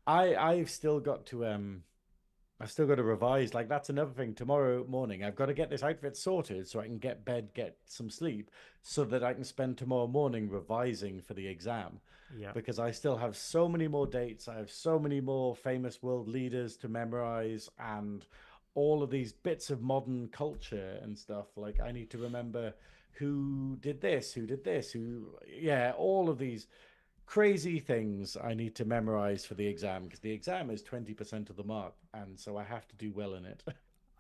I've still got to revise. Like, that's another thing. Tomorrow morning, I've got to get this outfit sorted so I can get some sleep, so that I can spend tomorrow morning revising for the exam. Yeah. Because I still have so many more dates. I have so many more famous world leaders to memorize, and all of these bits of modern culture and stuff. Like, I need to remember who did this, all of these crazy things I need to memorize for the exam, because the exam is 20% of the mark, and so I have to do well in it.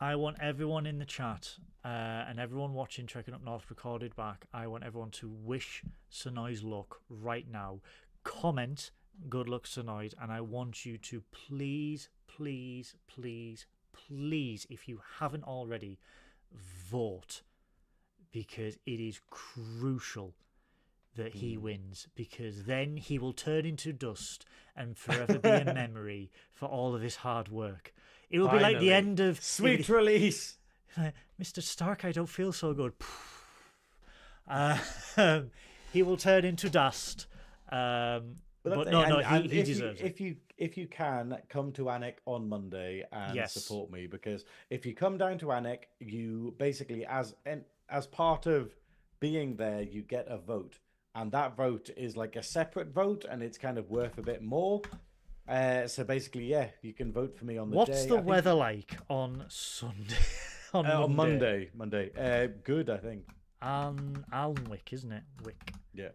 I want everyone in the chat and everyone watching Trekking Up North recorded back, I want everyone to wish Synoiz luck right now. Comment good luck Synoiz, and I want you to please, please, please, please, if you haven't already, vote, because it is crucial that he wins, because then he will turn into dust and forever be a memory for all of his hard work. It will be like the end of Sweet Release. Mr. Stark, I don't feel so good. He will turn into dust. But he deserves it. If you can, come to Anik on Monday and support me, because if you come down to Anik, you basically, as part of being there, you get a vote. And that vote is like a separate vote, and it's kind of worth a bit more. So basically, you can vote for me on the day. What's the weather like on Sunday? On Monday. Good, I think. Alnwick, isn't it? Wick. Yeah.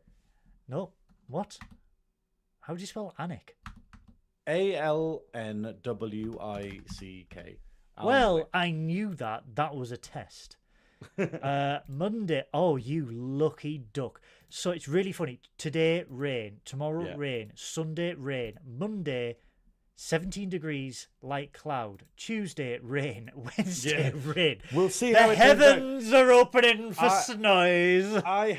No. What? How do you spell Anik? Alnwick. Well, I knew that. That was a test. Monday. Oh, you lucky duck. So it's really funny. Today, rain. Tomorrow, rain. Sunday, rain. Monday, 17 degrees, light cloud. Tuesday, rain. Wednesday, rain. We'll see the how it heavens are opening for Synoiz. I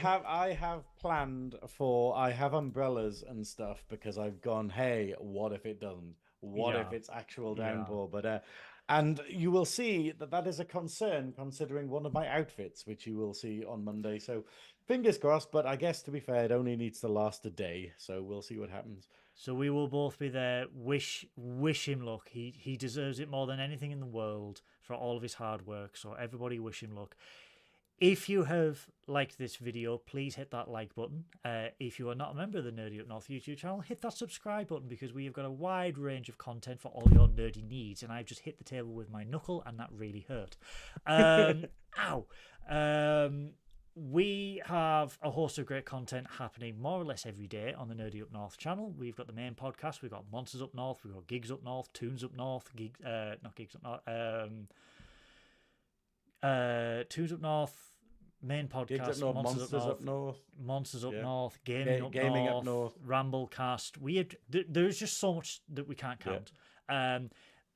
have planned for. I have umbrellas and stuff, because I've gone, hey, what if it doesn't? What if it's actual downpour? But and you will see that is a concern, considering one of my outfits, which you will see on Monday. So fingers crossed, but I guess, to be fair, it only needs to last a day. So we'll see what happens. So we will both be there. Wish him luck. He deserves it more than anything in the world for all of his hard work. So everybody wish him luck. If you have liked this video, please hit that like button. If you are not a member of the Nerdy Up North YouTube channel, hit that subscribe button, because we have got a wide range of content for all your nerdy needs. And I've just hit the table with my knuckle, and that really hurt. Ow. We have a host of great content happening more or less every day on the Nerdy Up North channel. We've got the main podcast. We've got Monsters Up North. We've got Gigs Up North, Toons Up North, Toons Up North, main podcast, Monsters Up North, Gaming Up North, Ramblecast. There's just so much that we can't count.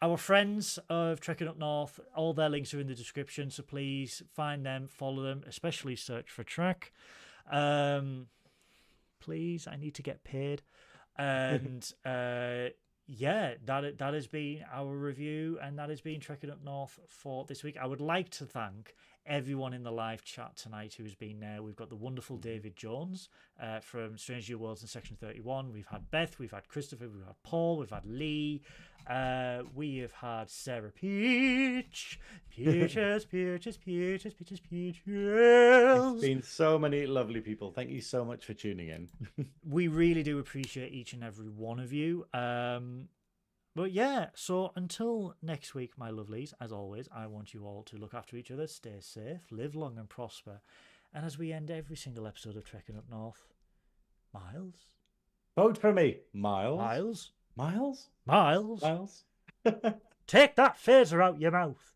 Our friends of Trekking Up North, all their links are in the description, so please find them, follow them, especially search for Trek. Please, I need to get paid. And that has been our review, and that has been Trekking Up North for this week. I would like to thank everyone in the live chat tonight who's been there. We've got the wonderful David Jones from Strange New Worlds in Section 31. We've had Beth, we've had Christopher, we've had Paul, we've had Lee. We have had Sarah Peach. Peaches. It's been so many lovely people. Thank you so much for tuning in. We really do appreciate each and every one of you. But yeah, so until next week, my lovelies, as always, I want you all to look after each other, stay safe, live long and prosper. And as we end every single episode of Trekking Up North, Miles? Vote for me, Miles. Miles? Miles? Miles? Miles? Take that phaser out your mouth.